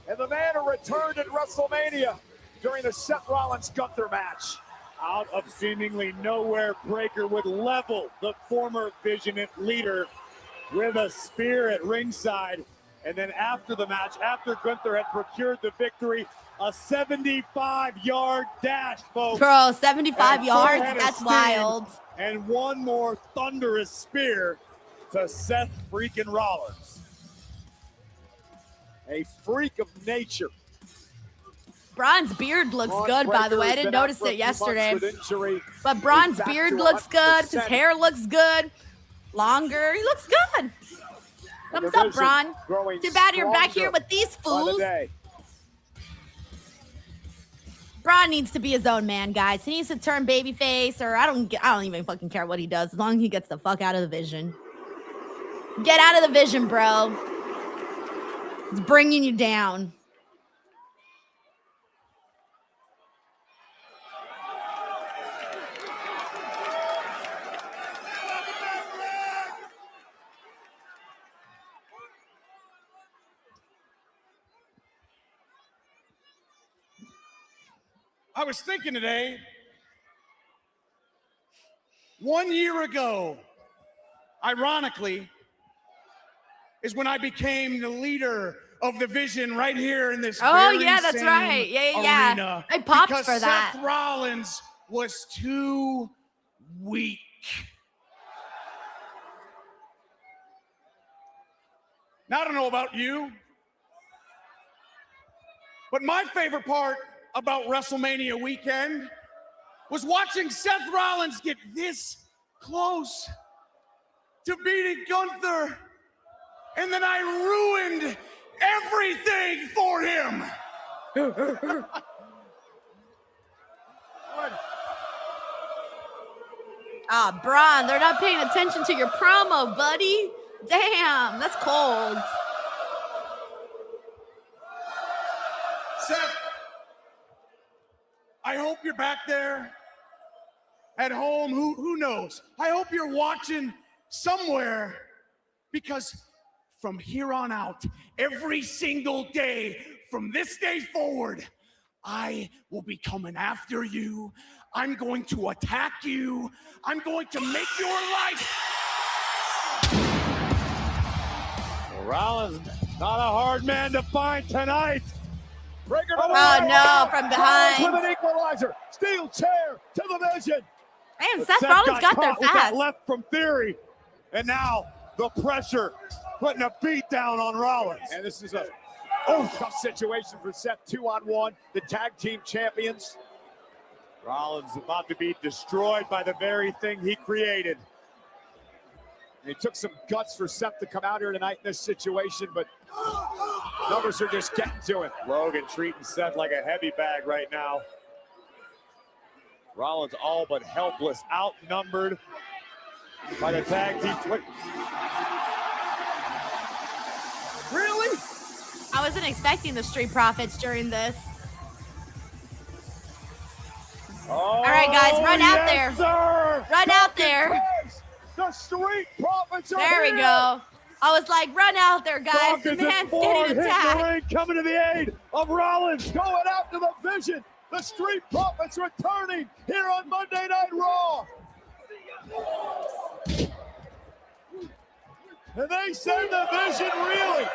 And the man who returned at WrestleMania during the Seth Rollins-Gunther match. Out of seemingly nowhere, Breaker would level the former Vision leader with a spear at ringside. And then after the match, after Gunther had procured the victory, a 75-yard dash, folks. Bro, 75 yards? That's wild. And one more thunderous spear to Seth freaking Rollins. A freak of nature. Braun's beard looks good, by the way. I didn't notice it yesterday. But Braun's beard looks good. His hair looks good. Longer. He looks good. Thumbs up, Braun. Too bad you're back here with these fools. Braun needs to be his own man, guys. He needs to turn babyface, or I don't even fucking care what he does, as long as he gets the fuck out of the Vision. Get out of the Vision, bro. It's bringing you down. I was thinking today, 1 year ago, ironically, is when I became the leader of the Vision right here in this very that's same right. Yeah. arena. I popped because for that. Seth Rollins was too weak. Now, I don't know about you, but my favorite part about WrestleMania weekend was watching Seth Rollins get this close to beating Gunther, and then I ruined everything for him. Braun, they're not paying attention to your promo, buddy. Damn, that's cold. Seth, I hope you're back there at home. Who knows? I hope you're watching somewhere, because from here on out, every single day from this day forward, I will be coming after you. I'm going to attack you. I'm going to make your life. Rollins, not a hard man to find tonight. Breaker Oh, no, from behind. With an equalizer. Steel chair to the Vision. Man, Seth Rollins got there with fast. that left from Theory. And now the pressure, putting a beat down on Rollins. And this is a tough situation for Seth. 2-on-1, the tag team champions. Rollins about to be destroyed by the very thing he created. And it took some guts for Seth to come out here tonight in this situation, but numbers are just getting to him. Logan treating Seth like a heavy bag right now. Rollins all but helpless, outnumbered by the tag team. Really? I wasn't expecting the Street Profits during this. All right, guys, run out there. Sir. Run out there. The Street Profits are There we here. go. I was like, run out there, guys. The Dawkins man's and Ford getting hitting the attacked. ring, coming to the aid of Rollins. Going after the Vision. The Street Profits returning here on Monday Night Raw. And they send the Vision reeling.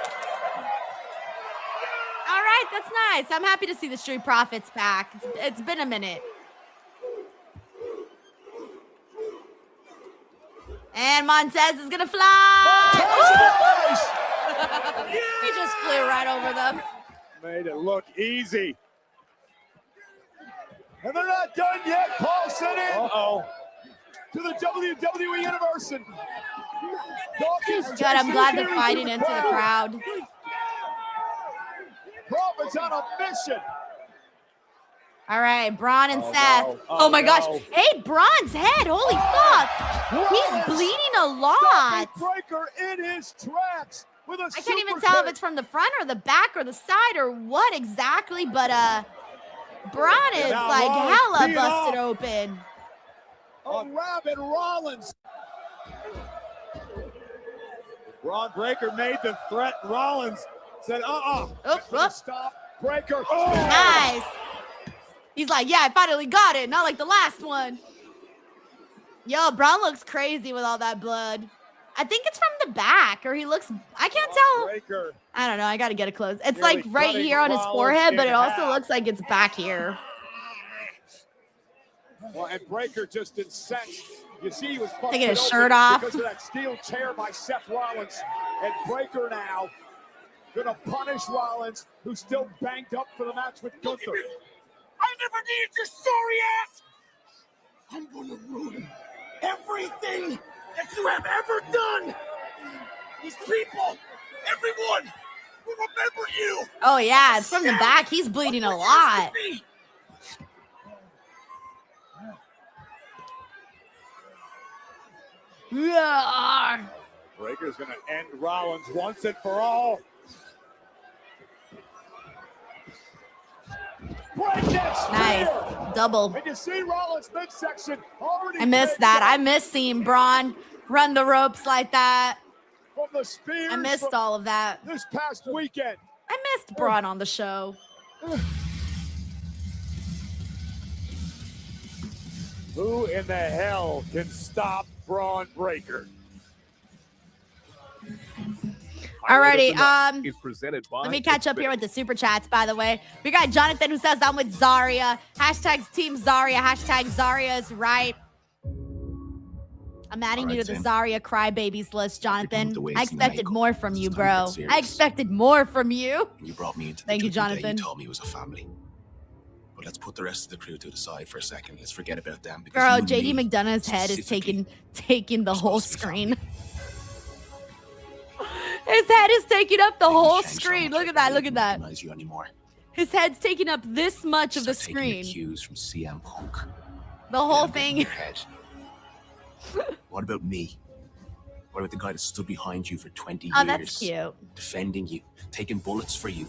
All right, that's nice. I'm happy to see the Street Profits back. It's been a minute. And Montez is gonna fly. He just flew right over them. Made it look easy. And they're not done yet. Paul sent in Uh-oh. to the WWE Universe. And Dawkins Good, I'm glad they're fighting into the crowd. Profits on a mission. All right, Braun and Oh, Seth. no. Oh, my Oh, gosh. no. Hey, Braun's head. Holy fuck. He's bleeding a lot. Breaker in his tracks with a I can't even tell if it's from the front or the back or the side or what exactly, but Braun is now like Rollins hella teeing busted off. open. a rabid Rollins. Braun Breaker made the threat. Rollins said, Oop. Stop. Breaker. Nice. He's like, yeah, I finally got it. Not like the last one. Yo, Braun looks crazy with all that blood. I think it's from the back, or he looks, I can't tell. Breaker. I don't know. I got to get it close. It's Nearly like right cutting here on his Rollins forehead, but in it also half. looks like it's back here. Well, and Breaker just incensed. You see, he was Taking his busted shirt open off. because of that steel chair by Seth Rollins. And Breaker now gonna punish Rollins, who's still banged up for the match with Gunther. I never needed your sorry ass. I'm gonna ruin everything that you have ever done. These people, everyone, will remember you. Oh, yeah. It's from the back. He's bleeding a lot. Yeah. Breaker's going to end Rollins once and for all. Nice. Double. And you see Rollins midsection already. I missed that. I missed seeing Braun run the ropes like that. From the spears I missed all of that. this past weekend. I missed Braun on the show. Who in the hell can stop Braun Breaker? Alrighty, It's presented by let me catch up here with the super chats, by the way. We got Jonathan who says, I'm with Zarya. Hashtag Team Zarya. Hashtag Zarya is right. I'm adding you to the Zarya crybabies list, Jonathan. I expected more from you, bro. I expected more from you. You brought me into the Thank you, Judgment Day. Jonathan. You told me it was a family. But let's put the rest of the crew to the side for a second. Let's forget about them. because Girl, you and JD me McDonough's head is taking the whole screen. His head is taking up the whole screen. Look at that. Look at that. recognize you anymore. His head's taking up this much of the Start taking your screen. cues from CM Punk. The whole Get 'em in thing. your head. What about me? What about the guy that stood behind you for 20 years? Oh, that's cute. Defending you, taking bullets for you.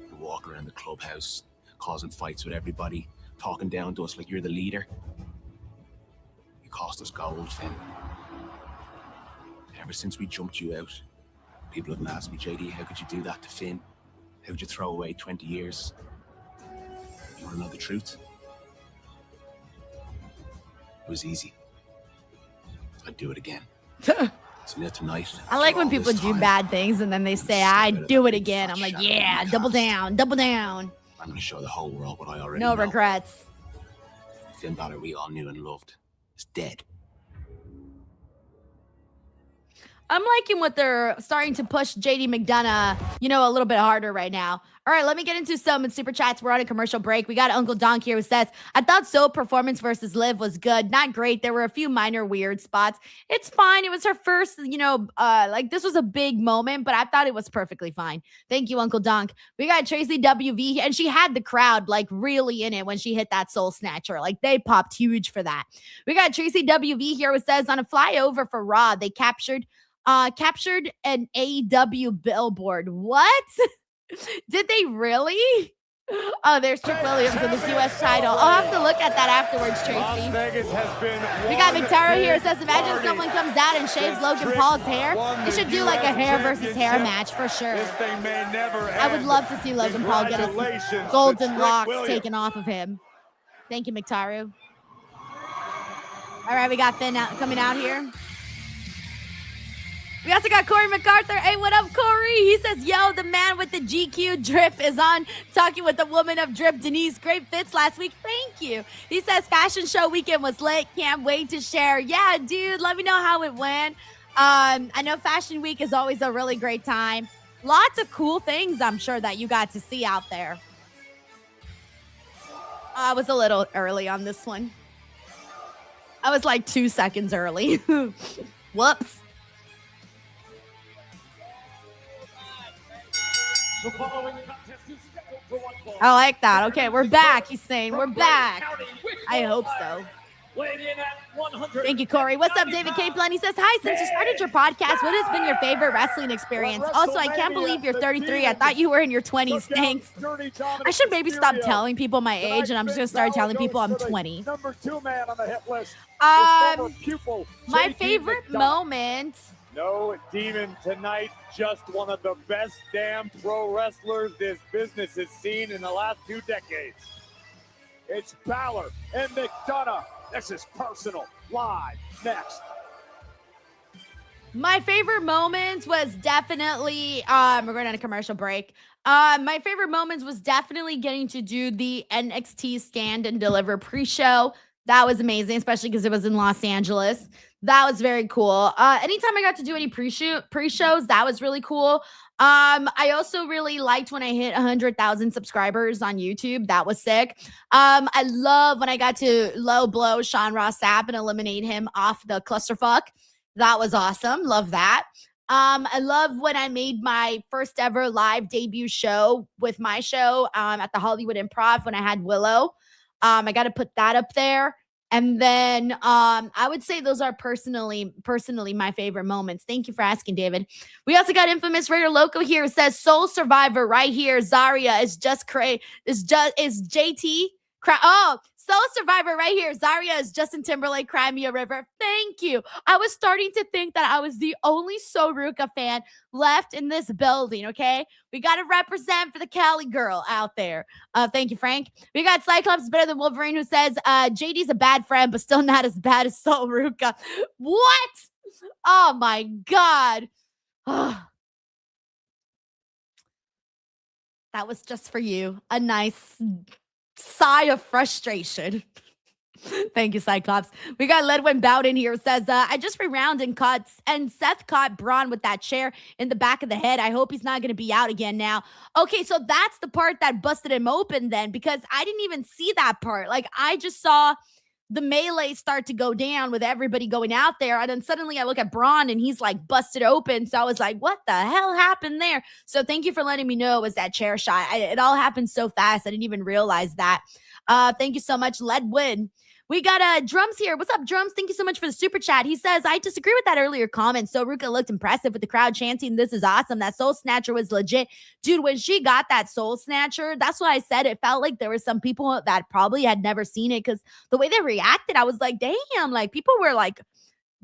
You walk around the clubhouse, causing fights with everybody, talking down to us like you're the leader. You cost us gold, Finn. Ever since we jumped you out, people have been asking me, JD, how could you do that to Finn? How could you throw away 20 years? You want to know the truth? It was easy. I'd do it again. So now tonight, I like when after all people this do time, bad things and then they say, I'd do it again. I'm like, yeah, double down, double down. I'm going to show the whole world what I already No know. regrets. Finn Balor we all knew and loved is dead. I'm liking what they're starting to push JD McDonough, a little bit harder right now. All right, let me get into some super chats. We're on a commercial break. We got Uncle Donk here who says, I thought So performance versus Liv was good. Not great. There were a few minor weird spots. It's fine. It was her first, this was a big moment, but I thought it was perfectly fine. Thank you, Uncle Donk. We got Tracy WV, and she had the crowd really in it when she hit that soul snatcher. They popped huge for that. We got Tracy WV here who says, on a flyover for Raw, they captured an AEW billboard. What? Did they really? Oh, there's Trick Williams with his U.S. title. I'll have to look at that afterwards, Tracy. Las Vegas has been We got Victoria here. Says, imagine someone comes out and shaves Logan Paul's hair. They should do a hair versus hair match for sure. This thing may never I would love to see Logan Paul get his golden locks taken off of him. Thank you, Mictaru. All right, we got Finn coming out here. We also got Corey MacArthur. Hey, what up, Corey? He says, yo, the man with the GQ drip is on talking with the woman of drip, Denise. Great fits last week. Thank you. He says, fashion show weekend was lit. Can't wait to share. Yeah, dude, let me know how it went. I know Fashion Week is always a really great time. Lots of cool things, I'm sure, that you got to see out there. I was a little early on this one. I was 2 seconds early. Whoops. The following contest is scheduled for one fall. I like that. Okay, we're back. He's saying we're back. I hope so. Weighing in at 100. Thank you, Corey. What's up, David Kaplan? He says, hi, since you started your podcast, what has been your favorite wrestling experience? Also, I can't believe you're 33. I thought you were in your 20s. Thanks. I should maybe stop telling people my age, and I'm just going to start telling people I'm 20. Number 2 man on the hit list. My favorite moment. No demon tonight, just one of the best damn pro wrestlers this business has seen in the last 2 decades. It's Balor and McDonough. This is personal. Live next. My favorite moments was definitely, we're going on a commercial break. My favorite moments was definitely getting to do the NXT Stand and Deliver pre-show. That was amazing, especially because it was in Los Angeles. That was very cool. Anytime I got to do any pre-shows, that was really cool. I also really liked when I hit 100,000 subscribers on YouTube. That was sick. I love when I got to low blow Sean Ross Sapp and eliminate him off the clusterfuck. That was awesome. Love that. I love when I made my first ever live debut show with my show at the Hollywood Improv when I had Willow. I got to put that up there. And then I would say those are personally my favorite moments. Thank you for asking, David. We also got Infamous Raider Loco here. It says Soul Survivor right here. Zarya is just JT. Soul Survivor right here. Zarya is Justin Timberlake, Cry Me a River. Thank you. I was starting to think that I was the only Sol Ruca fan left in this building, okay? We got to represent for the Cali girl out there. Thank you, Frank. We got Cyclops Better Than Wolverine who says, JD's a bad friend, but still not as bad as Sol Ruca. What? Oh, my God. That was just for you. A nice sigh of frustration. Thank you, Cyclops. We got Ledwin Bowden here. Says, I just rewound and Seth caught Braun with that chair in the back of the head. I hope he's not going to be out again now. Okay, so that's the part that busted him open then, because I didn't even see that part. Like, I just saw the melee start to go down with everybody going out there. And then suddenly I look at Braun and he's like busted open. So I was like, what the hell happened there? So thank you for letting me know it was that chair shot. It all happened so fast. I didn't even realize that. Thank you so much, Ledwin. We got Drums here. What's up, Drums? Thank you so much for the super chat. He says, I disagree with that earlier comment. So Ruca looked impressive with the crowd chanting, this is awesome. That Soul Snatcher was legit. Dude, when she got that Soul Snatcher, that's why I said it felt like there were some people that probably had never seen it, because the way they reacted, I was like, damn, like people were like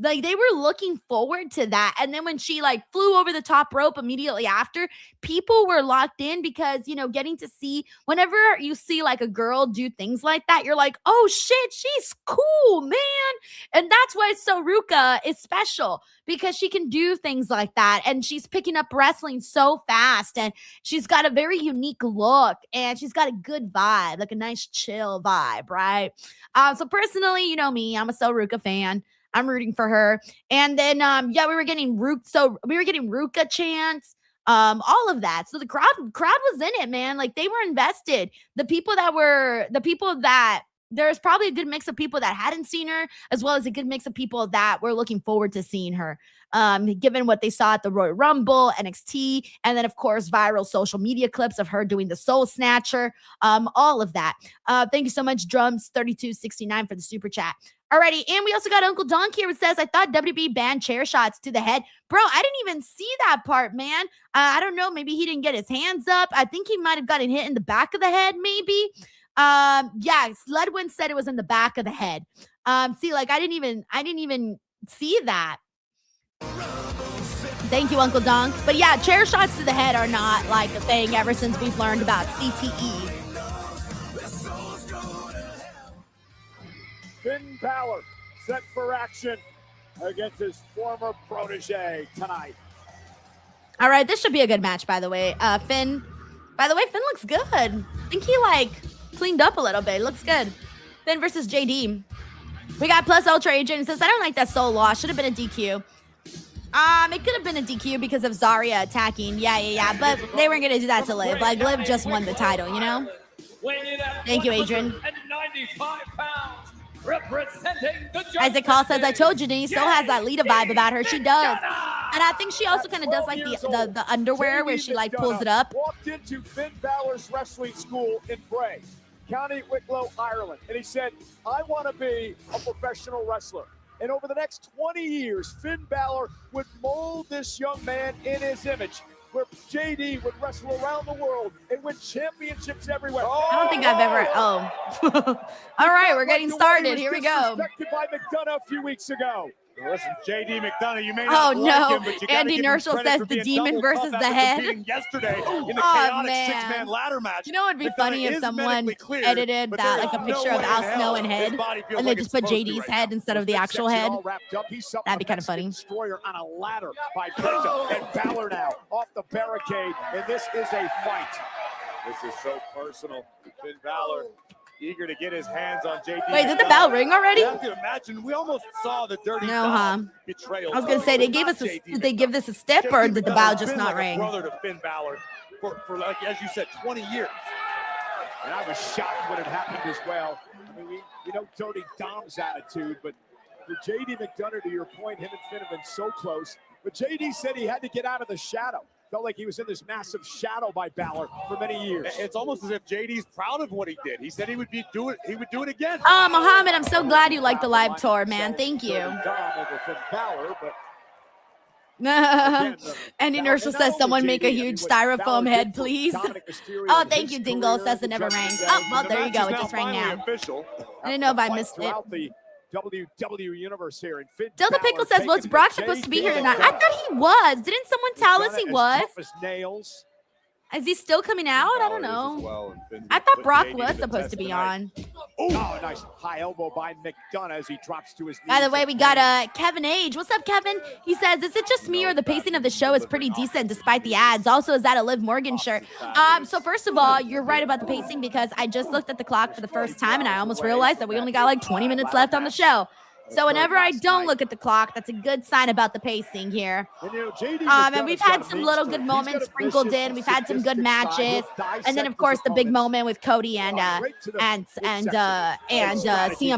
they were looking forward to that. And then when she like flew over the top rope immediately after, people were locked in because, you know, getting to see, whenever you see like a girl do things like that, you're like, oh shit, she's cool, man. And that's why Sol Ruca is special, because she can do things like that. And she's picking up wrestling so fast, and she's got a very unique look, and she's got a good vibe, like a nice chill vibe, right? So personally, you know me, I'm a Sol Ruca fan. I'm rooting for her. And then, yeah, we were getting Ruca chants, all of that. So the crowd was in it, man. Like they were invested. There's probably a good mix of people that hadn't seen her, as well as a good mix of people that were looking forward to seeing her. Given what they saw at the Royal Rumble, NXT, and then of course viral social media clips of her doing the Soul Snatcher, all of that. Thank you so much, Drums 3269 for the super chat. Alrighty, and we also got Uncle Donk here who says, I thought WB banned chair shots to the head. Bro, I didn't even see that part, man. I don't know, maybe he didn't get his hands up. I think he might have gotten hit in the back of the head, maybe. Yeah, Ledwin said it was in the back of the head. See, like I didn't even see that. Thank you, Uncle Donk. But yeah, chair shots to the head are not like a thing ever since we've learned about CTE. Finn Balor set for action against his former protege tonight. All right, this should be a good match, by the way. Finn looks good. I think he like cleaned up a little bit. Looks good. Finn versus JD. We got Plus Ultra Agent. It says, I don't like that Soul loss. Should have been a DQ. It could have been a DQ because of Zarya attacking. Yeah. But they weren't going to do that to Liv. Like, Liv just won the title, you know? Thank you, Adrian. 95 pounds. Representing the Isaac Hall says, I told you, Denise still has that Lita vibe about her. She does. And I think she also kind of does like the underwear where she like pulls it up. Walked into Finn Balor's wrestling school in Bray, County Wicklow, Ireland. And he said, I want to be a professional wrestler. And over the next 20 years, Finn Balor would mold this young man in his image, where JD would wrestle around the world and win championships everywhere. I don't think I've ever. All right, we're getting started. Here we go. Disrespected by McDonough a few weeks ago. Listen, JD McDonough, you may not like him, but you Andy Nerschel says the demon versus the head. Yesterday in the chaotic six-man ladder match. You know what would be funny if someone edited that, like a picture of Al Snow and head, and they just put JD's head instead of the actual head. That'd be kind of funny. Destroyer on a ladder by Penta, and Balor now off the barricade, and this is a fight. This is so personal. Finn Balor eager to get his hands on JD. Wait, did the bell ring already? You have to imagine, we almost saw the dirty betrayal. I was gonna say did they give this a step, or did the bell just not ring? Brother to Finn Balor for like, as you said, 20 years. And I was shocked when it happened as well. I mean, you know, Dirty Dom's attitude, but for JD McDonough, to your point, him and Finn have been so close. But JD said he had to get out of the shadow. Felt like he was in this massive shadow by Balor for many years. It's almost as if JD's proud of what he did. He said he would do it again. Mohammed, I'm so glad you liked the live tour, man. Thank you. Dom over Finn Balor, but And Inertial says, someone make a huge styrofoam head, please. Oh, thank you, Dingle. Says it never rang. Oh, well, there you go. It just rang now. I didn't know if I missed it. The WWE universe here. Delta Pickle says, well, is Brock supposed to be here tonight? I thought he was. Didn't someone tell us he was? Nails. Is he still coming out? I don't know. I thought Brock was supposed to be on. Oh, nice high elbow by McDonough as he drops to his knees. By the way, we got Kevin Age. What's up, Kevin? He says, is it just me or the pacing of the show is pretty decent despite the ads? Also, is that a Liv Morgan shirt? So first of all, you're right about the pacing because I just looked at the clock for the first time and I almost realized that we only got like 20 minutes left on the show. So whenever I don't look at the clock, that's a good sign about the pacing here. And we've had some little good moments sprinkled in. We've had some good matches, and then of course the big moment with Cody and CM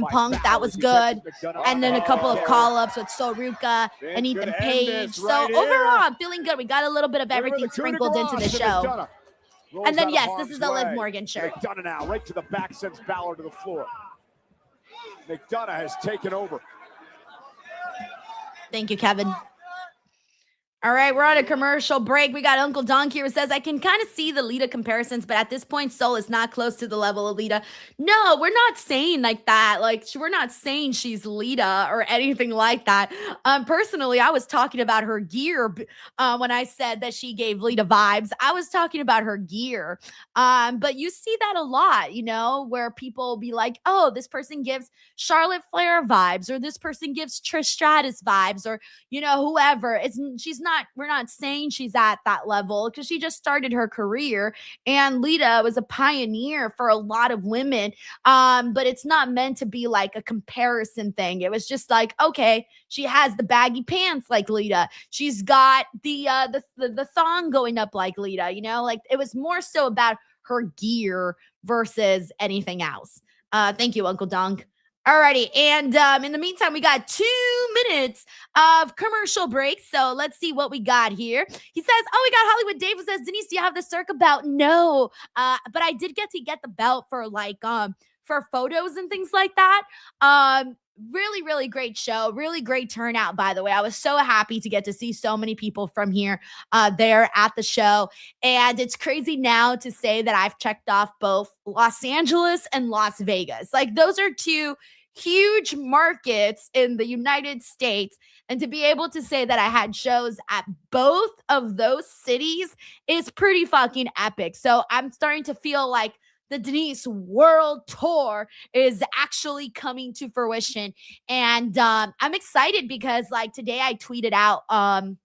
Punk, that was good. And then a couple of call-ups with Sol Ruca and Ethan Page. So overall, I'm feeling good. We got a little bit of everything sprinkled into the show. And then yes, this is a Liv Morgan shirt. McDonough now right to the back sends Balor to the floor. McDonough has taken over. Thank you, Kevin. All right, we're on a commercial break. We got Uncle Donk here who says, I can kind of see the Lita comparisons, but at this point, Sol is not close to the level of Lita. No, we're not saying like that. Like, we're not saying she's Lita or anything like that. Personally, I was talking about her gear when I said that she gave Lita vibes. I was talking about her gear. But you see that a lot, you know, where people be like, oh, this person gives Charlotte Flair vibes, or this person gives Trish Stratus vibes, or, you know, whoever. We're not saying she's at that level because she just started her career, and Lita was a pioneer for a lot of women. But it's not meant to be like a comparison thing. It was just like, okay, she has the baggy pants like Lita. She's got the thong going up like Lita, you know, like it was more so about her gear versus anything else. Thank you, Uncle Donk. Alrighty, and in the meantime, we got 2 minutes of commercial break, so let's see what we got here. He says, oh, we got Hollywood Dave who says, Denise, do you have the Circa belt? No, but I did get the belt for like, for photos and things like that. Really, really great show. Really great turnout, by the way. I was so happy to get to see so many people from here there at the show. And it's crazy now to say that I've checked off both Los Angeles and Las Vegas. Like, those are 2 huge markets in the United States. And to be able to say that I had shows at both of those cities is pretty fucking epic. So I'm starting to feel like the Denise World Tour is actually coming to fruition. And I'm excited because like today I tweeted out, I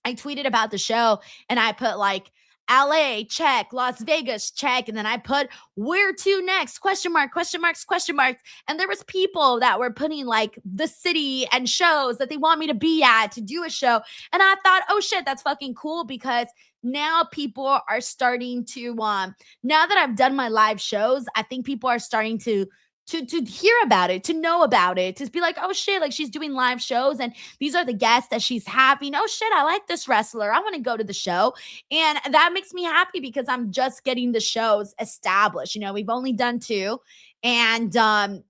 tweeted about the show and I put like LA check, Las Vegas check, and then I put where to next, question marks. And there was people that were putting like the city and shows that they want me to be at to do a show. And I thought, oh shit, that's fucking cool, because now people are starting to now that I've done my live shows, I think people are starting to hear about it, to know about it, to be like, oh shit, like she's doing live shows and these are the guests that she's having. Oh shit, I like this wrestler. I want to go to the show. And that makes me happy because I'm just getting the shows established. You know, we've only done 2. And,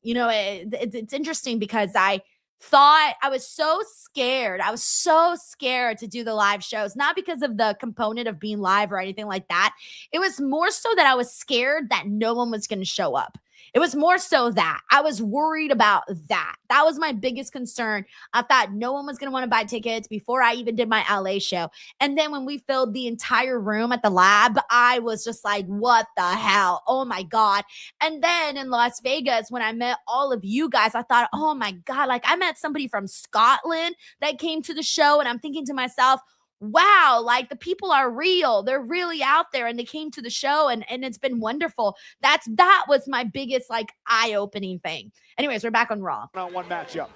you know, it's interesting because I thought I was so scared. I was so scared to do the live shows, not because of the component of being live or anything like that. It was more so that I was scared that no one was going to show up. It was more so that I was worried about that. That was my biggest concern. I thought no one was going to want to buy tickets before I even did my LA show. And then when we filled the entire room at the lab, I was just like, what the hell? Oh my God. And then in Las Vegas, when I met all of you guys, I thought, oh my God, like I met somebody from Scotland that came to the show. And I'm thinking to myself, wow, like the people are real. They're really out there and they came to the show and it's been wonderful. That was my biggest like eye-opening thing. Anyways, we're back on Raw. One matchup.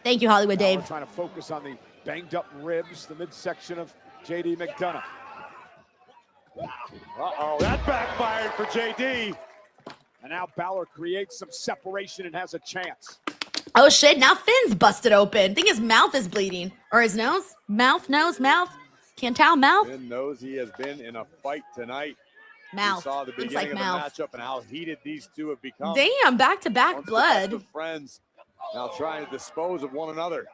Thank you, Hollywood Dave. We're trying to focus on the banged up ribs, the midsection of JD McDonough. Uh-oh, that backfired for JD. And now Balor creates some separation and has a chance. Oh shit, now Finn's busted open. I think his mouth is bleeding. Or his nose? Mouth. Can't tell, mouth. Finn knows he has been in a fight tonight. Mouth. We saw the beginning of the matchup and how heated these two have become. Damn, back-to-back blood. Friends now trying to dispose of one another.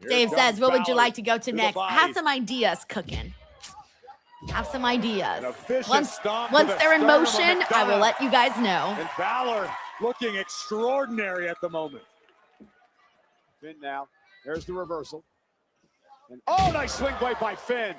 Dave says, what would you like to go to next? body. Have some ideas cooking. Have some ideas. Once stomp to once the they're in sternum of motion, I will McDonough. let you guys know. And Balor looking extraordinary at the moment. Finn now. There's the reversal. And oh, nice swing blade by Finn.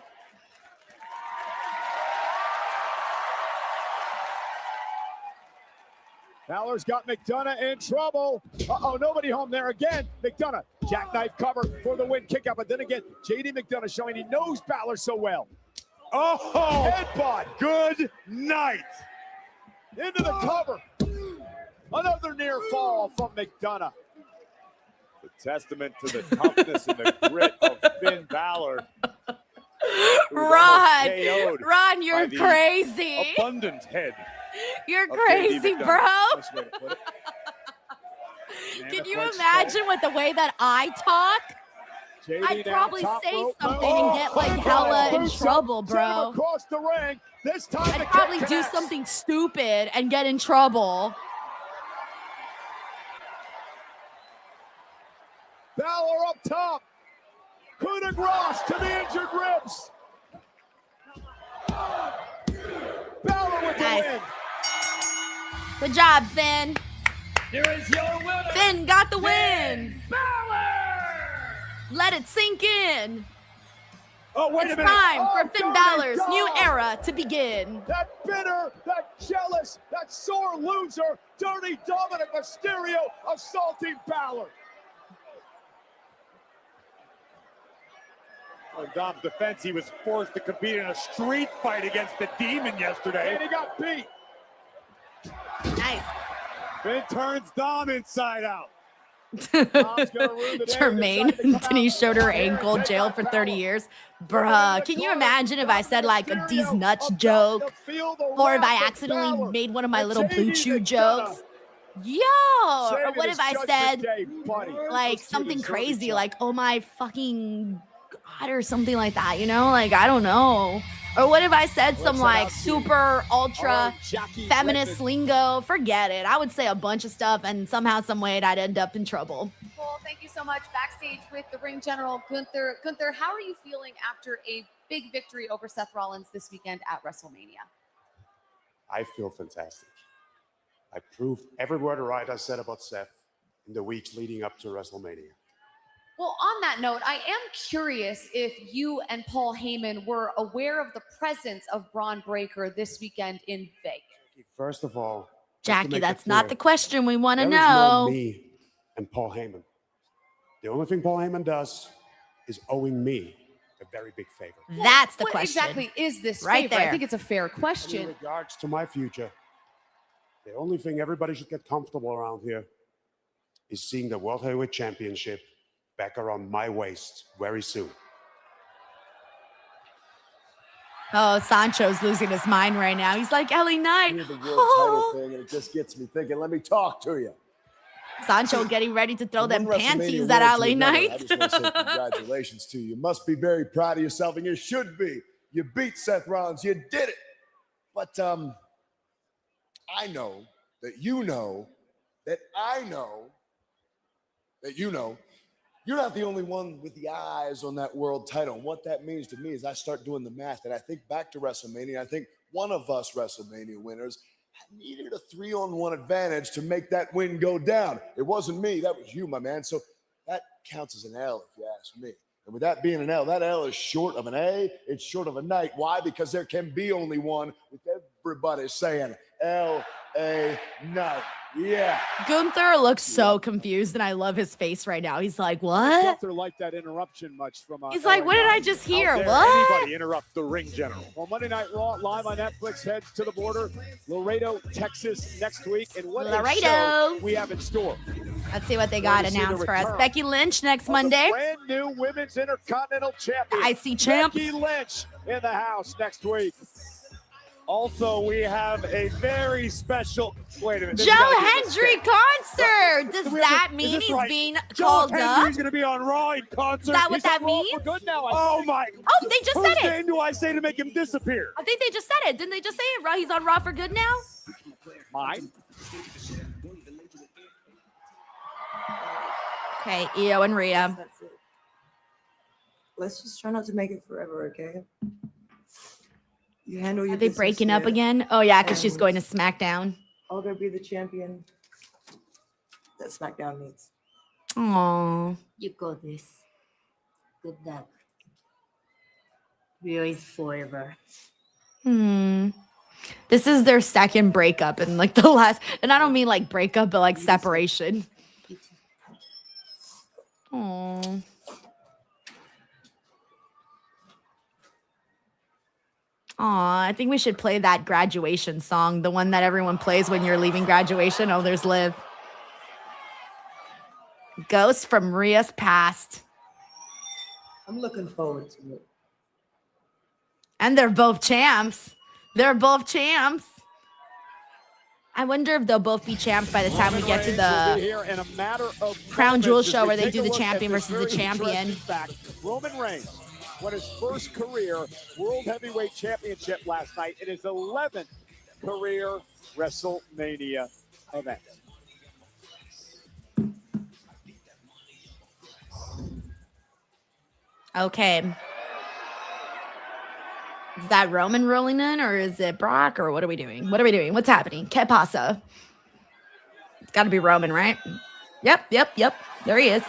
Balor's got McDonough in trouble. Uh-oh, nobody home there again. McDonough, jackknife cover for the win, kick out. But then again, JD McDonough showing he knows Balor so well. Oh, headbutt. Good night. Into the cover. Another near fall from McDonough. A testament to the toughness and the grit of Finn Balor. Ron, you're crazy. Abundant head. You're crazy, bro. Can you imagine with the way that I talk? I'd probably say something and get like hella in trouble, bro. Across the ring. This time I'd probably do something stupid and get in trouble. Balor up top. Coup de grace to the injured ribs. Balor with the win. Good job, Finn. Here is your winner. Finn got the win. Let it sink in. Oh, wait it's a minute. time for Oh, Finn Dirty Balor's Dog. new era to begin. That bitter, that jealous, that sore loser, Dirty Dominic Mysterio assaulting Balor. In Dom's defense, he was forced to compete in a street fight against the Demon yesterday. And he got beat. Nice. Finn turns Dom inside out. Jermaine, Denise showed her ankle, jail for 30 years. Bruh, can you imagine if I said like a these nuts joke? Or if I accidentally made one of my little blue chew jokes? Yo! Or what if I said like something crazy like, oh my fucking God, or something like that, you know? Like, I don't know. Or what if I said some like super ultra feminist lingo? Forget it. I would say a bunch of stuff and somehow, some way I'd end up in trouble. Well, thank you so much. Backstage with the ring general, Gunther. Gunther, how are you feeling after a big victory over Seth Rollins this weekend at WrestleMania? I feel fantastic. I proved every word right I said about Seth in the weeks leading up to WrestleMania. Well, on that note, I am curious if you and Paul Heyman were aware of the presence of Braun Breaker this weekend in Vegas. First of all, Jackie, that's not the question we want to there is know. no me and Paul Heyman. The only thing Paul Heyman does is owing me a very big favor. That's the What question. exactly is this Right favor? I there. think it's a fair question. In regards to my future, the only thing everybody should get comfortable around here is seeing the World Heavyweight Championship back around my waist very soon. Oh, Sancho's losing his mind right now. He's like, Ellie Knight. The world title thing, and it just gets me thinking, let me talk to you. Sancho getting ready to throw them One WrestleMania panties winner at to LA another. Knight. I just want to say congratulations to you. You must be very proud of yourself, and you should be. You beat Seth Rollins. You did it. But I know that you know that I know that you know you're not the only one with the eyes on that world title. And what that means to me is I start doing the math, and I think back to WrestleMania. I think one of us WrestleMania winners needed a 3-on-1 advantage to make that win go down. It wasn't me. That was you, my man. So that counts as an L, if you ask me. And with that being an L, that L is short of an A. It's short of a night. Why? Because there can be only one, with everybody saying L-A Knight. Yeah. Gunther looks so confused, and I love his face right now. He's like, what? Gunther liked that interruption much from He's like, what did I just hear? How dare What? Anybody interrupt the ring general? Well, Monday Night Raw live on Netflix heads to the border, Laredo, Texas next week. And what a Laredo. show we have in store. Let's see what they got Ready to see the announced for us. return Becky Lynch next of the Monday. Brand new Women's Intercontinental Champion. IC champ. Becky Lynch in the house next week. Also, we have a very special. Wait a minute. Joe Hendry concert. Does that mean he's being called Joe up? Hendry's going to be on Raw in concert. Is that what He's that on Raw means? for good now. Oh my! Oh, they just Whose said it. name do I say to make him disappear? I think they just said it. Didn't they just say it? He's on Raw for good now? Mine. Okay, Io and Rhea. let's just try not to make it forever, okay? You handle your Are they business breaking up here, again? Oh, yeah, because she's and going to SmackDown. I'll go be the champion that SmackDown needs. Aww. You got this. Good luck. Rio is forever. This is their second breakup in like the last, and I don't mean like breakup, but like separation. Aww. Aw, I think we should play that graduation song, the one that everyone plays when you're leaving graduation. Oh, there's Liv. Ghost from Rhea's past. I'm looking forward to it. And they're both champs. They're both champs. I wonder if they'll both be champs by the time we get to the Crown Jewel show where they do the champion versus the champion. Roman Reigns won his first career World Heavyweight Championship last night in his 11th career WrestleMania event. Okay. Is that Roman rolling in, or is it Brock, or what are we doing? What are we doing? What's happening? Que pasa? It's got to be Roman, right? Yep. There he is.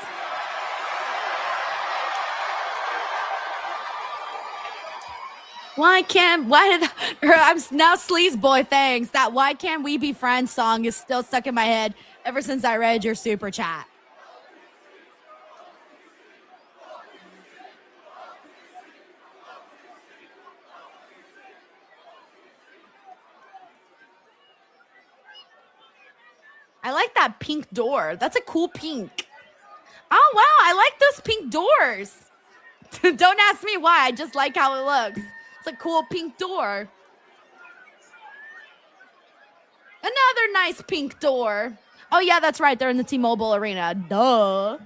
I'm now Sleaze Boy, thanks. That Why Can't We Be Friends song is still stuck in my head ever since I read your super chat. I like that pink door. That's a cool pink. Oh, wow. I like those pink doors. Don't ask me why. I just like how it looks. It's a cool pink door. Another nice pink door. Oh, yeah, that's right. They're in the T-Mobile Arena. Duh.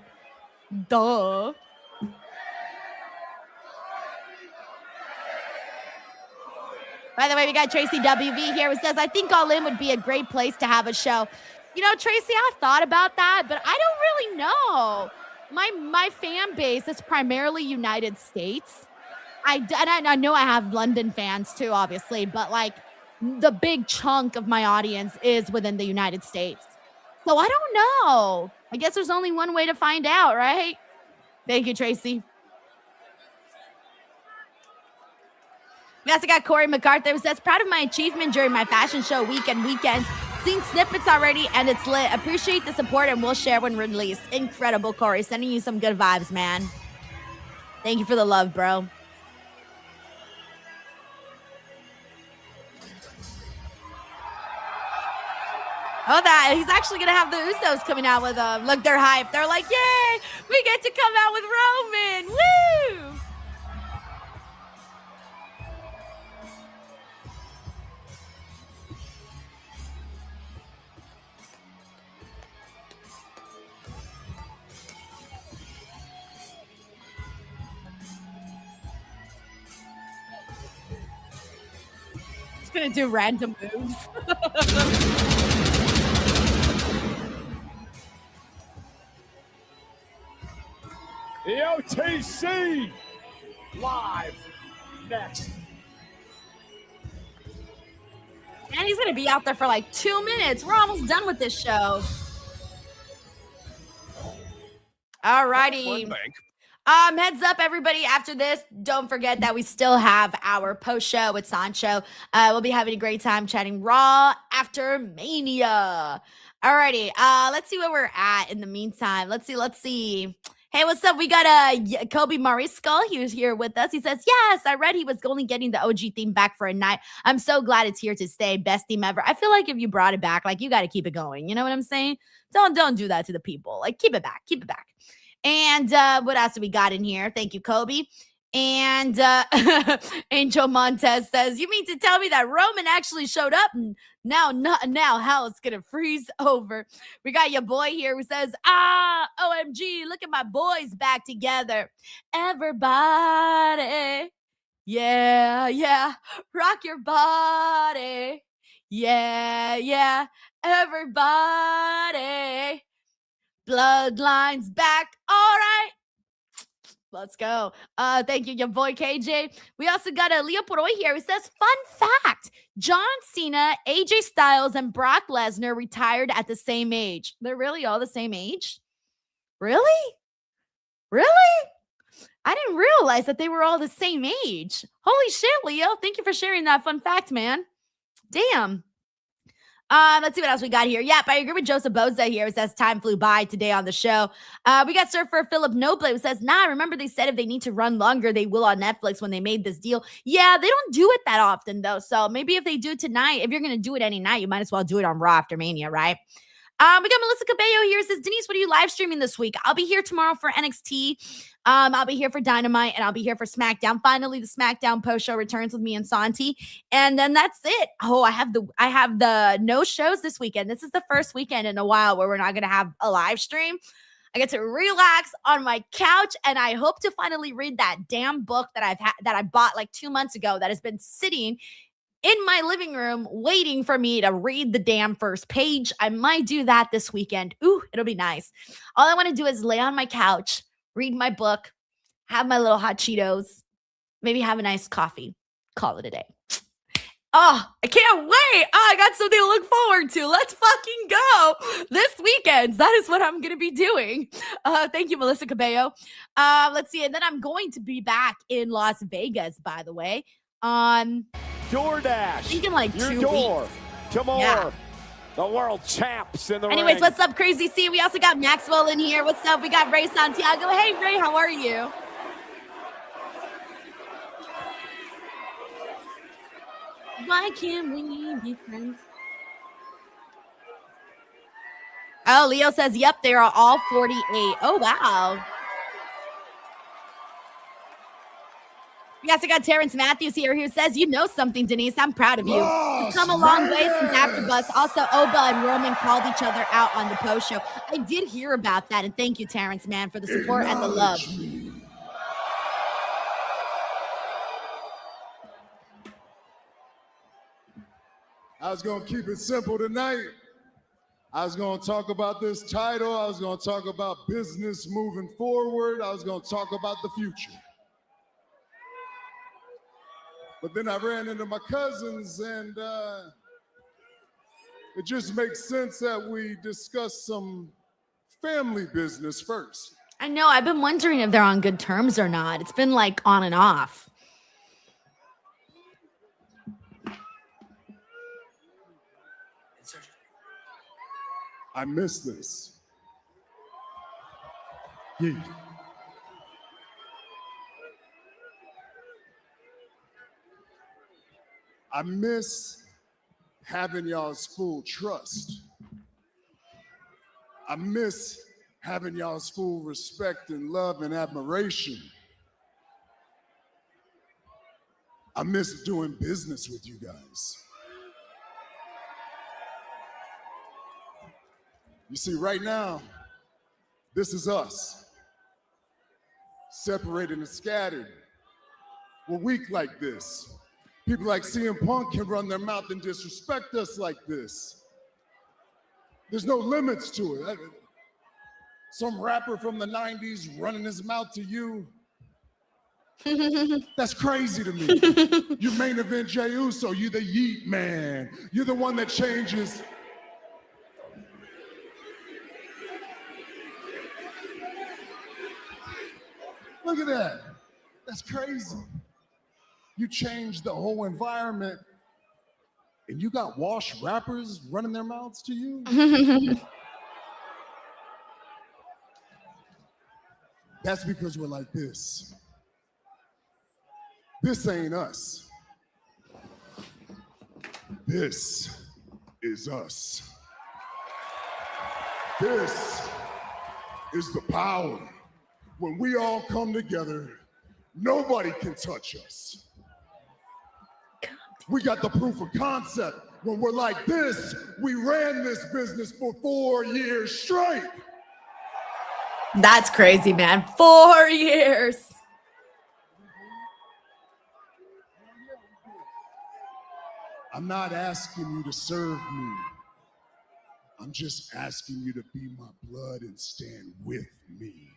By the way, we got Tracy WV here who says, I think All In would be a great place to have a show. You know, Tracy, I've thought about that, but I don't really know. My fan base is primarily United States. I know I have London fans too, obviously, but like the big chunk of my audience is within the United States. So I don't know. I guess there's only one way to find out, right? Thank you, Tracy. We also got Corey MacArthur who says, proud of my achievement during my fashion show weekend. Seen snippets already and it's lit. Appreciate the support and we'll share when released. Incredible, Corey. Sending you some good vibes, man. Thank you for the love, bro. Oh, that he's actually gonna have the Usos coming out with look, they're hyped. They're like, yay, we get to come out with Roman. Woo! Gonna do random moves. The OTC live next. And he's gonna be out there for like 2 minutes. We're almost done with this show. All righty. Heads up, everybody. After this, don't forget that we still have our post show with Sancho. We'll be having a great time chatting Raw after Mania. Alrighty. Let's see where we're at in the meantime. Let's see. Hey, what's up? We got Kobe Mariscal. He was here with us. He says, yes, I read he was only getting the OG theme back for a night. I'm so glad it's here to stay. Best theme ever. I feel like if you brought it back, like you got to keep it going. You know what I'm saying? Don't do that to the people. Like keep it back. And what else do we got in here? Thank you, Kobe. And Angel Montez says, you mean to tell me that Roman actually showed up and now hell it's gonna freeze over. We got your boy here who says, OMG, look at my boys back together. Everybody. Yeah. Rock your body. Yeah. Everybody. Bloodline's back. All right. Let's go. Thank you, your boy KJ. We also got a Leo Poroy here who says, fun fact, John Cena, AJ Styles, and Brock Lesnar retired at the same age. They're really all the same age? Really? Really? I didn't realize that they were all the same age. Holy shit, Leo. Thank you for sharing that fun fact, man. Damn. Let's see what else we got here. Yep, I agree with Joseph Boza here. It says time flew by today on the show. We got Surfer Philip Noble who says, nah, remember they said if they need to run longer, they will on Netflix when they made this deal. Yeah, they don't do it that often, though. So maybe if they do it tonight, if you're going to do it any night, you might as well do it on Raw after Mania, right? We got Melissa Cabello here. It says, Denise, what are you live streaming this week? I'll be here tomorrow for NXT. I'll be here for Dynamite, and I'll be here for SmackDown. Finally, the SmackDown post show returns with me and Santi, and then that's it. Oh, I have the no shows this weekend. This is the first weekend in a while where we're not gonna have a live stream. I get to relax on my couch, and I hope to finally read that damn book that I bought like 2 months ago that has been sitting in my living room waiting for me to read the damn first page. I might do that this weekend. Ooh, it'll be nice. All I want to do is lay on my couch, read my book, have my little hot Cheetos, maybe have a nice coffee, call it a day. Oh, I can't wait. Oh, I got something to look forward to. Let's fucking go. This weekend, that is what I'm going to be doing. Thank you, Melissa Cabello. Let's see. And then I'm going to be back in Las Vegas, by the way, on DoorDash. Thinking like your 2 door weeks. to more. Yeah. The world champs in the Anyways, ring. what's up, Crazy C? We also got Maxwell in here. What's up? We got Ray Santiago. Hey, Ray, how are you? Why can't we be friends? Oh, Leo says, yep, they are all 48. Oh, wow. We also got Terrence Matthews here who says, you know something, Denise. I'm proud of you. You've come a long way since AfterBuzz. Also, Oba and Roman called each other out on the post show. I did hear about that, and thank you, Terrence, man, for the support and the love. I was going to keep it simple tonight. I was going to talk about this title. I was going to talk about business moving forward. I was going to talk about the future. But then I ran into my cousins, and it just makes sense that we discuss some family business first. I know. I've been wondering if they're on good terms or not. It's been like on and off. I miss this. Yeah. I miss having y'all's full trust. I miss having y'all's full respect and love and admiration. I miss doing business with you guys. You see, right now, this is us, separated and scattered. We're weak like this. People like CM Punk can run their mouth and disrespect us like this. There's no limits to it. Some rapper from the 90s running his mouth to you. That's crazy to me. You main event Jey Uso, you the Yeet Man. You're the one that changes. Look at that. That's crazy. You changed the whole environment and you got washed rappers running their mouths to you? That's because we're like this. This ain't us. This is us. This is the power. When we all come together, nobody can touch us. We got the proof of concept. When we're like this, we ran this business for 4 years straight. That's crazy, man. 4 years. I'm not asking you to serve me. I'm just asking you to be my blood and stand with me.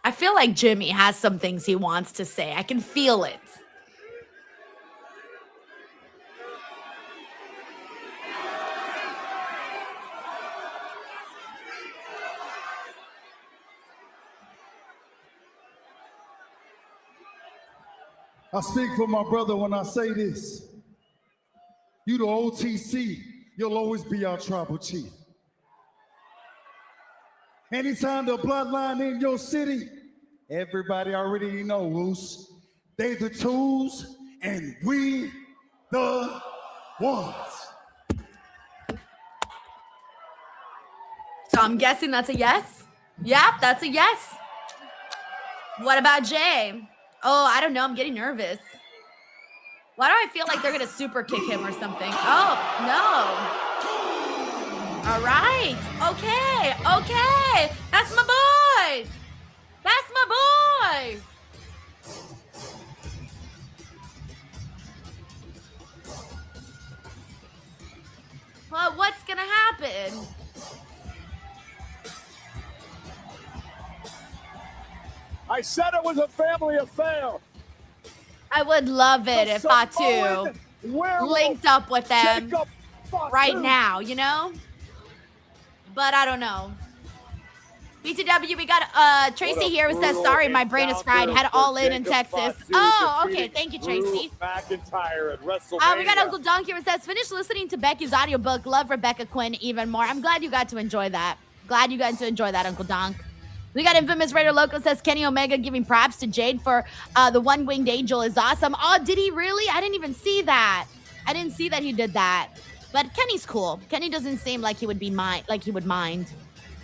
I feel like Jimmy has some things he wants to say. I can feel it. I speak for my brother when I say this. You the OTC, you'll always be our tribal chief. Anytime the bloodline in your city, everybody already knows they the twos and we the ones. So I'm guessing that's a yes? Yep, that's a yes. What about Jay? Oh, I don't know. I'm getting nervous. Why do I feel like they're going to super kick him or something? Oh, no. All right. Okay. Okay. That's my boy. That's my boy. Well, what's going to happen? I said it was a family affair. I would love it if Fatu linked up with them right now, you know? But I don't know. BTW, we got Tracy here who says, sorry, my brain is fried. Had all in Texas. Oh, okay. Thank you, Tracy. McIntyre at WrestleMania. We got Uncle Donk here who says, finish listening to Becky's audiobook. Love Rebecca Quinn even more. I'm glad you got to enjoy that. Glad you got to enjoy that, Uncle Donk. We got Infamous Raider Loco says Kenny Omega giving props to Jade for the one-winged angel is awesome. Oh, did he really? I didn't even see that. I didn't see that he did that. But Kenny's cool. Kenny doesn't seem like he would be mind.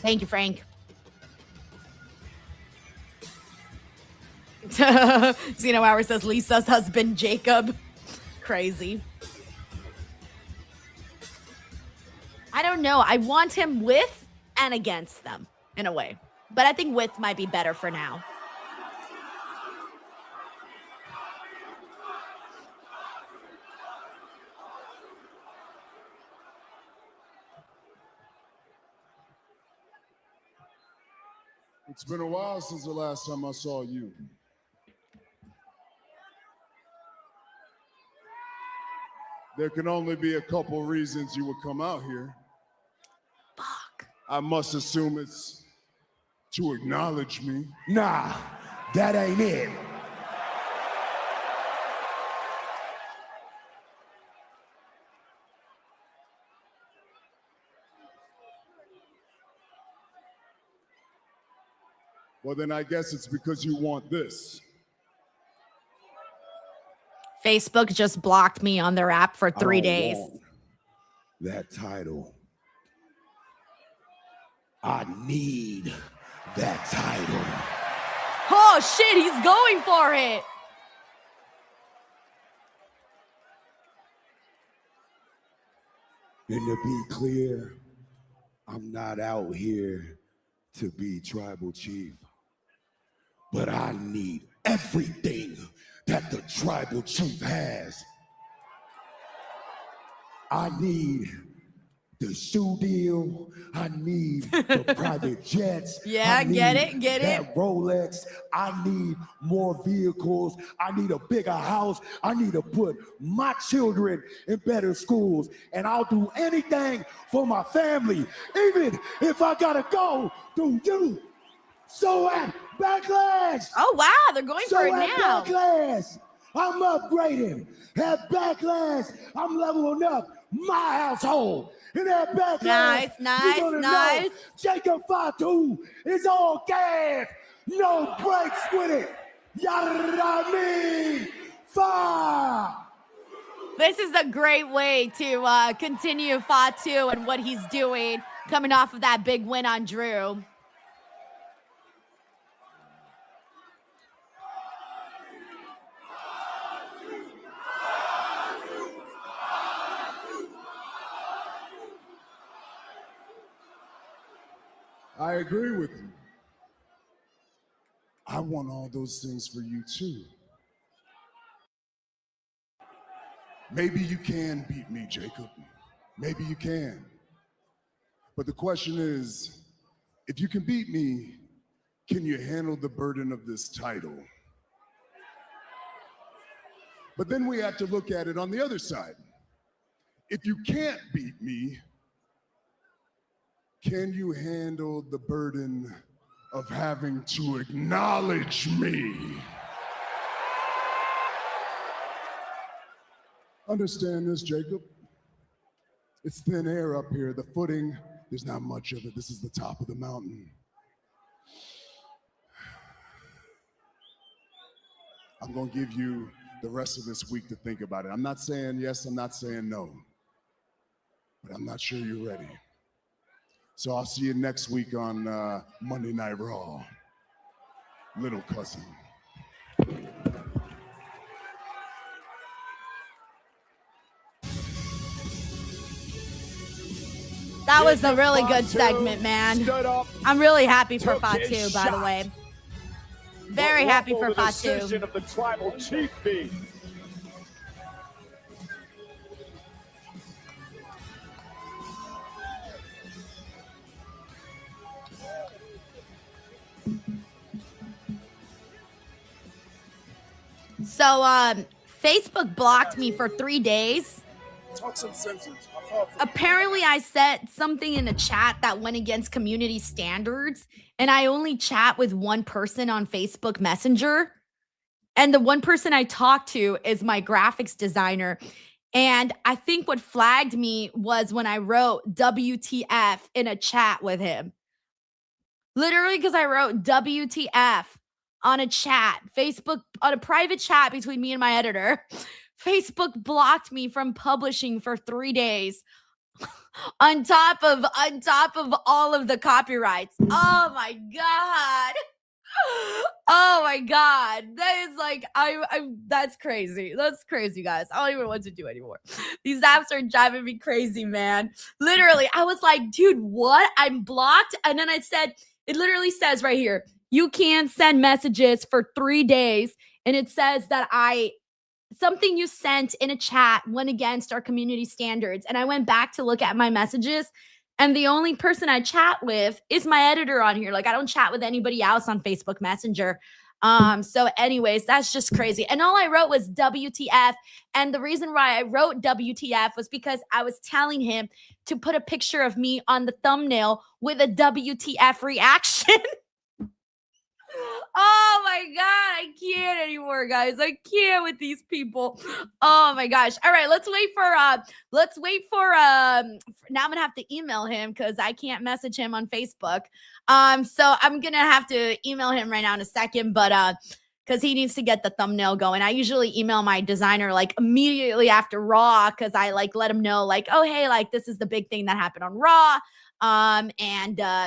Thank you, Frank. Zeno Hour says Lisa's husband Jacob. Crazy. I don't know. I want him with and against them in a way. But I think with might be better for now. It's been a while since the last time I saw you. There can only be a couple reasons you would come out here. Fuck. I must assume it's to acknowledge me. Nah, that ain't it. Well, then I guess it's because you want this. Facebook just blocked me on their app for 3 days. That title. I need that title. Oh, shit, he's going for it. And to be clear, I'm not out here to be tribal chief, but I need everything that the tribal chief has. I need the shoe deal. I need the private jets. Yeah, get it. That Rolex. I need more vehicles. I need a bigger house. I need to put my children in better schools. And I'll do anything for my family, even if I gotta go through you. So at Backlash. Oh, wow, they're going for it now. Backlash, I'm upgrading. At Backlash, I'm leveling up my household. And at Backlash, nice. Jacob Fatu is all gas, no brakes with it. Yada fire. This is a great way to continue Fatu and what he's doing, coming off of that big win on Drew. I agree with you. I want all those things for you too. Maybe you can beat me, Jacob. Maybe you can. But the question is, if you can beat me, can you handle the burden of this title? But then we have to look at it on the other side. If you can't beat me, can you handle the burden of having to acknowledge me? Understand this, Jacob. It's thin air up here. The footing, there's not much of it. This is the top of the mountain. I'm going to give you the rest of this week to think about it. I'm not saying yes, I'm not saying no, but I'm not sure you're ready. So I'll see you next week on Monday Night Raw. Little cousin. That was a really good segment, man. I'm really happy for Fatu, by the way. Very happy for Fatu. Of the tribal chief beat. So, Facebook blocked me for 3 days. Talk some sense. Apparently, I said something in a chat that went against community standards, and I only chat with one person on Facebook Messenger. And the one person I talk to is my graphics designer. And I think what flagged me was when I wrote WTF in a chat with him. Literally, because I wrote WTF on a chat, Facebook, on a private chat between me and my editor. Facebook blocked me from publishing for 3 days on top of all of the copyrights. Oh my God. Oh my God. That is like, that's crazy. That's crazy, guys. I don't even know what to do anymore. These apps are driving me crazy, man. Literally, I was like, dude, what? I'm blocked. And then I said, it literally says right here, you can't send messages for 3 days. And it says that something you sent in a chat went against our community standards. And I went back to look at my messages, and the only person I chat with is my editor on here. Like, I don't chat with anybody else on Facebook Messenger. So anyways, that's just crazy. And all I wrote was WTF. And the reason why I wrote WTF was because I was telling him to put a picture of me on the thumbnail with a WTF reaction. Oh my God, I can't anymore, guys. I can't with these people. Oh my gosh. All right, let's wait for now I'm gonna have to email him because I can't message him on Facebook. So I'm gonna have to email him right now in a second, but because he needs to get the thumbnail going. I usually email my designer like immediately after Raw because I like let him know like, oh hey, like this is the big thing that happened on Raw.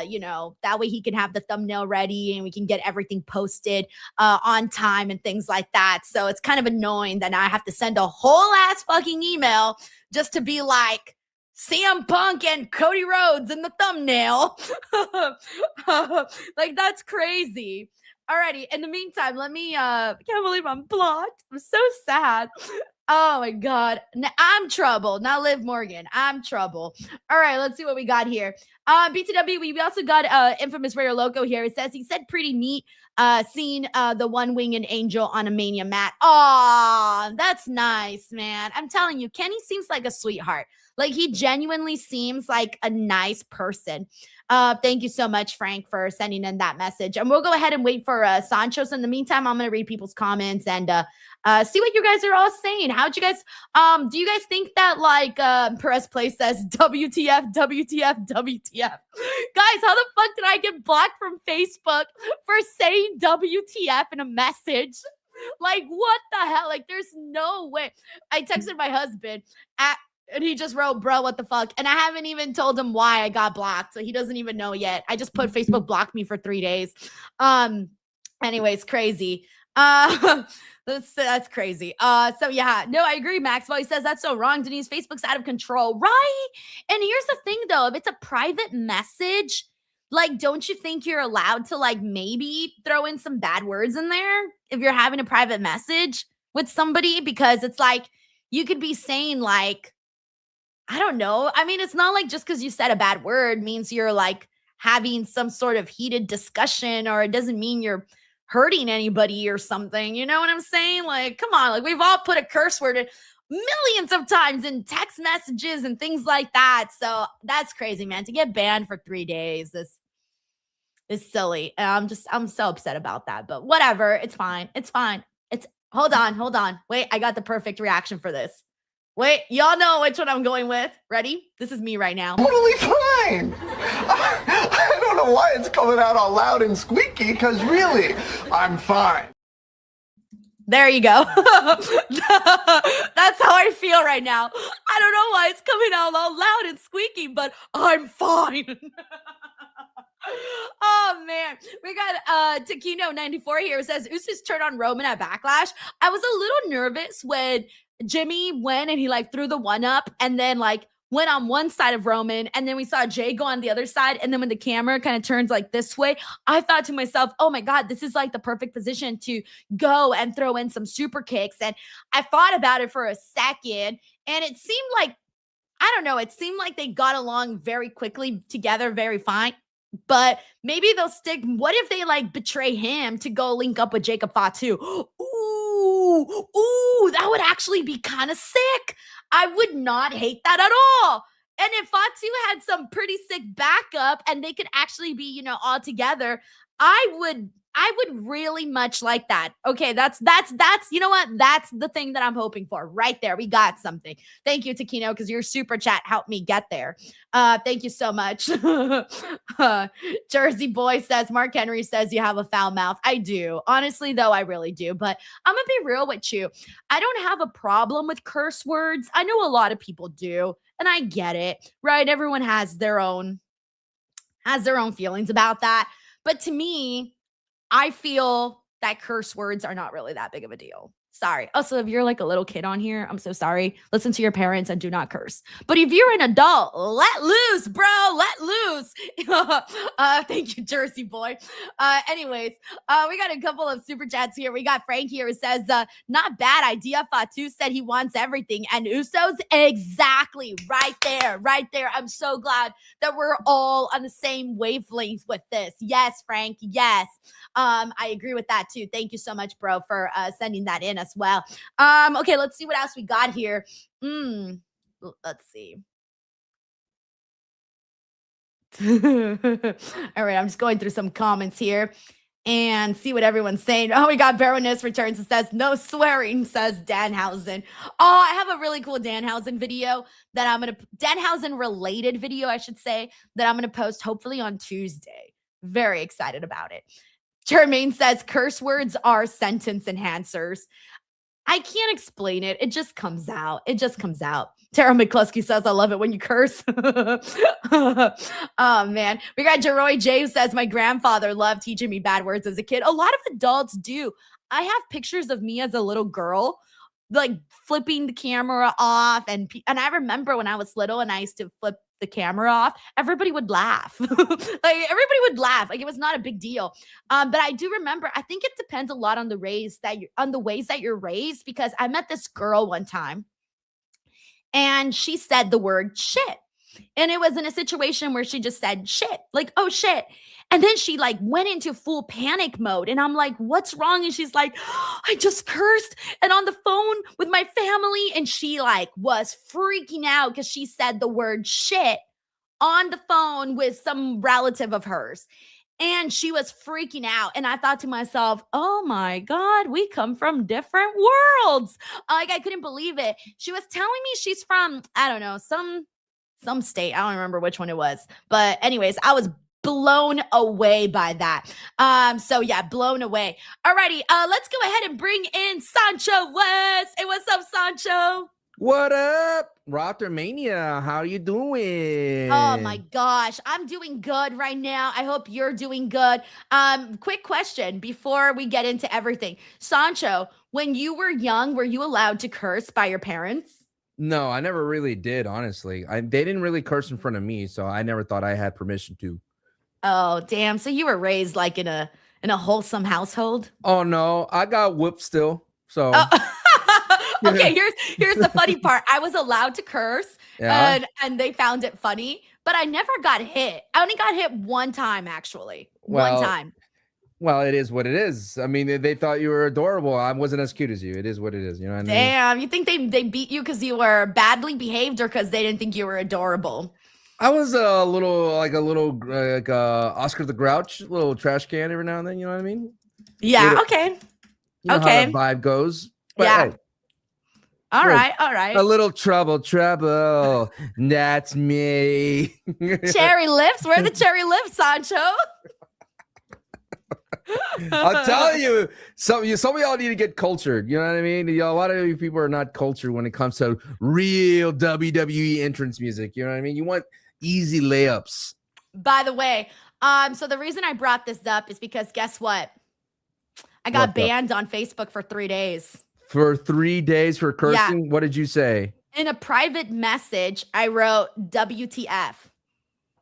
You know, that way he can have the thumbnail ready and we can get everything posted on time and things like that. So it's kind of annoying that I have to send a whole ass fucking email just to be like CM Punk and Cody Rhodes in the thumbnail. Like, that's crazy. Alrighty, in the meantime, let me I can't believe I'm blocked. I'm so sad. Oh my God. I'm trouble. Not Liv Morgan. I'm trouble. All right, let's see what we got here. BTW, we also got Infamous Rare Loco here. It says he said pretty neat seeing the one-winged angel on a Mania mat. Oh, that's nice, man. I'm telling you, Kenny seems like a sweetheart. Like, he genuinely seems like a nice person. Thank you so much, Frank, for sending in that message. And we'll go ahead and wait for Sancho. So in the meantime, I'm going to read people's comments and see what you guys are all saying. How'd you guys, do you guys think that like Perez Play says WTF, WTF, WTF? Guys, how the fuck did I get blocked from Facebook for saying WTF in a message? Like, what the hell? Like, there's no way. I texted my husband and he just wrote, bro, what the fuck? And I haven't even told him why I got blocked. So he doesn't even know yet. I just put Facebook blocked me for 3 days. Anyways, crazy. That's crazy. So yeah, no, I agree, Maxwell. He says that's so wrong, Denise. Facebook's out of control, right? And here's the thing, though. If it's a private message, like, don't you think you're allowed to, like, maybe throw in some bad words in there if you're having a private message with somebody? Because it's like, you could be saying, like, I don't know. I mean, it's not like just because you said a bad word means you're, like, having some sort of heated discussion, or it doesn't mean you're hurting anybody or something. You know what I'm saying? Like, come on, like we've all put a curse word in millions of times in text messages and things like that. So that's crazy, man. To get banned for 3 days is silly. And I'm so upset about that, but whatever. It's fine. It's fine. Hold on. Wait, I got the perfect reaction for this. Wait, y'all know which one I'm going with. Ready? This is me right now. Totally fine. I don't know why it's coming out all loud and squeaky, because really, I'm fine. There you go. That's how I feel right now. I don't know why it's coming out all loud and squeaky, but I'm fine. Oh man, we got Taquino94 here. It says Usos turn on Roman at Backlash. I was a little nervous when Jimmy went and he like threw the one up and then like went on one side of Roman, and then we saw Jay go on the other side, and then when the camera kind of turns like this way, I thought to myself, oh my God, this is like the perfect position to go and throw in some super kicks. And I thought about it for a second, and it seemed like, I don't know, it seemed like they got along very quickly together, very fine. But maybe they'll stick. What if they like betray him to go link up with Jacob Fatu? Ooh, that would actually be kind of sick. I would not hate that at all. And if Fatu had some pretty sick backup and they could actually be, all together, I would really much like that. Okay, that's you know what? That's the thing that I'm hoping for right there. We got something. Thank you, Taquino, because your super chat helped me get there. Thank you so much. Jersey Boy says, Mark Henry says you have a foul mouth. I do. Honestly, though, I really do. But I'm going to be real with you. I don't have a problem with curse words. I know a lot of people do, and I get it, right? Everyone has their own feelings about that. But to me, I feel that curse words are not really that big of a deal. Sorry. Also, if you're like a little kid on here, I'm so sorry. Listen to your parents and do not curse. But if you're an adult, let loose, bro. Let loose. Thank you, Jersey Boy. Anyways, we got a couple of super chats here. We got Frank here who says, not bad idea. Fatu said he wants everything. And Usos, exactly. Right there. I'm so glad that we're all on the same wavelength with this. Yes, Frank. Yes. I agree with that too. Thank you so much, bro, for sending that in as well. Okay, let's see what else we got here. Let's see. All right, I'm just going through some comments here and see what everyone's saying. Oh, we got Baroness returns and says, no swearing, says Danhausen. Oh, I have a really cool Danhausen video that Danhausen related video, I should say, that I'm going to post hopefully on Tuesday. Very excited about it. Jermaine says curse words are sentence enhancers. I can't explain it. It just comes out. Tara McCluskey says, I love it when you curse. Oh, man. We got Jeroy James says, my grandfather loved teaching me bad words as a kid. A lot of adults do. I have pictures of me as a little girl, like flipping the camera off. And I remember when I was little and I used to flip the camera off, everybody would laugh. Like it was not a big deal. But I do remember, I think it depends a lot on the ways that you're raised, because I met this girl one time and she said the word shit. And it was in a situation where she just said shit, like, oh shit. And then she like went into full panic mode. And I'm like, what's wrong? And she's like, I just cursed and on the phone with my family. And she like was freaking out because she said the word shit on the phone with some relative of hers. And she was freaking out. And I thought to myself, oh my God, we come from different worlds. Like I couldn't believe it. She was telling me she's from, I don't know, some state. I don't remember which one it was. But anyways, I was blown away by that. So yeah, blown away. Alrighty, let's go ahead and bring in Sancho West. Hey, what's up, Sancho? What up? Wrestlemania, how are you doing? Oh my gosh, I'm doing good right now. I hope you're doing good. Quick question before we get into everything. Sancho, when you were young, were you allowed to curse by your parents? No, I never really did, honestly. They didn't really curse in front of me, so I never thought I had permission to. Oh, damn. So you were raised like in a wholesome household? Oh no, I got whooped still. So okay, here's the funny part. I was allowed to curse, and they found it funny, but I never got hit. I only got hit one time, actually. Well, one time. Well, it is what it is. I mean, they thought you were adorable. I wasn't as cute as you. It is what it is. You know what I mean? Damn, you think they beat you because you were badly behaved or because they didn't think you were adorable? I was a little Oscar the Grouch, a little trash can every now and then. You know what I mean? Yeah. Okay. You know okay. How the vibe goes. But, yeah. Hey, all right. All right. A little trouble. That's me. Cherry lips. Where are the cherry lips, Sancho? I'll tell you, some of y'all need to get cultured. You know what I mean? A lot of you people are not cultured when it comes to real WWE entrance music. You know what I mean? You want easy layups. By the way, so the reason I brought this up is because guess what? I got banned on Facebook for 3 days. For 3 days for cursing? Yeah. What did you say? In a private message, I wrote WTF.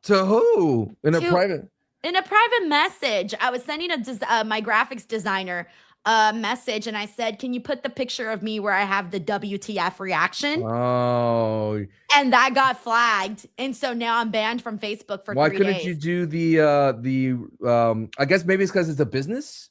To who? In a private message, I was sending my graphics designer a message, and I said, "Can you put the picture of me where I have the WTF reaction?" Oh, and that got flagged, and so now I'm banned from Facebook for 3 days. Why couldn't you do the? I guess maybe it's because it's a business.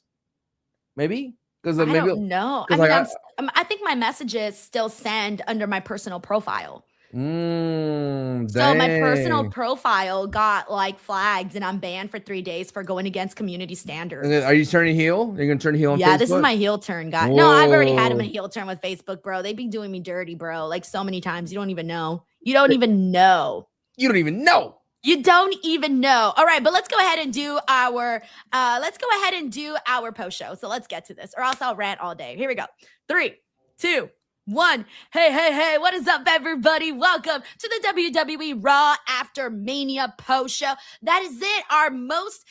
Maybe because I don't know. I mean, I think my messages still send under my personal profile. So my personal profile got like flagged, and I'm banned for 3 days for going against community standards. Are you turning heel? Are you gonna turn heel on Facebook? Yeah, this is my heel turn, guy. No, I've already had him a heel turn with Facebook, bro. They be doing me dirty, bro. Like so many times. You don't even know. You don't even know. You don't even know. You don't even know. All right, but let's go ahead and do our post show. So let's get to this, or else I'll rant all day. Here we go. 3, 2, 1. Hey, what is up, everybody? Welcome to the WWE Raw After Mania post show. That is it. Our most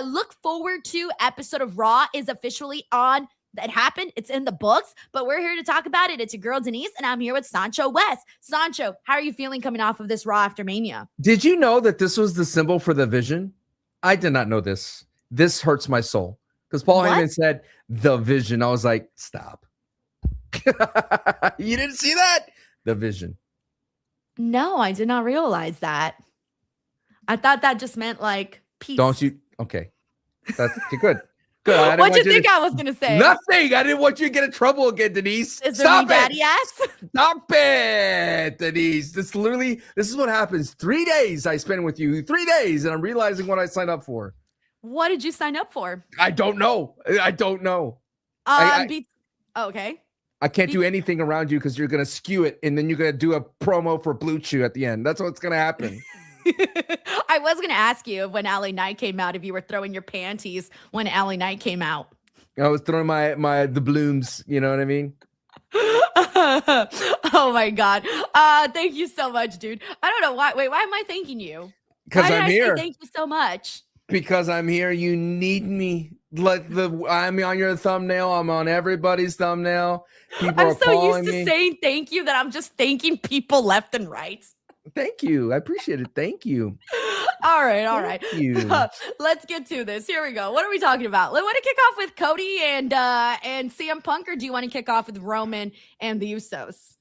look forward to episode of Raw is officially on. That happened. It's in the books, but we're here to talk about it. It's your girl, Denise, and I'm here with Sancho West. Sancho, how are you feeling coming off of this Raw After Mania? Did you know that this was the symbol for the Vision? I did not know this. This hurts my soul because Paul Heyman said the Vision. I was like, stop. You didn't see that? The Vision. No, I did not realize that. I thought that just meant like peace. Don't you? Okay. That's good. Good. What do you think I was going to say? Nothing. I didn't want you to get in trouble again, Denise. Stop it. Daddy ass? Stop it, Denise. This is what happens. 3 days I spend with you. 3 days, and I'm realizing what I signed up for. What did you sign up for? I don't know. Okay. I can't do anything around you because you're going to skew it, and then you're going to do a promo for Blue Chew at the end. That's what's going to happen. I was going to ask you when LA Knight came out, if you were throwing your panties when LA Knight came out. I was throwing the blooms. You know what I mean? Oh my God. Thank you so much, dude. I don't know why. Wait, why am I thanking you? Because I'm here. Thank you so much. Because I'm here. You need me. Like I'm on your thumbnail. I'm on everybody's thumbnail. I'm so used to saying thank you that I'm just thanking people left and right. Thank you. I appreciate it. Thank you. All right. Thank you. Let's get to this. Here we go. What are we talking about? Want to kick off with Cody and CM Punk, or do you want to kick off with Roman and the Usos?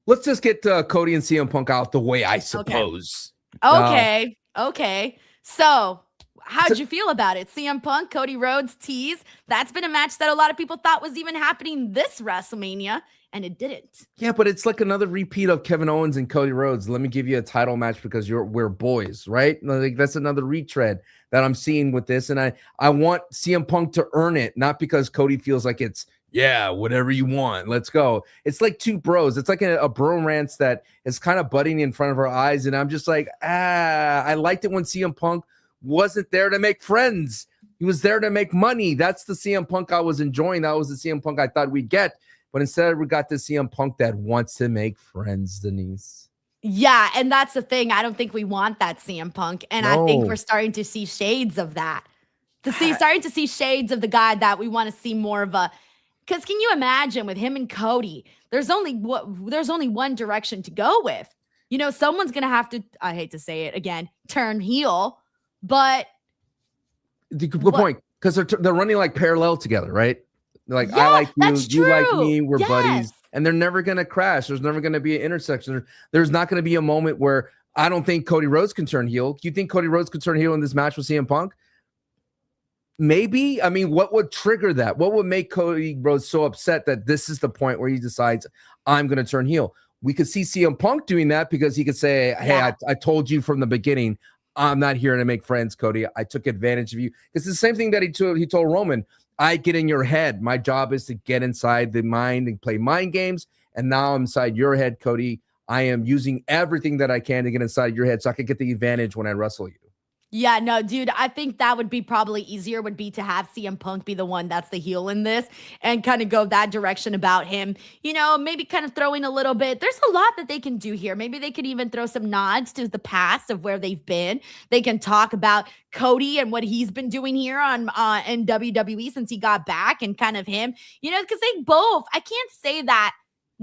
Let's just get Cody and CM Punk out the way, I suppose. Okay. So how'd you feel about it? CM Punk, Cody Rhodes tease. That's been a match that a lot of people thought was even happening this WrestleMania, and it didn't. Yeah, but it's like another repeat of Kevin Owens and Cody Rhodes. Let me give you a title match because we're boys, right? Like that's another retread that I'm seeing with this, and I want CM Punk to earn it, not because Cody feels like it's whatever you want, let's go. It's like two bros. It's like a bromance that is kind of budding in front of our eyes, and I'm just like, I liked it when CM Punk wasn't there to make friends. He was there to make money. That's the CM Punk I was enjoying. That was the CM Punk I thought we'd get. But instead, we got the CM Punk that wants to make friends, Denise. Yeah, and that's the thing. I don't think we want that CM Punk. And I think we're starting to see shades of that. Starting to see shades of the guy that we want to see more of a... Because can you imagine with him and Cody, there's only one direction to go with. You know, someone's going to have to, I hate to say it again, turn heel. But... Good point. Because they're running like parallel together, right? Like, yeah, I like you, you like me, we're buddies, and they're never going to crash. There's never going to be an intersection. There's not going to be a moment where I don't think Cody Rhodes can turn heel. Do you think Cody Rhodes could turn heel in this match with CM Punk? Maybe. I mean, what would trigger that? What would make Cody Rhodes so upset that this is the point where he decides, I'm going to turn heel? We could see CM Punk doing that because he could say, hey, I told you from the beginning, I'm not here to make friends, Cody. I took advantage of you. It's the same thing that he told Roman. I get in your head. My job is to get inside the mind and play mind games. And now I'm inside your head, Cody. I am using everything that I can to get inside your head so I can get the advantage when I wrestle you. Yeah, no, dude, I think that would be probably easier, would be to have CM Punk be the one that's the heel in this and kind of go that direction about him. You know, maybe kind of throwing a little bit. There's a lot that they can do here. Maybe they could even throw some nods to the past of where they've been. They can talk about Cody and what he's been doing here on in WWE since he got back, and kind of him, you know, because they both, I can't say that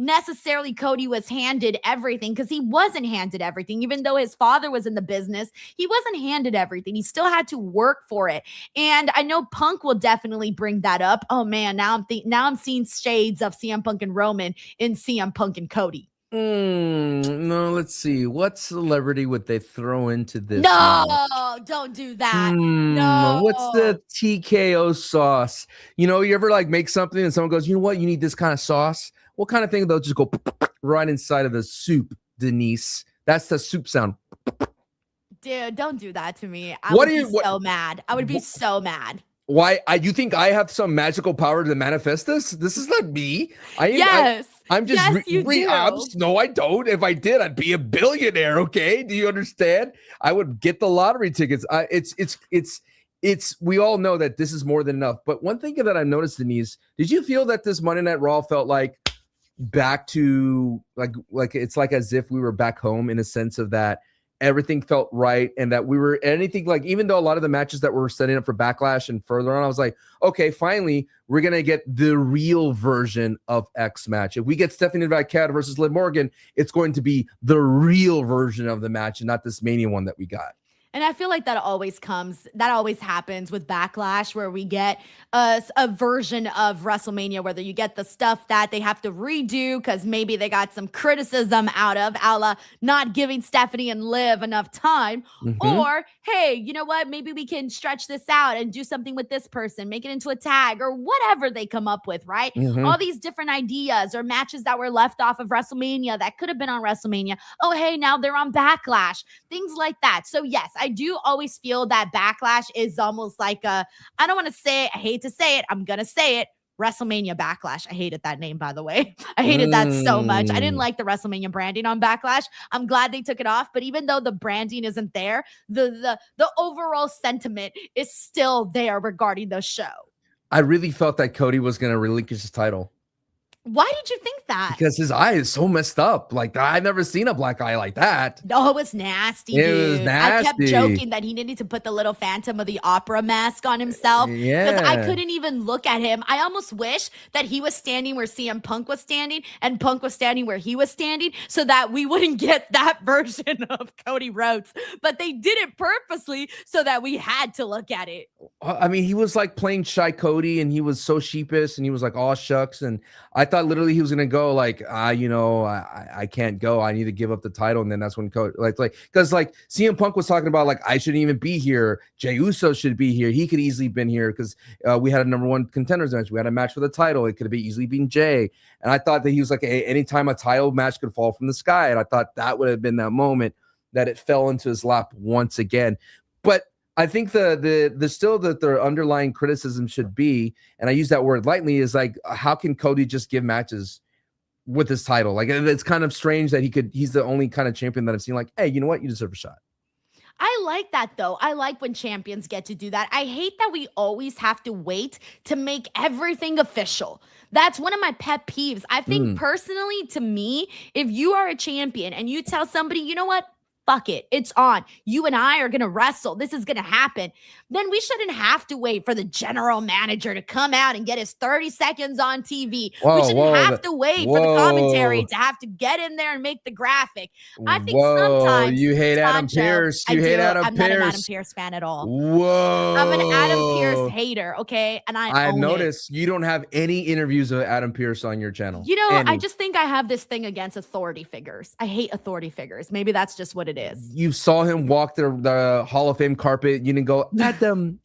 necessarily Cody was handed everything, because he wasn't handed everything. Even though his father was in the business, he wasn't handed everything. He still had to work for it. And I know Punk will definitely bring that up. Oh man, now I'm seeing shades of CM Punk and Roman in CM Punk and Cody. No, let's see. What celebrity would they throw into this? No, don't do that. No. What's the TKO sauce? You know, you ever like make something and someone goes, you know what, you need this kind of sauce? What kind of thing? They'll just go right inside of the soup, Denise. That's the soup sound. Dude, don't do that to me. I would be so mad. I would be so mad. Why? You think I have some magical power to manifest this? This is not me. I'm just re-ups. No, I don't. If I did, I'd be a billionaire. Okay, do you understand? I would get the lottery tickets. It's. We all know that this is more than enough. But one thing that I noticed, Denise, did you feel that this Monday Night Raw felt like back to like it's like as if we were back home, in a sense of that everything felt right, and that we were anything like, even though a lot of the matches that were setting up for Backlash and further on, I was like, okay, finally we're gonna get the real version of X match. If we get Stephanie Cat versus Liv Morgan, it's going to be the real version of the match and not this Mania one that we got. And I feel like that always happens with Backlash, where we get a version of WrestleMania, whether you get the stuff that they have to redo because maybe they got some criticism out of, a la not giving Stephanie and Liv enough time, or, hey, you know what, maybe we can stretch this out and do something with this person, make it into a tag, or whatever they come up with, right? All these different ideas, or matches that were left off of WrestleMania that could have been on WrestleMania. Oh, hey, now they're on Backlash. Things like that. So yes, I do always feel that Backlash is almost like I don't want to say it, I hate to say it, I'm gonna say it, WrestleMania Backlash. I hated that name, by the way. I hated that so much. I didn't like the WrestleMania branding on Backlash. I'm glad they took it off, but even though the branding isn't there, the overall sentiment is still there regarding the show. I really felt that Cody was going to relinquish his title. Why did you think that? Because his eye is so messed up. Like, I've never seen a black eye like that. Oh, it was nasty, dude. It was nasty. I kept joking that he needed to put the little Phantom of the Opera mask on himself. Because I couldn't even look at him. I almost wish that he was standing where CM Punk was standing and Punk was standing where he was standing, so that we wouldn't get that version of Cody Rhodes. But they did it purposely so that we had to look at it. I mean, he was like playing shy Cody, and he was so sheepish, and he was like, "Oh shucks," and I thought literally he was gonna go like, I can't go. I need to give up the title, and then that's when Cody because CM Punk was talking about like, I shouldn't even be here. Jey Uso should be here. He could easily been here because we had a #1 contenders match. We had a match for the title. It could have easily been Jay, and I thought that he was like, hey, anytime a title match could fall from the sky, and I thought that would have been that moment that it fell into his lap once again, but. I think the still that their underlying criticism should be, and I use that word lightly, is like, how can Cody just give matches with his title? Like, it's kind of strange that he's the only kind of champion that I've seen like, hey, you know what? You deserve a shot. I like that, though. I like when champions get to do that. I hate that we always have to wait to make everything official. That's one of my pet peeves. I think personally, to me, if you are a champion and you tell somebody, you know what? Fuck it. It's on. You and I are going to wrestle. This is going to happen. Then we shouldn't have to wait for the general manager to come out and get his 30 seconds on TV. We shouldn't have to wait for the commentary to have to get in there and make the graphic. I think sometimes you hate Adam Pearce. You hate Adam Pearce. I'm not an Adam Pearce fan at all. Whoa. I'm an Adam Pearce hater, okay? And I noticed you don't have any interviews of Adam Pearce on your channel. You know, I just think I have this thing against authority figures. I hate authority figures. Maybe that's just what it it is. You saw him walk the Hall of Fame carpet. You didn't go, Adam,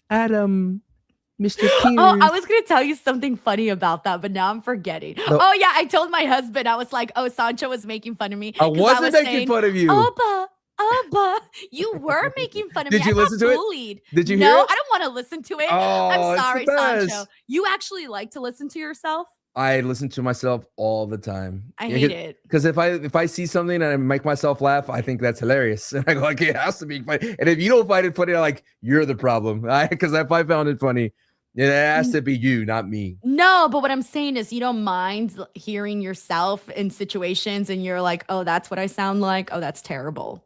Mr. Pierce. Oh, I was going to tell you something funny about that, but now I'm forgetting. No. Oh, yeah. I told my husband, I was like, oh, Sancho was making fun of me. I wasn't making fun of you. Oba, you were making fun of me. Did you listen to it? Did you no, hear it? I don't want to listen to it. Oh, I'm it's sorry, the best. Sancho. You actually like to listen to yourself? I listen to myself all the time. I hate it. Because if I see something and I make myself laugh, I think that's hilarious. And I go, like, it has to be funny. And if you don't find it funny, I'm like, you're the problem. Because if I found it funny, it has to be you, not me. No, but what I'm saying is you don't mind hearing yourself in situations and you're like, oh, that's what I sound like. Oh, that's terrible.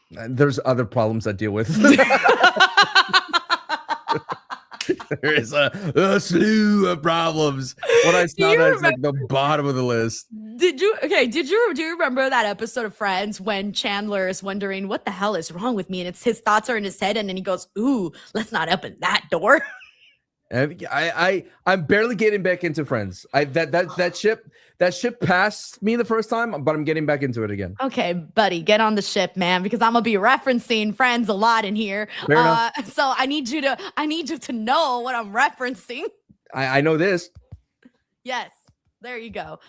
There's other problems I deal with. There is a slew of problems. What I sound is like the bottom of the list. Do you remember that episode of Friends when Chandler is wondering what the hell is wrong with me? And it's his thoughts are in his head, and then he goes, ooh, let's not open that door. I'm barely getting back into Friends. That ship passed me the first time, but I'm getting back into it again. Okay, buddy, get on the ship, man, because I'm gonna be referencing Friends a lot in here. So I need you to know what I'm referencing. I know this. Yes, there you go.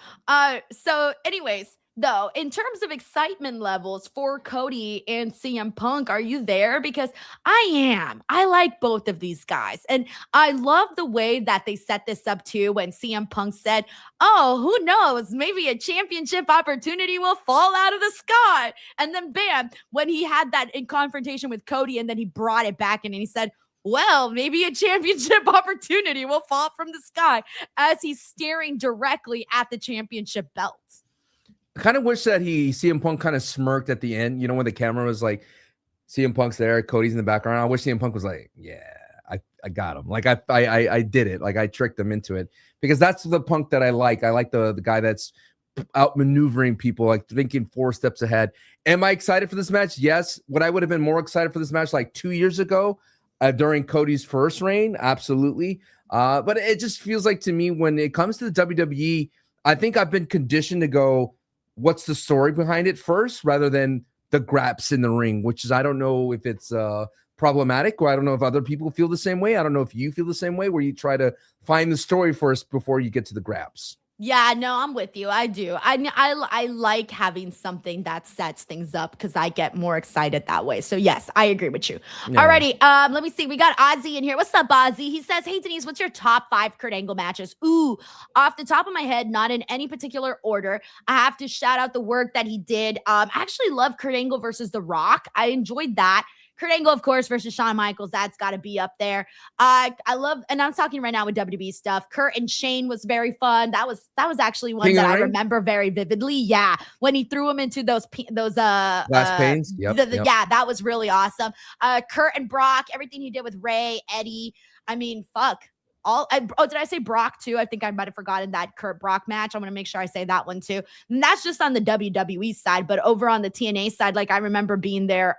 So anyways, though, in terms of excitement levels for Cody and CM Punk, are you there? Because I am. I like both of these guys. And I love the way that they set this up too when CM Punk said, oh, who knows? Maybe a championship opportunity will fall out of the sky. And then bam, when he had that in confrontation with Cody and then he brought it back in and he said, well, maybe a championship opportunity will fall from the sky as he's staring directly at the championship belt. I kind of wish that CM Punk kind of smirked at the end, when the camera was like, CM Punk's there, Cody's in the background. I wish CM Punk was like, yeah, I got him. Like I did it. Like I tricked him into it because that's the Punk that I like. I like the guy that's outmaneuvering people, like thinking 4 steps ahead. Am I excited for this match? Yes. Would I would have been more excited for this match like 2 years ago during Cody's first reign? Absolutely. But it just feels like to me when it comes to the WWE, I think I've been conditioned to go, what's the story behind it first rather than the graps in the ring, which is, I don't know if it's problematic or I don't know if other people feel the same way. I don't know if you feel the same way where you try to find the story first before you get to the graps. Yeah, no, I'm with you. I do. I like having something that sets things up because I get more excited that way. So yes, I agree with you. Yeah. Alrighty, let me see. We got Ozzy in here. What's up, Ozzy? He says, hey, Denise, what's your top 5 Kurt Angle matches? Ooh, off the top of my head, not in any particular order. I have to shout out the work that he did. I actually love Kurt Angle versus The Rock. I enjoyed that. Kurt Angle, of course, versus Shawn Michaels. That's got to be up there. I love, and I'm talking right now with WWE stuff. Kurt and Shane was very fun. That was actually one that I remember very vividly. Yeah, when he threw him into those glass panes. Yep. Yeah, that was really awesome. Kurt and Brock, everything he did with Ray, Eddie. I mean, fuck. Did I say Brock too? I think I might have forgotten that Kurt Brock match. I'm going to make sure I say that one too. And that's just on the WWE side, but over on the TNA side, like I remember being there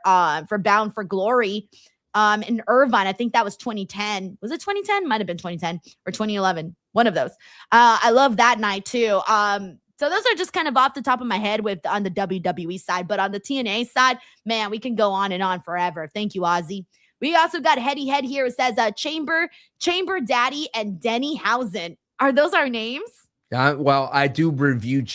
for Bound for Glory in Irvine. I think that was 2010. Was it 2010? Might have been 2010 or 2011. One of those. I love that night too. So those are just kind of off the top of my head on the WWE side, but on the TNA side, man, we can go on and on forever. Thank you, Ozzy. We also got Heady Head here. It says Chamber Daddy and Denny Housen. Are those our names? Yeah, well, I do review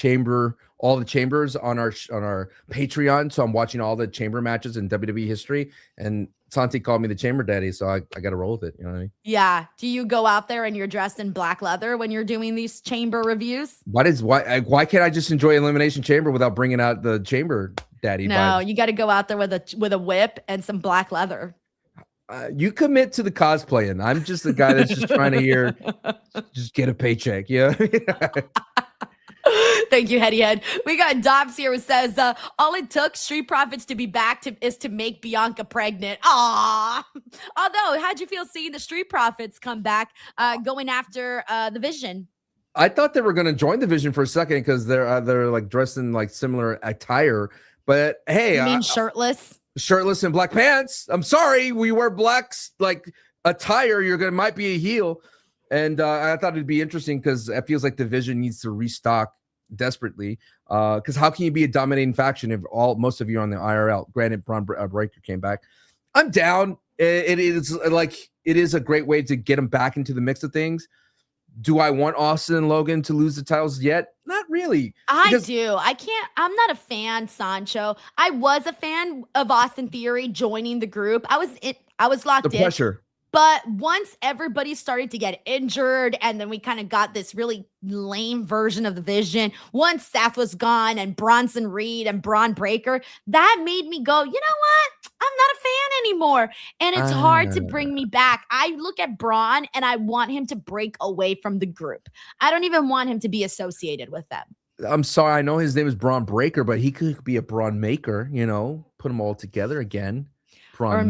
all the chambers on our Patreon. So I'm watching all the chamber matches in WWE history. And Santi called me the Chamber Daddy, so I got to roll with it. You know what I mean? Yeah. Do you go out there and you're dressed in black leather when you're doing these chamber reviews? Why can't I just enjoy Elimination Chamber without bringing out the Chamber Daddy? No, you got to go out there with a whip and some black leather. You commit to the cosplaying. I'm just the guy that's just trying to just get a paycheck. Yeah. Thank you, Heady Head. We got Dobbs here who says, all it took Street Profits to be back is to make Bianca pregnant. Aww. Although, how'd you feel seeing the Street Profits come back going after the Vision? I thought they were going to join the Vision for a second because they're like dressed in like similar attire. But hey, you mean shirtless? Shirtless and black pants. I'm sorry, we wear blacks like attire. Might be a heel, and I thought it'd be interesting because it feels like the Vision needs to restock desperately. Because how can you be a dominating faction if most of you are on the IRL? Granted, Braun Breaker came back. I'm down. It is a great way to get him back into the mix of things. Do I want Austin and Logan to lose the titles yet? Not really. I do. I'm not a fan, Sancho. I was a fan of Austin Theory joining the group. I was locked in. The pressure. But once everybody started to get injured, and then we kind of got this really lame version of the Vision, once Seth was gone and Bronson Reed and Braun Breaker, that made me go, you know what? I'm not a fan anymore. And it's hard to bring me back. I look at Braun and I want him to break away from the group. I don't even want him to be associated with them. I'm sorry. I know his name is Braun Breaker, but he could be a Braun Maker, put them all together again. Or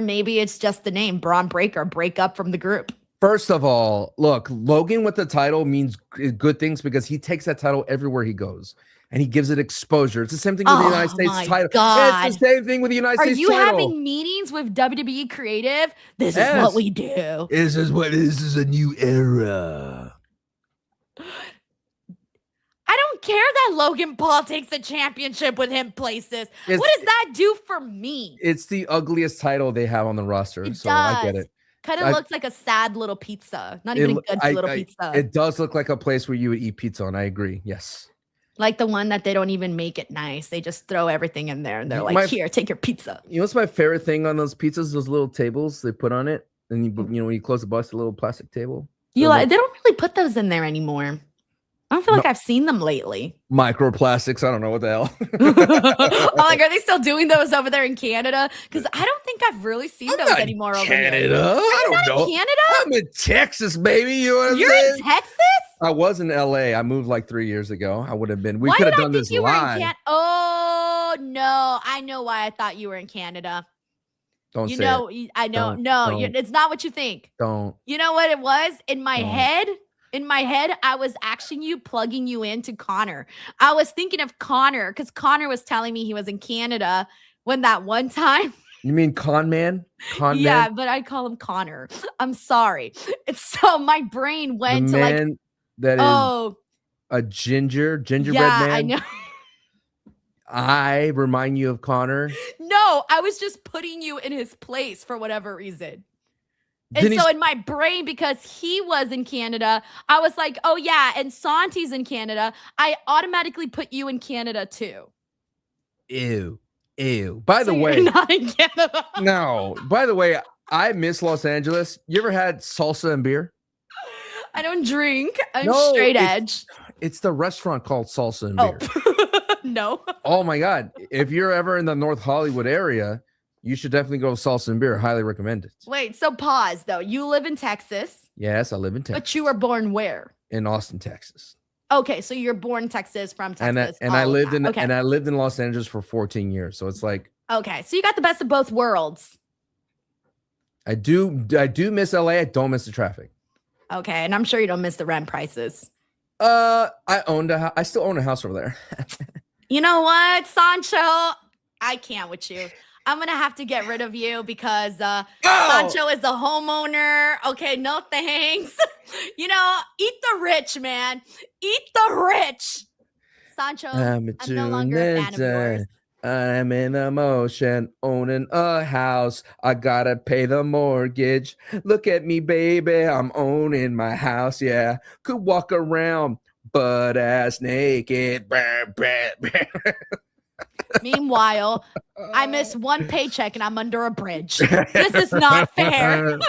maybe it's just the name, Braun Breaker, break up from the group. First of all, look, Logan with the title means good things because he takes that title everywhere he goes and he gives it exposure. It's the same thing with the United States title. God. It's the same thing with the United States title. Are you having meetings with WWE Creative? This is what we do. This is a new era. I don't care that Logan Paul takes the championship with him places. What does that do for me? It's the ugliest title they have on the roster. It so does. I get it. Kind of looks like a sad little pizza. Not even a good little pizza. It does look like a place where you would eat pizza, and I agree. Yes. Like the one that they don't even make it nice. They just throw everything in there, and they're like, here, take your pizza. You know what's my favorite thing on those pizzas? Those little tables they put on it. And, when you close the box, a little plastic table. They don't really put those in there anymore. I don't feel like I've seen them lately. Microplastics. I don't know what the hell. Are they still doing those over there in Canada? Because I don't think I've really seen those anymore over Canada. here. I don't know. In Canada? I'm in Texas, baby. You know what I'm You're saying? in Texas? I was in LA. I moved like 3 years ago. I would have been. We Why could have did I done think this you were in live. Oh, no. I know why I thought you were in Canada. Don't You say know, it. I know. Don't, No, don't. It's not what you think. Don't. You know what it was? In my Don't. head, I was actually plugging you into Connor. I was thinking of Connor because Connor was telling me he was in Canada when that one time. You mean Con Man? Yeah, Man? but I call him Connor. I'm sorry. It's so my brain went The to like, man that is a gingerbread man. I know. I remind you of Connor. No, I was just putting you in his place for whatever reason. And so in my brain, because he was in Canada, I was like, oh yeah, and Santi's in Canada. I automatically put you in Canada too. Ew. By the way, you're not in Canada. No. By the way, I miss Los Angeles. You ever had salsa and beer? I don't drink. I'm No, straight edge. It's the restaurant called Salsa and Beer. No. Oh my God. If you're ever in the North Hollywood area, you should definitely go to Salsa and Beer. Highly recommend it. Wait, so pause though. You live in Texas. Yes, I live in Texas. But you were born where? In Austin, Texas. Okay, so you're born in Texas, from Texas. And I lived in okay. and I lived in Los Angeles for 14 years. So it's like Okay, so you got the best of both worlds. I do miss LA. I don't miss the traffic. Okay, and I'm sure you don't miss the rent prices. I still own a house over there. You know what, Sancho? I can't with you. I'm gonna have to get rid of you because Sancho is a homeowner. Okay, no thanks. Eat the rich, man. Eat the rich. Sancho, I'm no longer a fan of yours. I'm in emotion, owning a house. I gotta pay the mortgage. Look at me, baby. I'm owning my house. Yeah, could walk around butt ass naked. Meanwhile, I miss one paycheck and I'm under a bridge. This is not fair.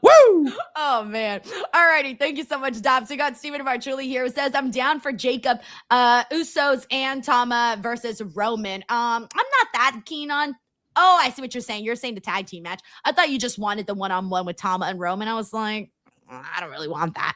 Woo! Oh man. All righty. Thank you so much, Dobbs. We got Steven Marchulli here who says, I'm down for Jacob, Usos and Tama versus Roman. I'm not that keen on. Oh, I see what you're saying. You're saying the tag team match. I thought you just wanted the one-on-one with Tama and Roman. I was like, I don't really want that.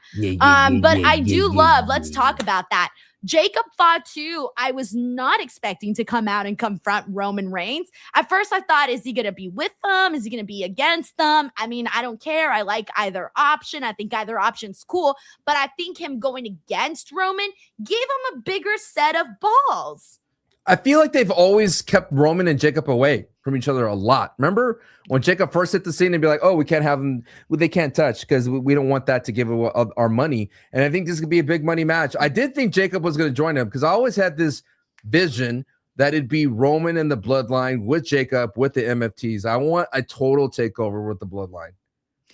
But I do love, let's talk about that. Jacob Fatu, I was not expecting to come out and confront Roman Reigns. At first, I thought, is he going to be with them? Is he going to be against them? I mean, I don't care. I like either option. I think either option's cool. But I think him going against Roman gave him a bigger set of balls. I feel like they've always kept Roman and Jacob away from each other a lot. Remember when Jacob first hit the scene and be like, oh, we can't have them, they can't touch because we don't want that to give away our money. And I think this could be a big money match. I did think Jacob was going to join him because I always had this vision that it'd be Roman and the Bloodline with Jacob with the MFTs. I want a total takeover with the Bloodline.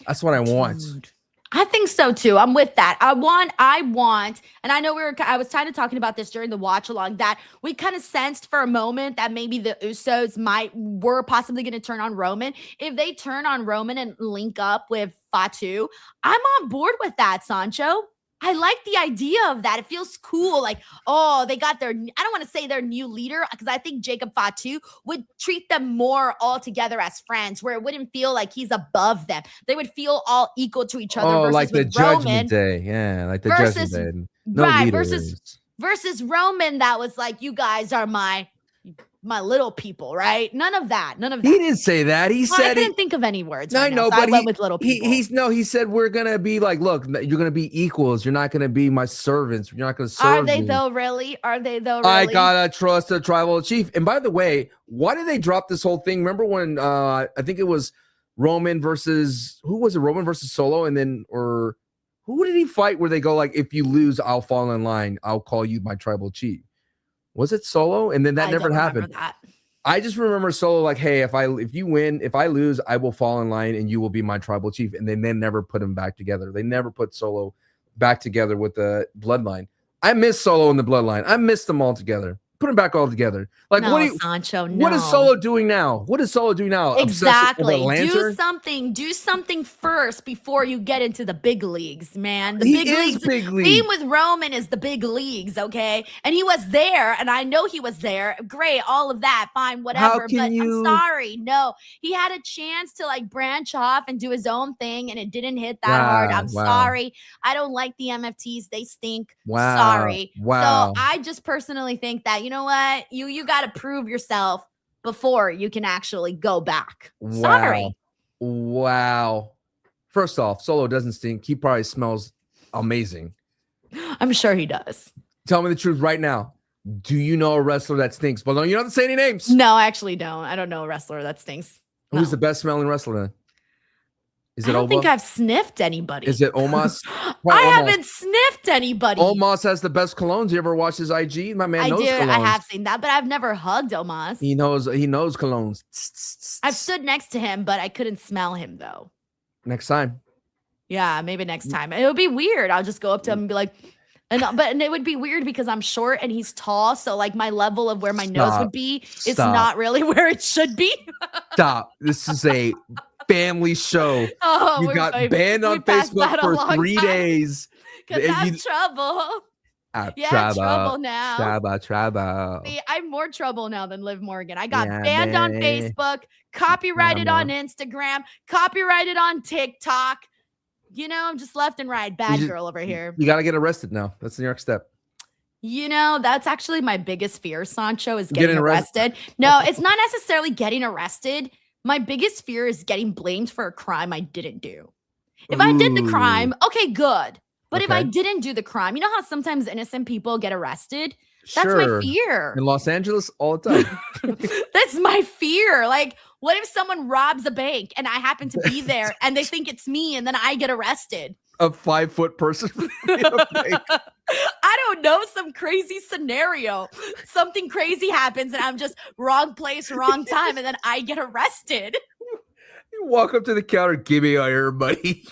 That's what I want. Dude. I think so too. I'm with that. I want, and I know I was kind of talking about this during the watch along, that we kind of sensed for a moment that maybe the Usos were possibly going to turn on Roman. If they turn on Roman and link up with Fatu, I'm on board with that, Sancho. I like the idea of that. It feels cool. Like, oh, they got I don't want to say their new leader, because I think Jacob Fatu would treat them more all together as friends, where it wouldn't feel like he's above them. They would feel all equal to each other. Oh, versus like the with Judgment Roman, Day. Yeah, like the versus, Judgment Day. No right, leaders. versus Roman, that was like, you guys are my little people, right? None of that. He didn't say that. He said I couldn't think of any words. No, right I know, now, so but I went with little people. He said we're gonna be like, look, you're gonna be equals. You're not gonna be my servants. You're not gonna serve Are they me. though? Really? Are they though? Really? I gotta trust the tribal chief. And by the way, why did they drop this whole thing? Remember when I think it was Roman versus Roman versus Solo, and then or who did he fight where they go like, if you lose, I'll fall in line. I'll call you my tribal chief. Was it Solo? And then that never happened. I just remember Solo like, hey, if you win, if I lose, I will fall in line and you will be my tribal chief. And then they never put him back together. They never put Solo back together with the Bloodline. I miss Solo and the Bloodline. I miss them all together. Put them back all together. Like, no, what Sancho, no. What is Solo doing now? What is Solo doing now? Exactly. Do something first before you get into the big leagues, man. The big leagues. Being with Roman is the big leagues, okay? And he was there, and I know he was there. Great, all of that, fine, whatever. But I'm sorry, no. He had a chance to like branch off and do his own thing, and it didn't hit that hard. I'm sorry. I don't like the MFTs. They stink. Wow. Sorry. Wow. So I just personally think that, you know what? You got to prove yourself before you can actually go back. Sorry. Wow. First off, Solo doesn't stink. He probably smells amazing. I'm sure he does. Tell me the truth right now. Do you know a wrestler that stinks? But you don't have to say any names. No, I actually don't. I don't know a wrestler that stinks. Who's the best smelling wrestler then? Is it I don't Oba? think I've sniffed anybody. Is it Omos? I haven't sniffed anybody. Omos has the best colognes. You ever watch his IG? My man knows colognes. I have seen that, but I've never hugged Omos. He knows colognes. I've stood next to him, but I couldn't smell him though. Next time. Yeah, maybe next time. It would be weird. I'll just go up to him and be like, and it would be weird because I'm short and he's tall. So like my level of where my nose would be is not really where it should be. Stop. This is a family show. Oh, you got banned on Facebook for 3 days. Because I'm trouble. Trouble now. Trouble. See, I'm more trouble now than Liv Morgan. I got banned on Facebook, copyrighted on Instagram, copyrighted on TikTok. You know, I'm just left and right. Bad girl over here. You got to get arrested now. That's the next step. You know, that's actually my biggest fear, Sancho, is getting arrested. No, it's not necessarily getting arrested. My biggest fear is getting blamed for a crime I didn't do. If I did the crime, okay, good. But if I didn't do the crime, you know how sometimes innocent people get arrested? That's my fear. In Los Angeles, all the time. That's my fear. Like, what if someone robs a bank and I happen to be there and they think it's me and then I get arrested? A 5-foot person. I don't know, some crazy scenario. Something crazy happens and I'm just wrong place, wrong time, and then I get arrested. You walk up to the counter, give me all your money.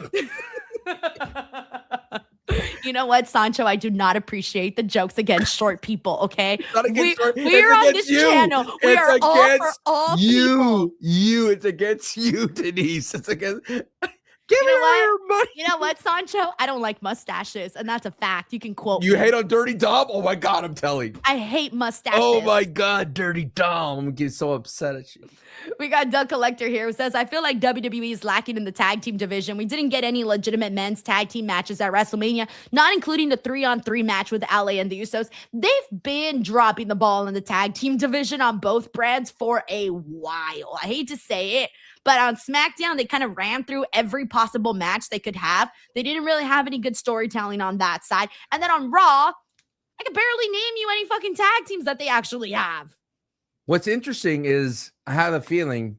You know what, Sancho? I do not appreciate the jokes against short people, okay? We're on this channel. We are all for all people. It's against you, Denise. It's against... Give me your money. You know what, Sancho? I don't like mustaches, and that's a fact. You can quote You me. hate on Dirty Dom? Oh my God, I'm telling you. I hate mustaches. Oh my God, Dirty Dom. I'm getting so upset at you. We got Doug Collector here who says, I feel like WWE is lacking in the tag team division. We didn't get any legitimate men's tag team matches at WrestleMania, not including the 3-on-3 match with LA and the Usos. They've been dropping the ball in the tag team division on both brands for a while. I hate to say it, but on SmackDown, they kind of ran through every possible match they could have. They didn't really have any good storytelling on that side. And then on Raw, I could barely name you any fucking tag teams that they actually have. What's interesting is I have a feeling,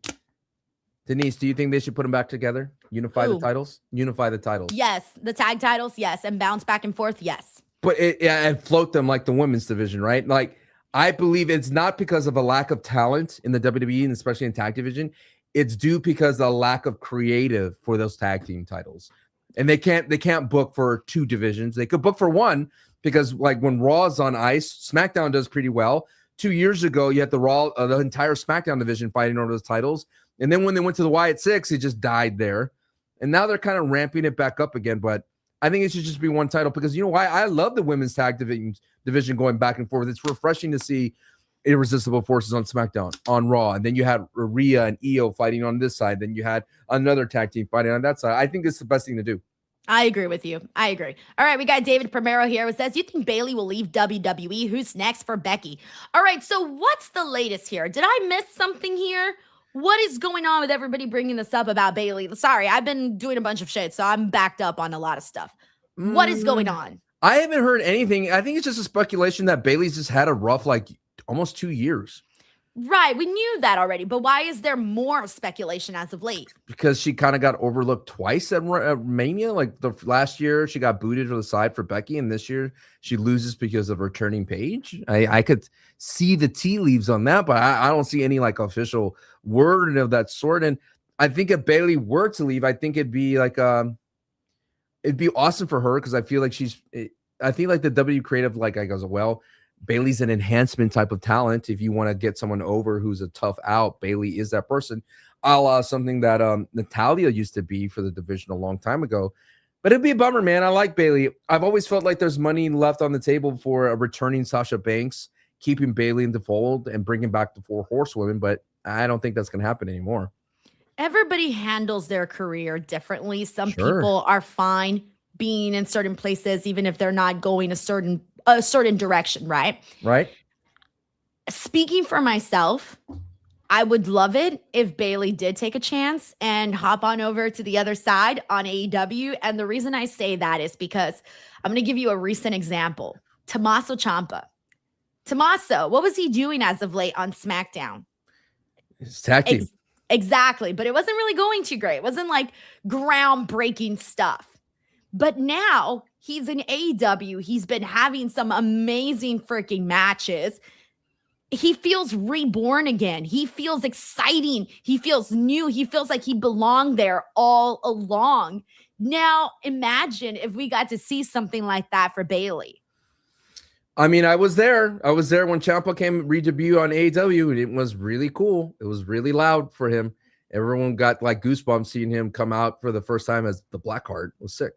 Denise, do you think they should put them back together? Unify the titles? Unify the titles. Yes. The tag titles, yes. And bounce back and forth, yes. But and float them like the women's division, right? Like, I believe it's not because of a lack of talent in the WWE and especially in tag division. It's due because of the lack of creative for those tag team titles. And they can't book for two divisions. They could book for one because, like, when Raw's on ice, SmackDown does pretty well. 2 years ago, you had the Raw, the entire SmackDown division fighting over those titles. And then when they went to the Wyatt Six, it just died there. And now they're kind of ramping it back up again. But I think it should just be one title because, you know why? I love the women's tag division going back and forth. It's refreshing to see irresistible forces on SmackDown, on Raw. And then you had Rhea and Io fighting on this side. Then you had another tag team fighting on that side. I think it's the best thing to do. I agree with you. I agree. All right, we got David Primero here who says, you think Bayley will leave WWE? Who's next for Becky? All right, so what's the latest here? Did I miss something here? What is going on with everybody bringing this up about Bayley? Sorry, I've been doing a bunch of shit, so I'm backed up on a lot of stuff. What is going on? I haven't heard anything. I think it's just a speculation that Bayley's just had a rough, like, almost 2 years. Right, we knew that already, but why is there more speculation as of late? Because she kind of got overlooked twice at Mania. Like, the last year, she got booted to the side for Becky, and this year she loses because of returning Paige. I could see the tea leaves on that, but I don't see any, like, official word of that sort. And I think if Bayley were to leave, I think it'd be like it'd be awesome for her because I feel like I think like the W creative, like, I goes, well, Bayley's an enhancement type of talent. If you want to get someone over who's a tough out, Bayley is that person. A la something that Natalya used to be for the division a long time ago. But it'd be a bummer, man. I like Bayley. I've always felt like there's money left on the table for a returning Sasha Banks, keeping Bayley in the fold and bringing back the 4 horsewomen, but I don't think that's going to happen anymore. Everybody handles their career differently. Some people are fine being in certain places, even if they're not going a certain direction, right? Right. Speaking for myself, I would love it if Bayley did take a chance and hop on over to the other side on AEW. And the reason I say that is because I'm going to give you a recent example. Tommaso Ciampa. Tommaso, what was he doing as of late on SmackDown? His tag team. Exactly. But it wasn't really going too great. It wasn't like groundbreaking stuff. But now he's in AEW. He's been having some amazing freaking matches. He feels reborn again. He feels exciting. He feels new. He feels like he belonged there all along. Now, imagine if we got to see something like that for Bayley. I mean, I was there. I was there when Ciampa came re-debut on AEW, and it was really cool. It was really loud for him. Everyone got like goosebumps seeing him come out for the first time as the Blackheart. It was sick.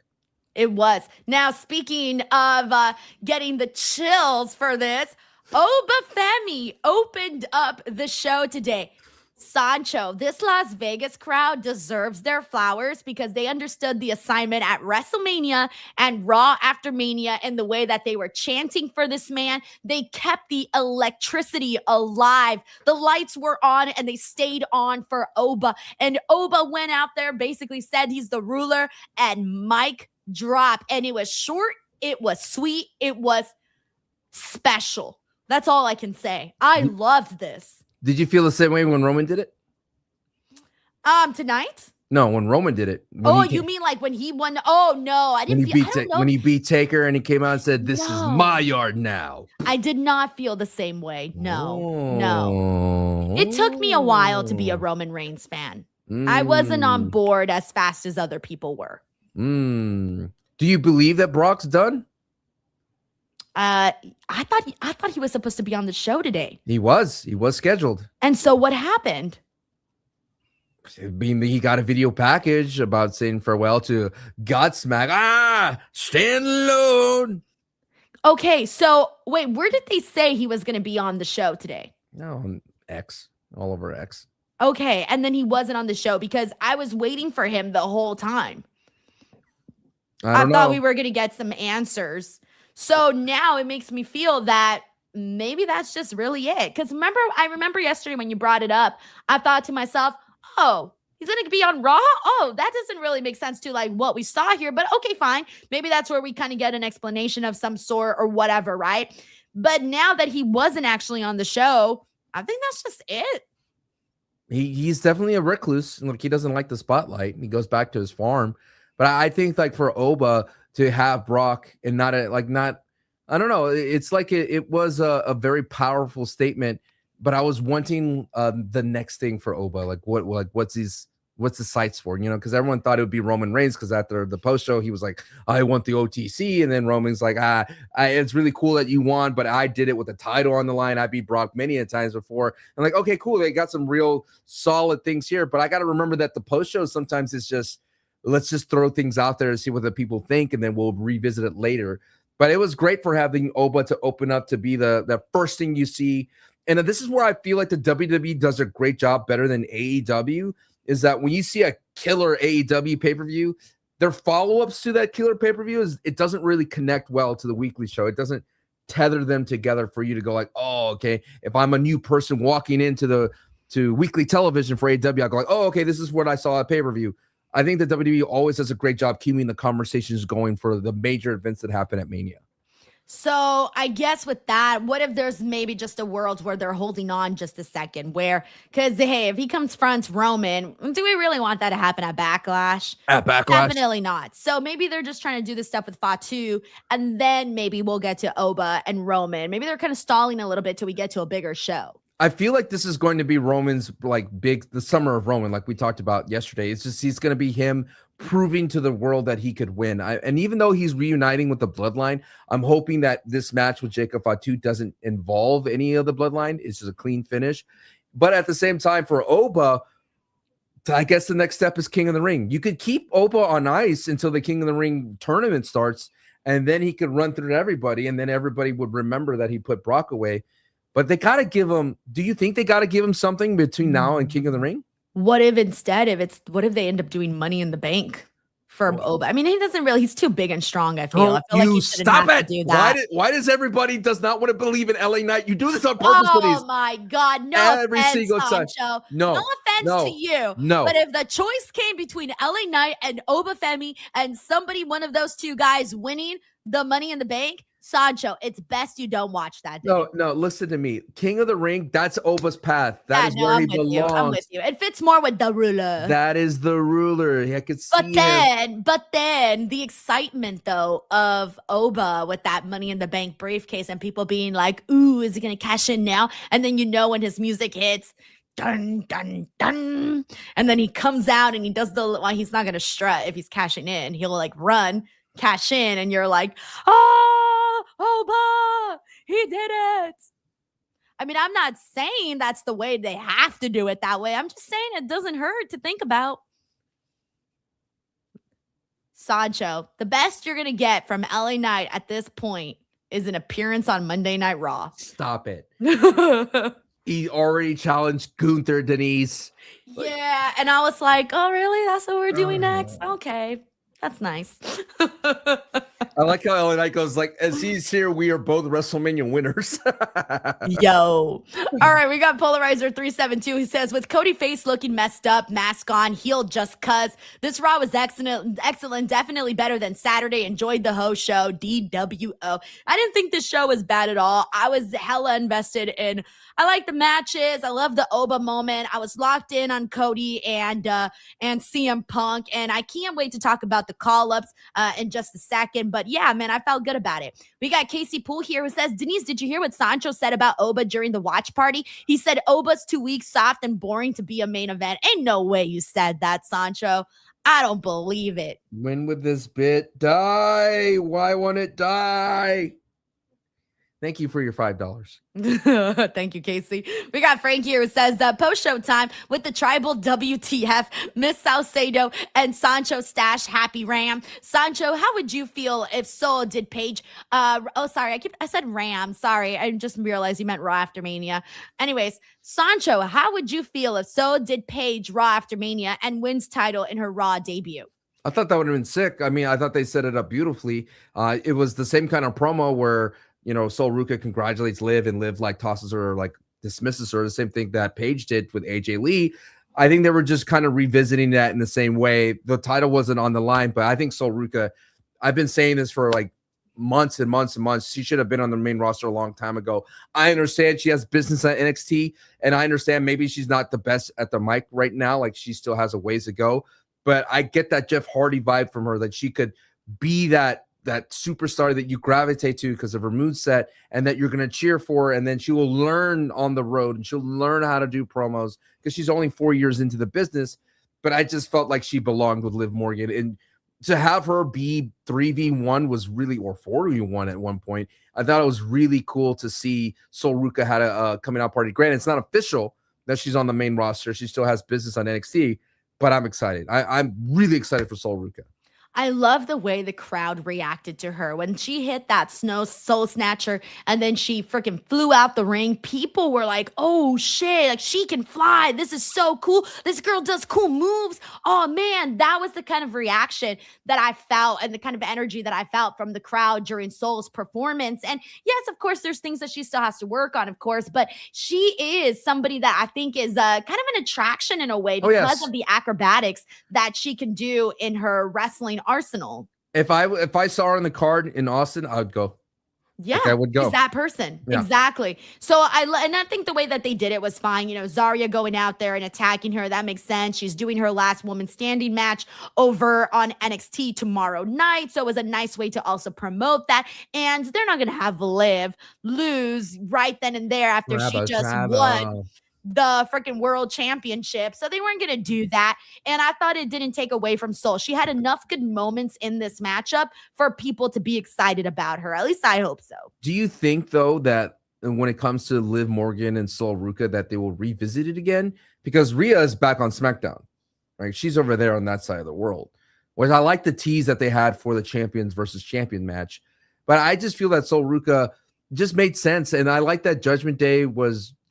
It was. Now, speaking of getting the chills for this, Oba Femi opened up the show today. Sancho, this Las Vegas crowd deserves their flowers because they understood the assignment at Wrestlemania and Raw after Mania in the way that they were chanting for this man. They kept the electricity alive. The lights were on and they stayed on for Oba. And Oba went out there, basically said he's the ruler, and mic drop. And it was short, it was sweet, it was special. That's all I can say. I loved this. Did you feel the same way when Roman did it? Tonight? No, when Roman did it. You mean like when he won? Oh no, I didn't feel. When he beat Taker and he came out and said, "This is my yard now." I did not feel the same way. No. It took me a while to be a Roman Reigns fan. I wasn't on board as fast as other people were. Do you believe that Brock's done? I thought he was supposed to be on the show today. He was scheduled. And so what happened? He got a video package about saying farewell to Godsmack. Stand alone. Okay, so wait, where did they say he was going to be on the show today? No, on X, all over X. Okay, and then he wasn't on the show because I was waiting for him the whole time. I thought we were going to get some answers. So now it makes me feel that maybe that's just really it. Because I remember yesterday when you brought it up, I thought to myself, oh, He's going to be on Raw? Oh, that doesn't really make sense to like what we saw here, but okay, fine. Maybe that's where we kind of get an explanation of some sort or whatever, right? But now that he wasn't actually on the show, I think that's just it. He's definitely a recluse. Like, he doesn't like the spotlight. He goes back to his farm. But I think like for Oba to have Brock and not I don't know. It's like it was a very powerful statement. But I was wanting the next thing for Oba. Like what's the sights for? You know, because everyone thought it would be Roman Reigns, because after the post show he was like, I want the OTC, and then Roman's like, it's really cool that you won, but I did it with the title on the line. I beat Brock many a times before. I'm like, okay, cool. They got some real solid things here, but I got to remember that the post show sometimes is just, let's just throw things out there and see what the people think, and then we'll revisit it later. But it was great for having Oba to open up to be the first thing you see. And this is where I feel like the WWE does a great job, better than AEW, is that when you see a killer AEW pay-per-view, their follow-ups to that killer pay-per-view is it doesn't really connect well to the weekly show. It doesn't tether them together for you to go like, oh, okay, if I'm a new person walking into weekly television for AEW, I go like, oh, okay, this is what I saw at pay-per-view. I think the WWE always does a great job keeping the conversations going for the major events that happen at Mania. So I guess with that, what if there's maybe just a world where they're holding on just a second, where, because hey, if he comes fronts Roman, do we really want that to happen at Backlash? At Backlash? Definitely not. So maybe they're just trying to do this stuff with Fatu, and then maybe we'll get to Oba and Roman. Maybe they're kind of stalling a little bit till we get to a bigger show. I feel like this is going to be Roman's the summer of Roman, like we talked about yesterday. It's just he's going to be him proving to the world that he could win. And even though he's reuniting with the Bloodline, I'm hoping that this match with Jacob Fatu doesn't involve any of the Bloodline. It's just a clean finish. But at the same time, for Oba, I guess the next step is King of the Ring. You could keep Oba on ice until the King of the Ring tournament starts, and then he could run through everybody, and then everybody would remember that he put Brock away. But they got to give him, do you think they got to give him something between now and King of the Ring? What if instead, what if they end up doing Money in the Bank for Oba? I mean, he's too big and strong, I feel. I feel like he shouldn't have to do that. Why does everybody does not want to believe in LA Knight? You do this on purpose for these. Oh my God. No Every offense, single time. Sancho. No offense to you. No. But if the choice came between LA Knight and Oba Femi and one of those two guys winning the Money in the Bank, Sancho, it's best you don't watch that. No, listen to me. King of the Ring, that's Oba's path. That is where he belongs. I'm with you. It fits more with the ruler. That is the ruler. I could see But then the excitement though of Oba with that Money in the Bank briefcase and people being like, ooh, is he gonna cash in now? And then when his music hits, dun dun dun, and then he comes out and he does he's not gonna strut if he's cashing in. He'll like run, cash in, and you're like, Oba, he did it. I mean, I'm not saying that's the way they have to do it that way. I'm just saying it doesn't hurt to think about. Sancho, the best you're going to get from LA Knight at this point is an appearance on Monday Night Raw. Stop it. He already challenged Gunther, Denise. Yeah, and I was like, oh, really? That's what we're doing next? Okay. That's nice. I like how LA Knight goes like, as he's here, we are both WrestleMania winners. Yo. All right, we got Polarizer 372. He says, with Cody face looking messed up, mask on, healed just cuz. This Raw was excellent, definitely better than Saturday. Enjoyed the host show, DWO. I didn't think this show was bad at all. I was hella invested in, I like the matches. I love the Oba moment. I was locked in on Cody and CM Punk, and I can't wait to talk about the call-ups in just a second. But yeah, man, I felt good about it. We got Casey Poole here who says, Denise, did you hear what Sancho said about Oba during the watch party? He said Oba's too weak, soft, and boring to be a main event. Ain't no way you said that, Sancho. I don't believe it. When would this bit die? Why won't it die? Thank you for your $5. Thank you, Casey. We got Frank here who says post-show time with the tribal WTF, Miss Salcedo and Sancho stash happy Ram. Sancho, how would you feel if Sol did Paige? I said Ram. Sorry, I just realized you meant Raw After Mania. Anyways, Sancho, how would you feel if Sol did Paige Raw After Mania and wins title in her Raw debut? I thought that would have been sick. I mean, I thought they set it up beautifully. It was the same kind of promo where, Sol Ruca congratulates Liv and Liv tosses her, dismisses her. The same thing that Paige did with AJ Lee. I think they were just kind of revisiting that in the same way. The title wasn't on the line, but I think Sol Ruca, I've been saying this for like months and months and months. She should have been on the main roster a long time ago. I understand she has business at NXT, and I understand maybe she's not the best at the mic right now. Like, she still has a ways to go, but I get that Jeff Hardy vibe from her, that she could be that superstar that you gravitate to because of her moveset and that you're going to cheer for. And then she will learn on the road and she'll learn how to do promos because she's only 4 years into the business. But I just felt like she belonged with Liv Morgan, and to have her be 3v1 was really, or 4v1 at one point. I thought it was really cool to see Sol Ruca had a coming out party. Granted, it's not official that she's on the main roster. She still has business on NXT, but I'm excited. I'm really excited for Sol Ruca. I love the way the crowd reacted to her when she hit that soul snatcher and then she freaking flew out the ring. People were like, oh shit, like she can fly. This is so cool. This girl does cool moves. Oh man, that was the kind of reaction that I felt and the kind of energy that I felt from the crowd during Sol's performance. And yes, of course, there's things that she still has to work on, of course, but she is somebody that I think is kind of an attraction in a way because of the acrobatics that she can do in her wrestling arsenal. If I saw her on the card in Austin, I would go. Yeah, like I would go. She's that person. Yeah. Exactly. So I think the way that they did it was fine. You know, Zarya going out there and attacking her, that makes sense. She's doing her last woman standing match over on NXT tomorrow night. So it was a nice way to also promote that. And they're not going to have Liv lose right then and there after she just won the freaking world championship. So they weren't going to do that. And I thought it didn't take away from Sol. She had enough good moments in this matchup for people to be excited about her. At least I hope so. Do you think, though, that when it comes to Liv Morgan and Sol Ruca, that they will revisit it again? Because Rhea is back on SmackDown, right? She's over there on that side of the world. Whereas I like the tease that they had for the champions versus champion match. But I just feel that Sol Ruca just made sense. And I like that Judgment Day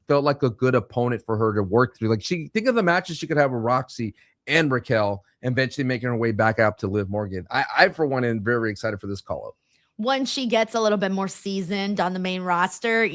felt like a good opponent for her to work through. Like, think of the matches she could have with Roxy and Raquel, and eventually making her way back up to Liv Morgan. I for one, am very excited for this call-up. Once she gets a little bit more seasoned on the main roster,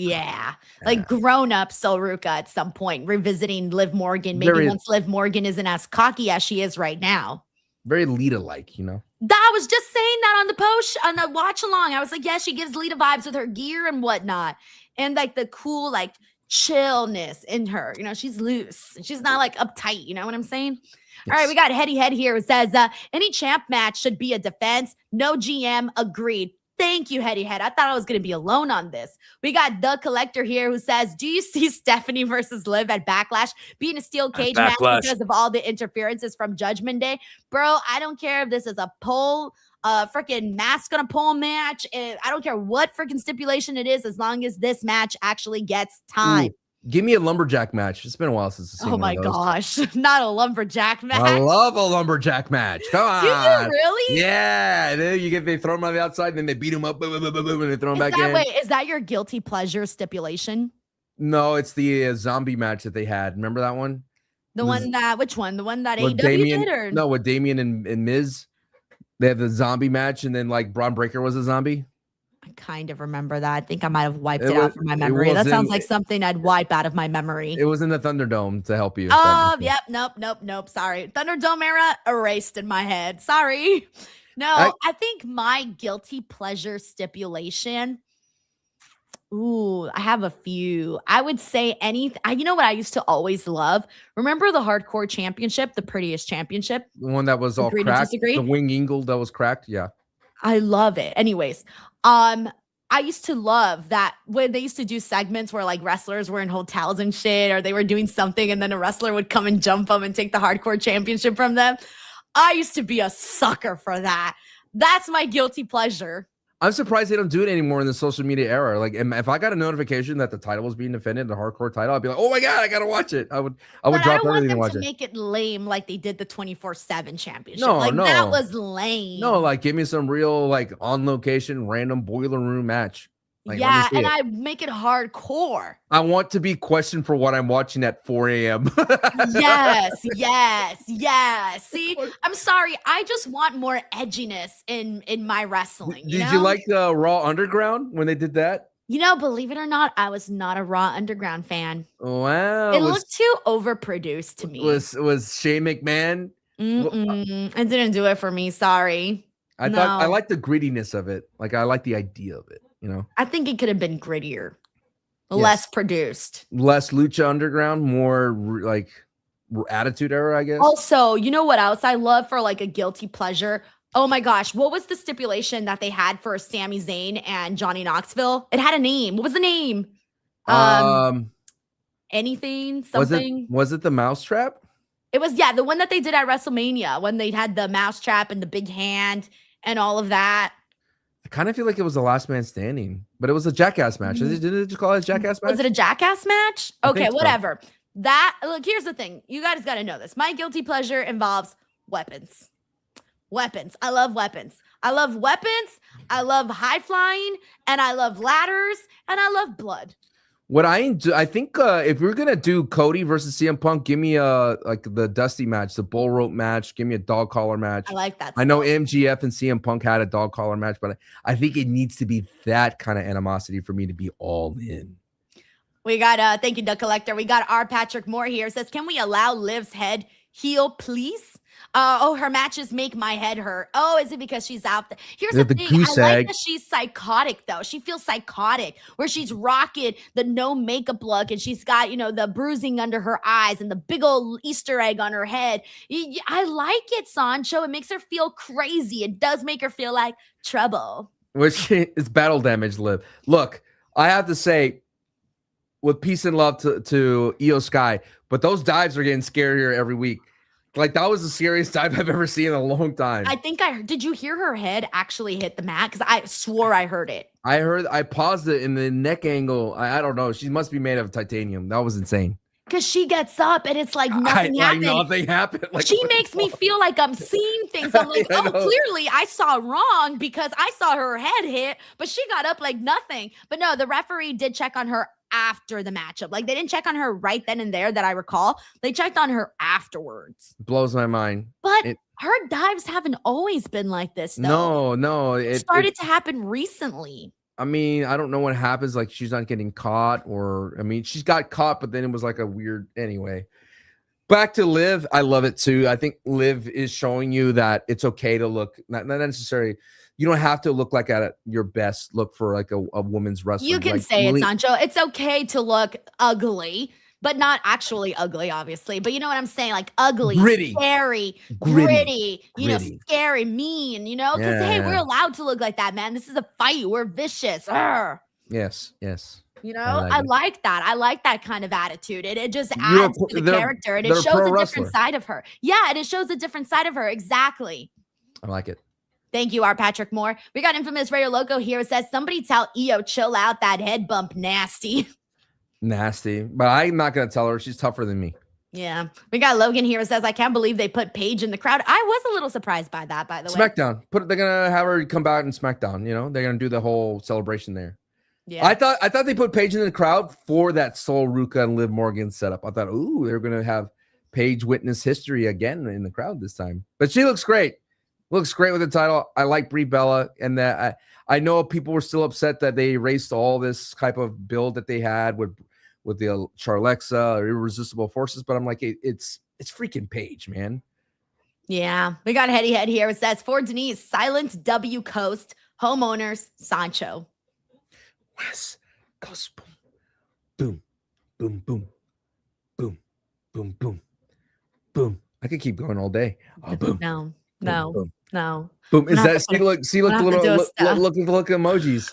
like grown-up Sol Ruca at some point, revisiting Liv Morgan, maybe once Liv Morgan isn't as cocky as she is right now. Very Lita-like, you know? I was just saying that on the post, on the watch-along. I was like, yeah, she gives Lita vibes with her gear and whatnot. And like the cool, like, chillness in her. You know, she's loose. She's not like uptight. You know what I'm saying? Yes. All right, we got Heady Head here who says, any champ match should be a defense. No GM. Agreed. Thank you, Heady Head. I thought I was going to be alone on this. We got The Collector here who says, do you see Stephanie versus Liv at Backlash being a steel cage match because of all the interferences from Judgment Day? Bro, I don't care if this is a pole, freaking mask on a pole match. I don't care what freaking stipulation it is, as long as this match actually gets time. Give me a lumberjack match. It's been a while since I've seen Oh my gosh, not a lumberjack match. I love a lumberjack match. Come on. Do you really? Yeah. They throw him on the outside and then they beat him up, boom, boom, boom, boom, and they throw him back in. Wait, is that your guilty pleasure stipulation? No, it's the zombie match that they had. Remember that one? Which one? The one that AEW did? Or? No, with Damian and Miz. They have the zombie match, and then like Braun Breaker was a zombie. I kind of remember that. I think I might have wiped it out from my memory. That sounds like something I'd wipe out of my memory. It was in the Thunderdome to help you. Oh, yep. Nope. Sorry. Thunderdome era erased in my head. Sorry. No, I think my guilty pleasure stipulation. Ooh, I have a few. I would say anything. You know what I used to always love? Remember the Hardcore Championship, the Prettiest Championship? The one that was all cracked? The wing eagle that was cracked? Yeah. I love it. Anyways, I used to love that when they used to do segments where like wrestlers were in hotels and shit, or they were doing something and then a wrestler would come and jump them and take the Hardcore Championship from them. I used to be a sucker for that. That's my guilty pleasure. I'm surprised they don't do it anymore in the social media era. Like, if I got a notification that the title was being defended, the hardcore title, I'd be like, "Oh my god, I gotta watch it!" I would drop everything and watch it. Make it lame like they did the 24/7 championship. That was lame. No, like give me some real like on location random boiler room match. Like, yeah, and I make it hardcore. I want to be questioned for what I'm watching at 4 a.m. Yes. See, I'm sorry. I just want more edginess in my wrestling. Did you like the Raw Underground when they did that? You know, believe it or not, I was not a Raw Underground fan. Wow. It looked too overproduced to me. Was Shane McMahon? It didn't do it for me. Sorry. I thought I like the grittiness of it. Like I like the idea of it, you know. I think it could have been grittier, less produced. Less Lucha Underground, more like Attitude Era, I guess. Also, you know what else I love for like a guilty pleasure? Oh my gosh, what was the stipulation that they had for Sami Zayn and Johnny Knoxville? It had a name. What was the name? Anything, something. Was it the Mousetrap? It was, the one that they did at WrestleMania when they had the Mousetrap and the big hand and all of that. I kind of feel like it was the last man standing, but it was a Jackass match. Did it just call it a Jackass match? Was it a Jackass match? Okay, whatever. Look, here's the thing. You guys got to know this. My guilty pleasure involves weapons. Weapons. I love weapons. I love weapons. I love high flying, and I love ladders, and I love blood. What I think if we're gonna do Cody versus CM Punk, give me like the Dusty match, the bull rope match. Give me a dog collar match. I like that. I know MGF and CM Punk had a dog collar match, but I think it needs to be that kind of animosity for me to be all in. We got thank you, Duck Collector. We got R. Patrick Moore here. Says, can we allow Liv's head heal, please? Her matches make my head hurt. Oh, is it because she's out there? Here's the thing. I like that she's psychotic, though. She feels psychotic, where she's rocking the no makeup look, and she's got, the bruising under her eyes and the big old Easter egg on her head. I like it, Sancho. It makes her feel crazy. It does make her feel like trouble. Which is battle damage, Liv. Look, I have to say, with peace and love to Io Sky, but those dives are getting scarier every week. Like, that was the scariest dive I've ever seen in a long time. I think did you hear her head actually hit the mat? Because I swore I heard it. I paused it in the neck angle. I don't know. She must be made of titanium. That was insane. Because she gets up and it's like nothing happened. Nothing happened. Like, she makes me feel like I'm seeing things. I'm like, clearly I saw wrong because I saw her head hit, but she got up like nothing. But no, the referee did check on her after the matchup. Like, they didn't check on her right then and there that I recall. They checked on her afterwards. Blows my mind. But her dives haven't always been like this, though. No. It started to happen recently. I mean, I don't know what happens. Like, she's not getting caught, or, I mean, she's got caught, but then it was like a weird, anyway. Back to Liv. I love it too. I think Liv is showing you that it's okay to look, not necessarily, you don't have to look like at your best. Look for like a woman's wrestler. You can like, say it, Sancho. It's okay to look ugly, but not actually ugly, obviously. But you know what I'm saying? Like ugly, gritty, scary, gritty, scary, mean, because hey, we're allowed to look like that, man. This is a fight. We're vicious. Arr. Yes. I like that. I like that kind of attitude. It just adds to the character, and it shows a different side of her. Yeah, and it shows a different side of her. Exactly. I like it. Thank you, R. Patrick Moore. We got Infamous Radio Loco here. It says, somebody tell Io, chill out, that head bump nasty. Nasty. But I'm not going to tell her. She's tougher than me. Yeah. We got Logan here. It says, I can't believe they put Paige in the crowd. I was a little surprised by that, by the way. SmackDown. They're going to have her come back in SmackDown. They're going to do the whole celebration there. Yeah. I thought they put Paige in the crowd for that Sol Ruca and Liv Morgan setup. I thought, they're going to have Paige witness history again in the crowd this time. But she looks great. Looks great with the title. I like Brie Bella, and that I know people were still upset that they erased all this type of build that they had with the Charlexa or Irresistible Forces, but I'm like, it's freaking Paige, man. Yeah, we got Heady Head here. It says, for Denise, silent W Coast, homeowners, Sancho. West Coast, boom, boom, boom, boom, boom, boom, boom. I could keep going all day. Oh, boom. No. Boom. Is that see look emojis.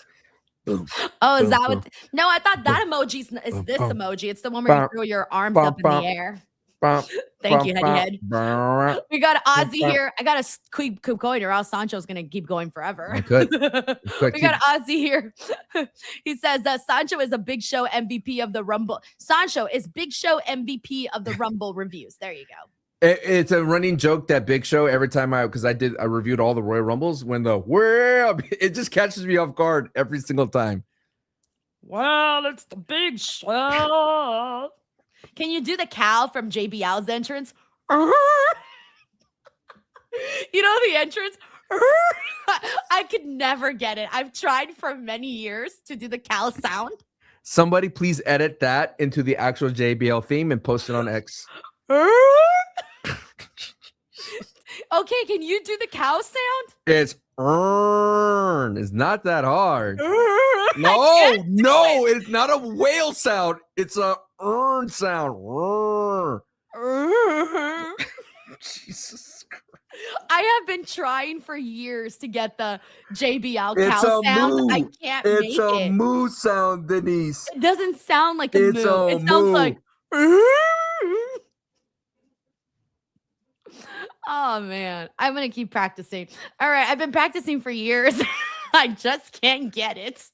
Boom. Oh, is that what? No, I thought that emoji is this emoji. It's the one where you throw your arms up in the air. Thank you, Heady Head. We got Ozzy here. I got to keep going, or else Sancho's going to keep going forever. I could. We got Ozzy here. He says that Sancho is a Big Show MVP of the Rumble. Sancho is Big Show MVP of the Rumble reviews. There you go. It's a running joke that Big Show, every time I reviewed all the Royal Rumbles, when it just catches me off guard every single time. Well, it's the Big Show. Can you do the cow from JBL's entrance? You know the entrance? I could never get it. I've tried for many years to do the cow sound. Somebody please edit that into the actual JBL theme and post it on X. Okay, can you do the cow sound? It's It's not that hard. No, it's not a whale sound. It's a sound. Jesus Christ. I have been trying for years to get the JBL It's cow a sound. moo. I can't It's make a it. moo sound, Denise. It doesn't sound like a It's moo. a It sounds moo. like oh man, I'm gonna keep practicing. All right, I've been practicing for years. I just can't get it.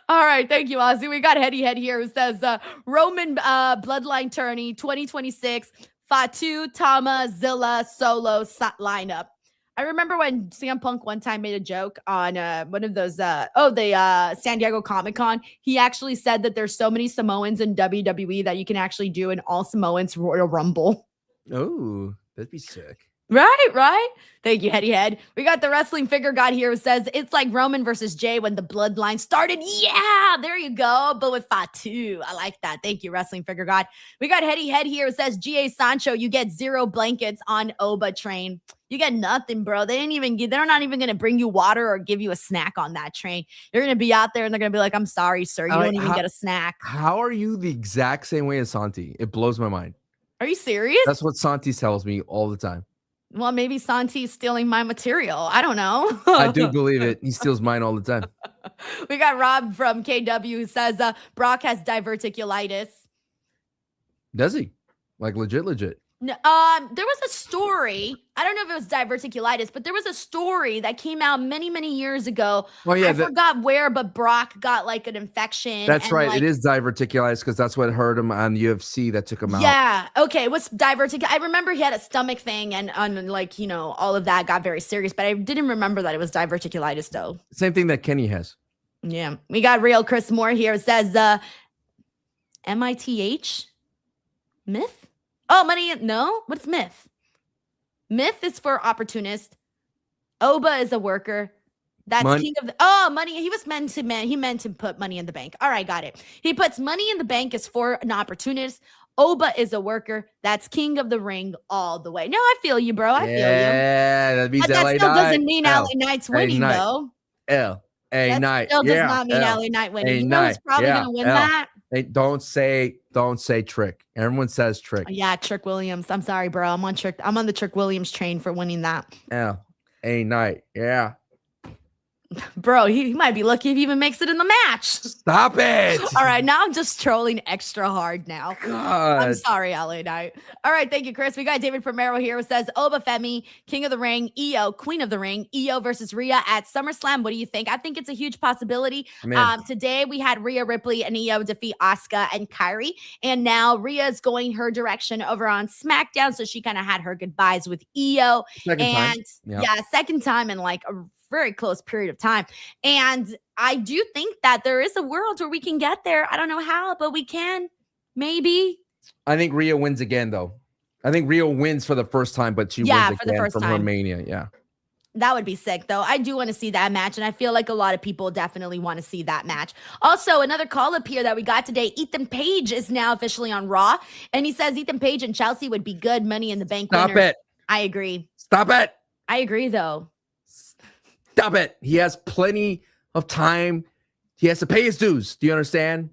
All right, thank you, Ozzy. We got Heady Head here who says Roman Bloodline tourney 2026 Fatu Tama Zilla solo lineup. I remember when CM Punk one time made a joke on one of those the San Diego Comic-Con. He actually said that there's so many Samoans in WWE that you can actually do an all Samoans Royal Rumble. Oh, that'd be sick. Right. Thank you, Heady Head. We got the wrestling figure god here who says it's like Roman versus Jay when the bloodline started. Yeah, there you go. But with Fatu. I like that. Thank you, wrestling figure god. We got Heady Head here who says G.A. Sancho, you get 0 blankets on Oba train. You get nothing, bro. They're not even going to bring you water or give you a snack on that train. You're going to be out there and they're going to be like, I'm sorry, sir. You don't even get a snack. How are you the exact same way as Santi? It blows my mind. Are you serious? That's what Santi tells me all the time. Well, maybe Santi's stealing my material. I don't know. I do believe it. He steals mine all the time. We got Rob from KW who says Brock has diverticulitis. Does he? Like legit? No, there was a story. I don't know if it was diverticulitis, but there was a story that came out many, many years ago. Oh, yeah, I forgot where, but Brock got like an infection. That's right. Like, it is diverticulitis because that's what hurt him on UFC that took him out. Yeah. Okay. It was divertic. I remember he had a stomach thing and like, all of that got very serious, but I didn't remember that it was diverticulitis though. Same thing that Kenny has. Yeah. We got real Chris Moore here. It says MITH myth. Oh, money. No, what's myth? Myth is for opportunist. Oba is a worker. That's king of the money. He meant to put money in the bank. All right, got it. He puts money in the bank is for an opportunist. Oba is a worker. That's king of the ring all the way. No, I feel you, bro. I feel you. Yeah, that means but that LA still Knight. doesn't mean LA Knight's winning, though. LA Knight. Still does not mean LA Knight winning. You know who's probably going to win that? Hey, don't say Trick. Everyone says Trick. Yeah, Trick Williams. I'm sorry, bro. I'm on the Trick Williams train for winning that. LA Knight. Yeah. Bro, he might be lucky if he even makes it in the match. Stop it. All right, now I'm just trolling extra hard now. God. I'm sorry, LA Knight. All right, thank you, Chris. We got David Primero here who says Oba Femi, King of the Ring, Io, Queen of the Ring, Io versus Rhea at SummerSlam. What do you think? I think it's a huge possibility. Today we had Rhea Ripley and Io defeat Asuka and Kairi, and now Rhea is going her direction over on SmackDown, so she kind of had her goodbyes with Io. Second time in like a very close period of time. And I do think that there is a world where we can get there. I don't know how, but we can. Maybe. I think Rhea wins again, though. I think Rhea wins for the first time, but she wins for the again first from time. her Mania. Yeah. That would be sick, though. I do want to see that match, and I feel like a lot of people definitely want to see that match. Also, another call-up here that we got today, Ethan Page is now officially on Raw, and he says Ethan Page and Chelsea would be good Money in the Bank Stop winners. it. I agree. Stop it. I agree, though. Stop it. He has plenty of time. He has to pay his dues. Do you understand?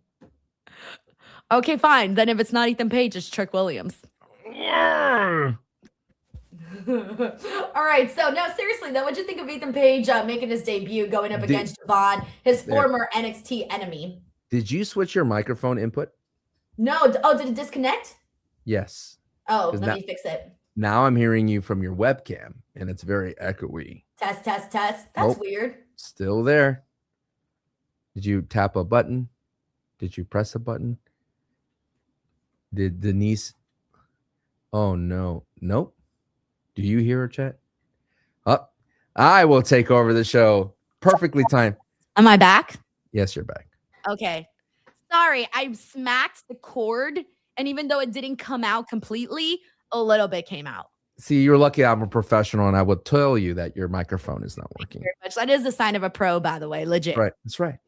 Okay, fine. Then if it's not Ethan Page, it's Trick Williams. All right. So, no, seriously, though, what'd you think of Ethan Page making his debut, going up against Devon, his former NXT enemy? Did you switch your microphone input? No. Oh, did it disconnect? Yes. Oh, let me fix it. Now I'm hearing you from your webcam, and it's very echoey. Test. That's weird. Still there. Did you tap a button? Did you press a button? Did Denise? Oh, no. Nope. Do you hear her, chat? I will take over the show. Perfectly timed. Am I back? Yes, you're back. Okay. Sorry, I smacked the cord, and even though it didn't come out completely, a little bit came out. See, you're lucky I'm a professional, and I will tell you that your microphone is not working. Very much. That is a sign of a pro, by the way. Legit. Right. That's right.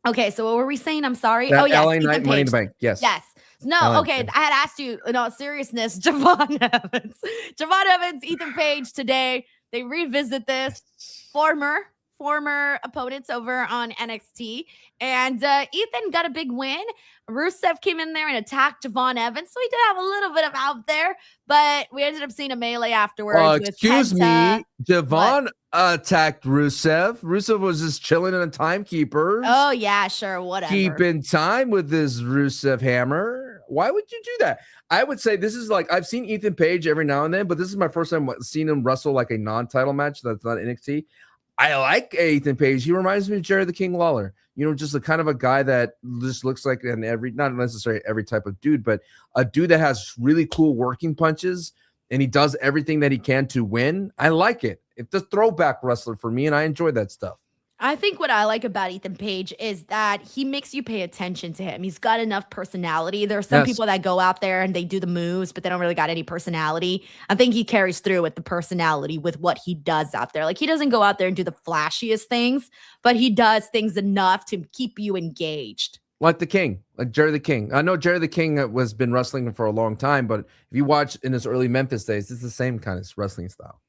Okay, so what were we saying? I'm sorry. That Oh, yes. LA Ethan Knight Money in Page. the Bank. Yes. Yes. No, LA okay. I had asked you, in all seriousness, Javon Evans. Javon Evans, Ethan Page today. They revisit this. Former opponents over on NXT. And Ethan got a big win. Rusev came in there and attacked Javon Evans. So he did have a little bit of out there, but we ended up seeing a melee afterwards. With Excuse Penta. me. Javon attacked Rusev. Rusev was just chilling in a timekeeper. Oh, yeah, sure. Whatever. Keeping time with this Rusev hammer. Why would you do that? I would say this is like, I've seen Ethan Page every now and then, but this is my first time seeing him wrestle like a non-title match that's not NXT. I like Ethan Page. He reminds me of Jerry the King Lawler. You know, just a kind of a guy that just looks like not necessarily every type of dude, but a dude that has really cool working punches and he does everything that he can to win. I like it. It's a throwback wrestler for me, and I enjoy that stuff. I think what I like about Ethan Page is that he makes you pay attention to him. He's got enough personality. There are some people that go out there and they do the moves, but they don't really got any personality. I think he carries through with the personality with what he does out there. Like, he doesn't go out there and do the flashiest things, but he does things enough to keep you engaged. Like the King, like Jerry the King. I know Jerry the King has been wrestling for a long time, but if you watch in his early Memphis days, it's the same kind of wrestling style.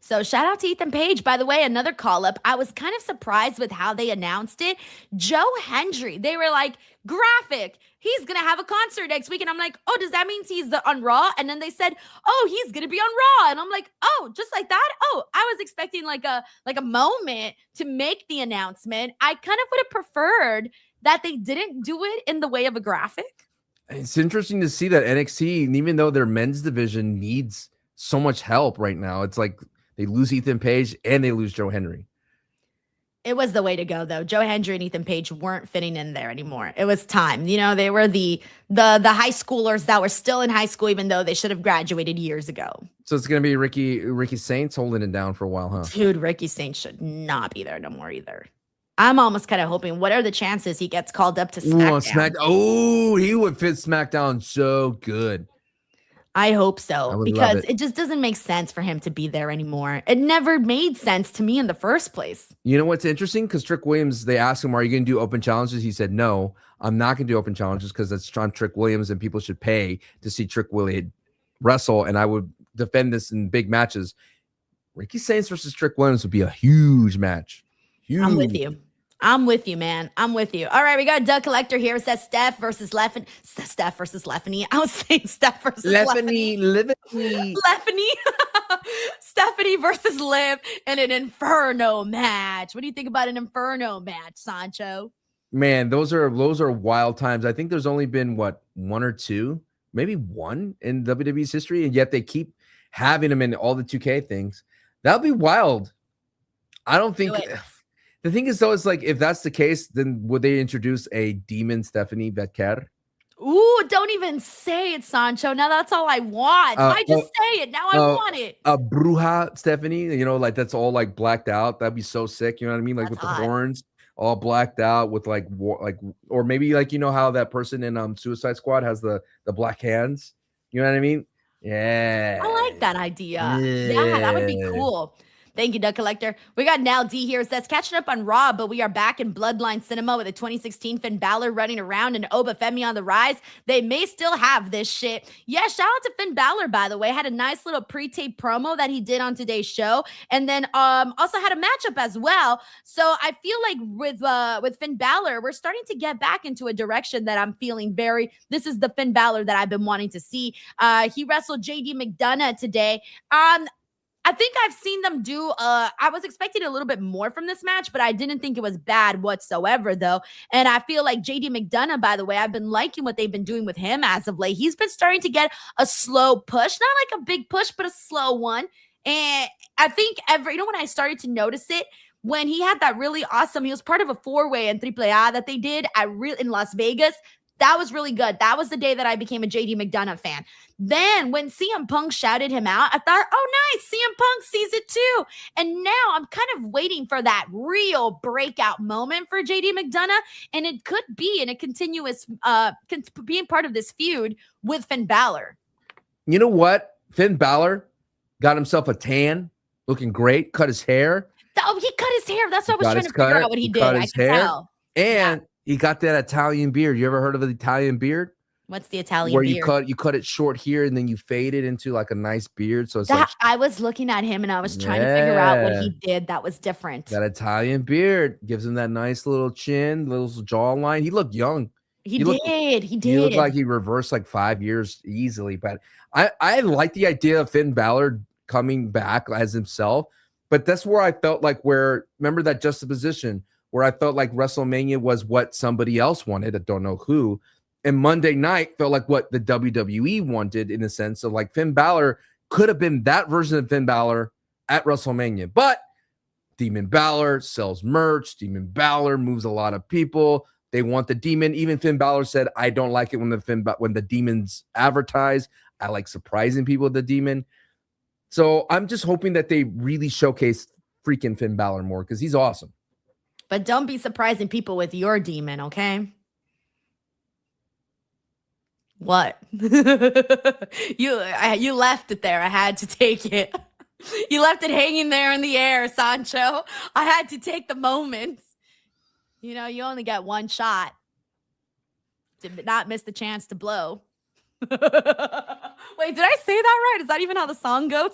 So shout out to Ethan Page. By the way, another call up. I was kind of surprised with how they announced it. Joe Hendry, they were like, graphic, he's going to have a concert next week. And I'm like, oh, does that mean he's on Raw? And then they said, oh, he's going to be on Raw. And I'm like, oh, just like that? Oh, I was expecting like a moment to make the announcement. I kind of would have preferred that they didn't do it in the way of a graphic. It's interesting to see that NXT, even though their men's division needs so much help right now, it's like they lose Ethan Page and they lose Joe Hendry. It was the way to go, though. Joe Hendry and Ethan Page weren't fitting in there anymore. It was time. You know, they were the high schoolers that were still in high school, even though they should have graduated years ago. So it's going to be Ricky Saints holding it down for a while, huh? Dude, Ricky Saints should not be there no more either. I'm almost kind of hoping, what are the chances he gets called up to SmackDown? Oh, he would fit SmackDown so good. I hope so, because it just doesn't make sense for him to be there anymore. It never made sense to me in the first place. You know what's interesting? Because Trick Williams, they asked him, are you going to do open challenges? He said, no, I'm not going to do open challenges because it's John Trick Williams and people should pay to see Trick Williams wrestle. And I would defend this in big matches. Ricky Saints versus Trick Williams would be a huge match. Huge. I'm with you, man. I'm with you. All right, we got Doug Collector here. It says Steph versus Leffany. Steph versus Leffany. I was saying Steph versus Leffany. Leffany. Stephanie versus Liv in an Inferno match. What do you think about an Inferno match, Sancho? Man, those are wild times. I think there's only been, what, one or two, maybe one in WWE's history, and yet they keep having them in all the 2K things. That'll be wild. I don't think... The thing is, though, it's like, if that's the case, then would they introduce a demon Stephanie Vetker? Ooh, don't even say it, Sancho. Now that's all I want. I just say it. Now I want it. A Bruja Stephanie, you know, like that's all like blacked out. That'd be so sick. You know what I mean? Like that's with the horns all blacked out with like, or maybe like, you know how that person in Suicide Squad has the black hands. You know what I mean? Yeah. I like that idea. Yeah, that would be cool. Thank you, Doug Collector. We got Nal D here. It says, catching up on Raw, but we are back in Bloodline Cinema with a 2016 Finn Balor running around and Oba Femi on the rise. They may still have this shit. Yeah, shout out to Finn Balor, by the way. Had a nice little pre-tape promo that he did on today's show. And then also had a matchup as well. So I feel like with Finn Balor, we're starting to get back into a direction that I'm feeling this is the Finn Balor that I've been wanting to see. He wrestled JD McDonough today. I think I've seen them do, I was expecting a little bit more from this match, but I didn't think it was bad whatsoever, though. And I feel like JD McDonough, by the way, I've been liking what they've been doing with him as of late. He's been starting to get a slow push, not like a big push, but a slow one. And I think when I started to notice it, when he had that really awesome, he was part of a 4-way in AAA that they did in Las Vegas. That was really good. That was the day that I became a JD McDonough fan. Then when CM Punk shouted him out, I thought, oh, nice, CM Punk sees it too. And now I'm kind of waiting for that real breakout moment for JD McDonough. And it could be in a continuous, being part of this feud with Finn Balor. You know what? Finn Balor got himself a tan, looking great, cut his hair. Oh, he cut his hair. That's what I was trying to figure out what he did. Cut I his can hair, tell. and he got that Italian beard. You ever heard of an Italian beard? What's the Italian Where beard? you cut it short here and then you fade it into like a nice beard. So it's That, like I was looking at him and I was trying to figure out what he did that was different. that Italian beard gives him that nice little chin, little jawline. He looked young. He did. He did. He looked like he reversed like 5 years easily. But I like the idea of Finn Balor coming back as himself. But that's where I felt like remember that juxtaposition where I felt like WrestleMania was what somebody else wanted. I don't know who. And Monday night felt like what the WWE wanted in a sense of like Finn Balor could have been that version of Finn Balor at WrestleMania. But Demon Balor sells merch. Demon Balor moves a lot of people. They want the demon. Even Finn Balor said, I don't like it when the demons advertise. I like surprising people with the demon. So I'm just hoping that they really showcase freaking Finn Balor more because he's awesome. But don't be surprising people with your demon, okay? What? You left it there. I had to take it. You left it hanging there in the air, Sancho. I had to take the moment. You know, you only get one shot. Did not miss the chance to blow. Wait, did I say that right? Is that even how the song goes?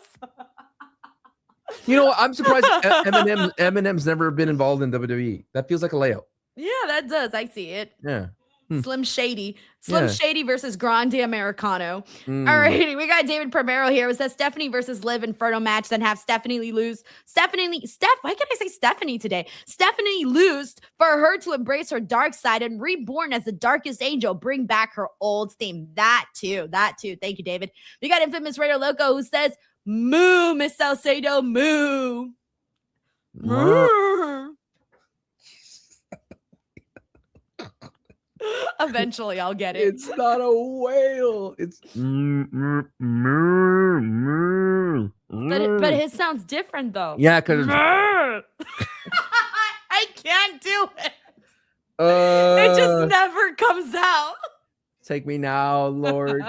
You know, I'm surprised Eminem's never been involved in WWE. That feels like a layout. Yeah, that does. I see it. Yeah. Slim Shady. Slim Shady versus Grande Americano. Mm. All right, we got David Primero here. It says Stephanie versus Liv Inferno match, then have Stephanie lose. Why can I say Stephanie today? Stephanie lose for her to embrace her dark side and reborn as the darkest angel, bring back her old theme. That too. Thank you, David. We got Infamous Raider Loco who says, moo, Miss Salcedo, moo. Moo. Eventually, I'll get it. It's not a whale. It's but his sounds different though. Yeah, because I can't do it. It just never comes out. Take me now, Lord.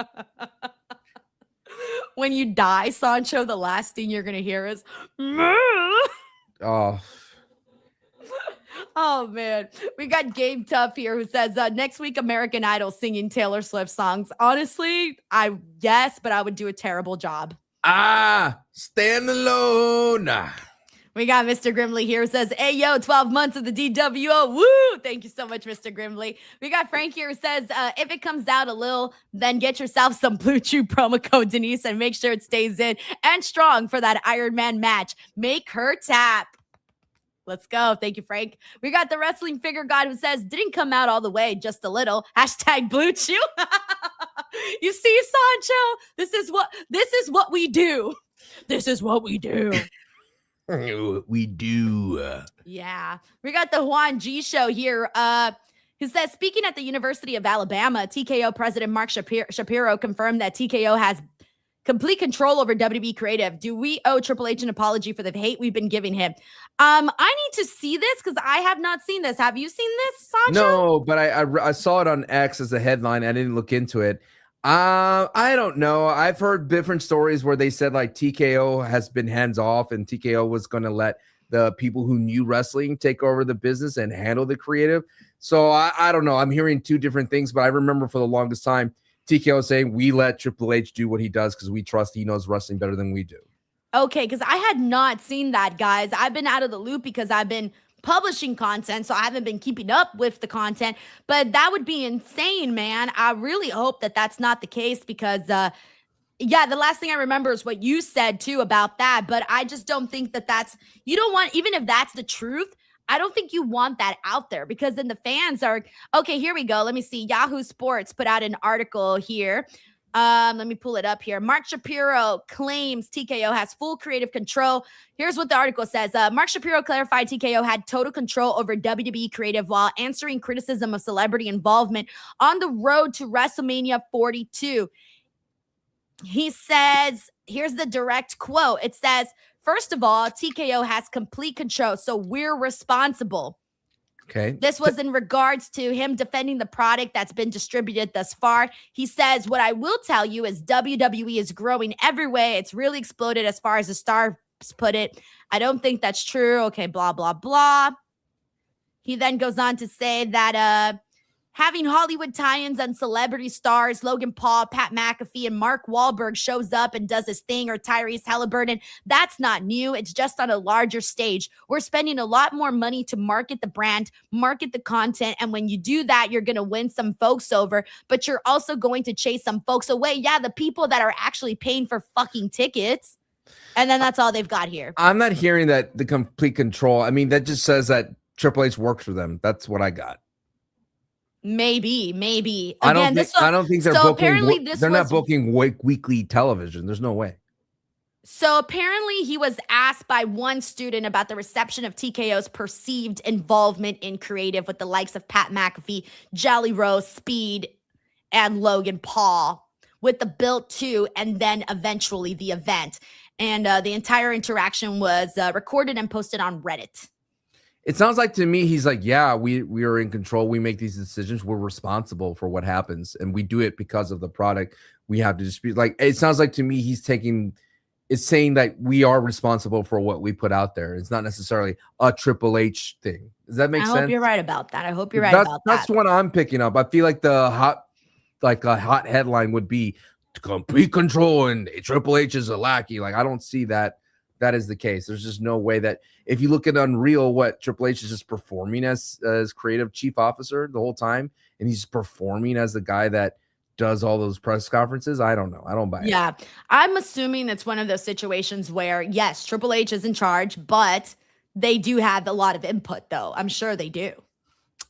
When you die, Sancho, the last thing you're gonna hear is Oh. Oh man, we got Gabe Tuff here who says next week American Idol singing Taylor Swift songs. Honestly, yes, but I would do a terrible job. Stand alone. We got Mr. Grimley here who says, hey, yo, 12 months of the DWO. Woo! Thank you so much, Mr. Grimley. We got Frank here who says, if it comes out a little, then get yourself some Blue Chew promo code, Denise, and make sure it stays in and strong for that Iron Man match. Make her tap. Let's go. Thank you, Frank. We got the Wrestling Figure God who says, didn't come out all the way, just a little. Hashtag Blue Chew. You see, Sancho, this is what we do. This is what we do. We do. Yeah. We got the Juan G show here. Who says, speaking at the University of Alabama, TKO President Mark Shapiro confirmed that TKO has complete control over WWE creative. Do we owe Triple H an apology for the hate we've been giving him? I need to see this because I have not seen this. Have you seen this, Sancho? No, but I saw it on X as a headline. I didn't look into it. I don't know. I've heard different stories where they said like TKO has been hands off and TKO was going to let the people who knew wrestling take over the business and handle the creative. So I don't know. I'm hearing two different things, but I remember for the longest time, TKO saying we let Triple H do what he does because we trust he knows wrestling better than we do. Okay, because I had not seen that, guys. I've been out of the loop because I've been publishing content, so I haven't been keeping up with the content. But that would be insane, man. I really hope that that's not the case because, yeah, the last thing I remember is what you said, too, about that. But I just don't think that you don't want, even if that's the truth, I don't think you want that out there because then the fans are, okay, here we go. Let me see. Yahoo Sports put out an article here. Let me pull it up here. Mark Shapiro claims TKO has full creative control. Here's what the article says. Mark Shapiro clarified TKO had total control over WWE creative while answering criticism of celebrity involvement on the road to WrestleMania 42. He says, here's the direct quote. It says, first of all, TKO has complete control, so we're responsible. Okay. This was in regards to him defending the product that's been distributed thus far. He says, what I will tell you is WWE is growing every way. It's really exploded as far as the stars put it. I don't think that's true. Okay, blah, blah, blah. He then goes on to say that having Hollywood tie-ins and celebrity stars, Logan Paul, Pat McAfee, and Mark Wahlberg shows up and does his thing, or Tyrese Halliburton, that's not new. It's just on a larger stage. We're spending a lot more money to market the brand, market the content, and when you do that, you're going to win some folks over, but you're also going to chase some folks away. Yeah, the people that are actually paying for fucking tickets. And then that's all they've got here. I'm not hearing that the complete control. I mean, that just says that Triple H works for them. That's what I got. Maybe. Again, I don't think they're so booking. apparently They're not booking weekly television. There's no way. So apparently he was asked by one student about the reception of TKO's perceived involvement in creative with the likes of Pat McAfee, Jelly Roll, Speed, and Logan Paul, with the build to and then eventually the event. And the entire interaction was recorded and posted on Reddit. It sounds like to me, he's like, yeah, we are in control. We make these decisions. We're responsible for what happens. And we do it because of the product. We have to dispute. Like, it sounds like to me, it's saying that we are responsible for what we put out there. It's not necessarily a Triple H thing. Does that make sense? I hope you're right about that. I hope you're right about that. That's what I'm picking up. I feel like a hot headline would be complete control and Triple H is a lackey. Like, I don't see that is the case. There's just no way that if you look at Unreal, what Triple H is just performing as creative chief officer the whole time, and he's performing as the guy that does all those press conferences. I don't know. I don't buy it. Yeah. I'm assuming it's one of those situations where, yes, Triple H is in charge, but they do have a lot of input, though. I'm sure they do.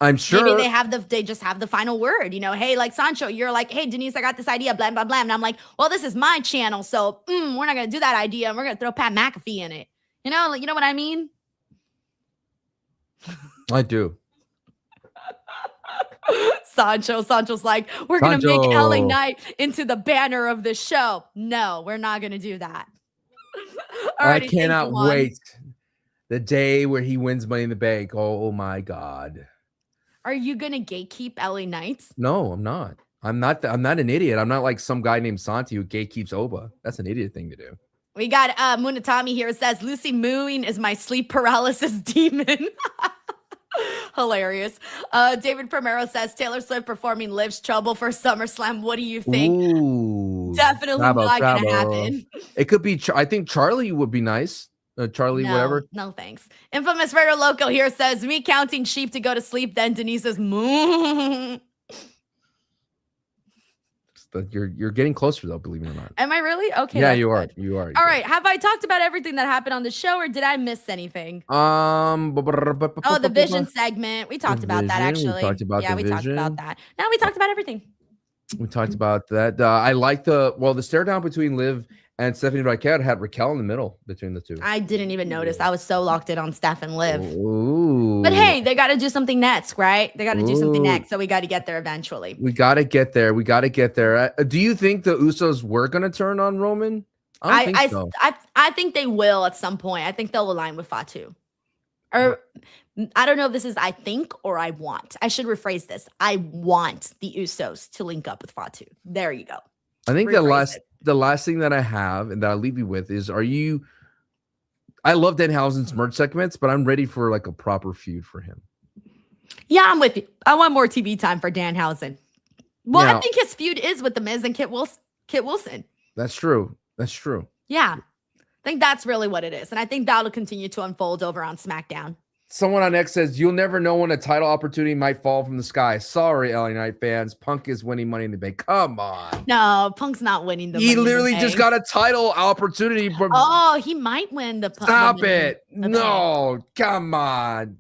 I'm sure maybe they just have the final word, hey, like Sancho, you're like, hey, Denise, I got this idea, blah, blah, blah. And I'm like, well, this is my channel. So we're not going to do that idea. And we're going to throw Pat McAfee in it. You know what I mean? I do. Sancho's like, we're going to make LA Knight into the banner of the show. No, we're not going to do that. I cannot wait. The day where he wins Money in the Bank. Oh my God. Are you gonna gatekeep LA Knights? No, I'm not. I'm not an idiot. I'm not like some guy named Santi who gatekeeps Oba. That's an idiot thing to do. We got Munatami here. Says Lucy mooing is my sleep paralysis demon. Hilarious. David Primero says Taylor Swift performing Liv's Trouble for SummerSlam. What do you think? Ooh, definitely not gonna happen. It could be. I think Charlie would be nice. Charlie, whatever. No, thanks. Infamous Raider Loco here says, me counting sheep to go to sleep, then Denise says, moo. You're getting closer, though, believe it or not. Am I really? Okay. Yeah, you are. You are. All right. Have I talked about everything that happened on the show, or did I miss anything? The Vision segment. We talked about that, actually. We talked about we talked about that. Now we talked about everything. We talked about that. I like the stare down between Liv and Stephanie Raquel had Raquel in the middle between the two. I didn't even notice. I was so locked in on Steph and Liv. Ooh. But hey, they got to do something next, right? They got to do something next. So we got to get there eventually. We got to get there. Do you think the Usos were going to turn on Roman? I don't think so. I think they will at some point. I think they'll align with Fatu. Or I don't know if this is I think or I want. I should rephrase this. I want the Usos to link up with Fatu. There you go. I think the last thing that I have and that I'll leave you with is, I love Danhausen's merch segments, but I'm ready for like a proper feud for him. Yeah, I'm with you. I want more TV time for Danhausen. Well, I think his feud is with The Miz and Kit Wilson. That's true. Yeah. I think that's really what it is. And I think that'll continue to unfold over on SmackDown. Someone on X says, you'll never know when a title opportunity might fall from the sky. Sorry, LA Knight fans. Punk is winning Money in the Bank. Come on. No, Punk's not winning the Money in the Bank. He literally just got a title opportunity. Oh, he might win the Punk. Stop it. No, come on.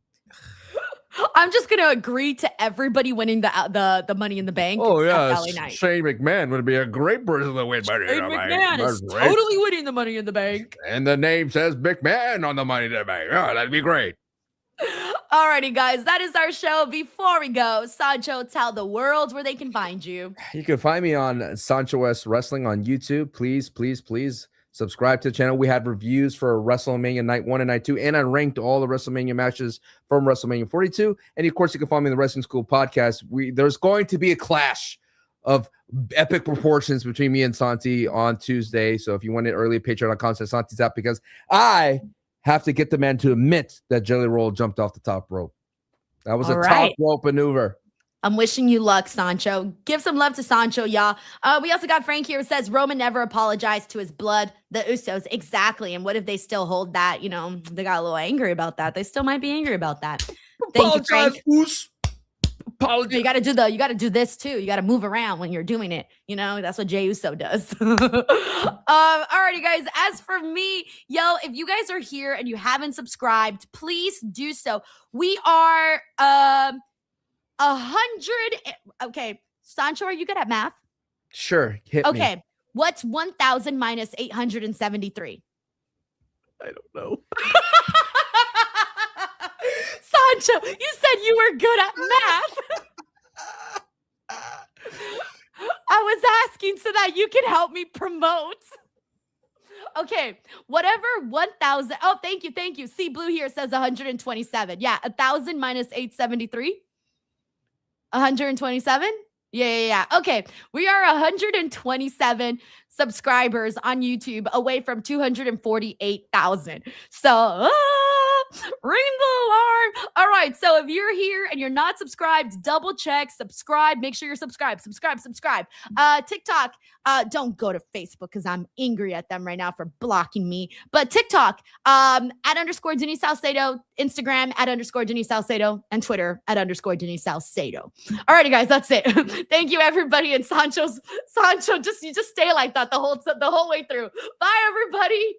I'm just going to agree to everybody winning the Money in the Bank. Oh, yeah. LA Knight. Shane McMahon would be a great person to win Money in the Bank. McMahon is totally winning the Money in the Bank. And the name says McMahon on the Money in the Bank. Oh, that'd be great. Alrighty, guys, that is our show. Before we go, Sancho, tell the world where they can find you. You can find me on Sancho S Wrestling on YouTube. Please Subscribe to the channel. We had reviews for WrestleMania Night 1 and Night 2, and I ranked all the WrestleMania matches from WrestleMania 42. And of course, you can follow me in the Wrestling School podcast. There's going to be a clash of epic proportions between me and Santi on Tuesday. So if you want it early, Patreon.com, Santi's out, because I have to get the man to admit that Jelly Roll jumped off the top rope. That was top rope maneuver. I'm wishing you luck, Sancho. Give some love to Sancho, y'all. We also got Frank here who says Roman never apologized to his blood, the Usos. Exactly. And what if they still hold that? You know, they got a little angry about that. They still might be angry about that. Thank you, Frank. Apologize. You gotta do this too. You gotta move around when you're doing it. You know, that's what Jey Uso does. Alrighty, guys. As for me, yo, if you guys are here and you haven't subscribed, please do so. We are 100. Okay, Sancho, are you good at math? Sure. Hit me. Okay. What's 1,000 minus 873? I don't know. Sancho, you said you were good at math. I was asking so that you can help me promote. Okay, whatever 1,000. Oh, thank you. See, Blue here says 127. Yeah, 1,000 minus 873. 127? Yeah. Okay, we are 127 subscribers on YouTube away from 248,000. So, ring the alarm. All right, so if you're here and you're not subscribed, double check, subscribe. Make sure you're subscribed. Subscribe. TikTok, don't go to Facebook because I'm angry at them right now for blocking me. But TikTok, @_ Denise Salcedo, Instagram @_ Denise Salcedo, and Twitter @_ Denise Salcedo. All righty, guys, that's it. Thank you, everybody. And Sancho, you just stay like that the whole way through. Bye, everybody.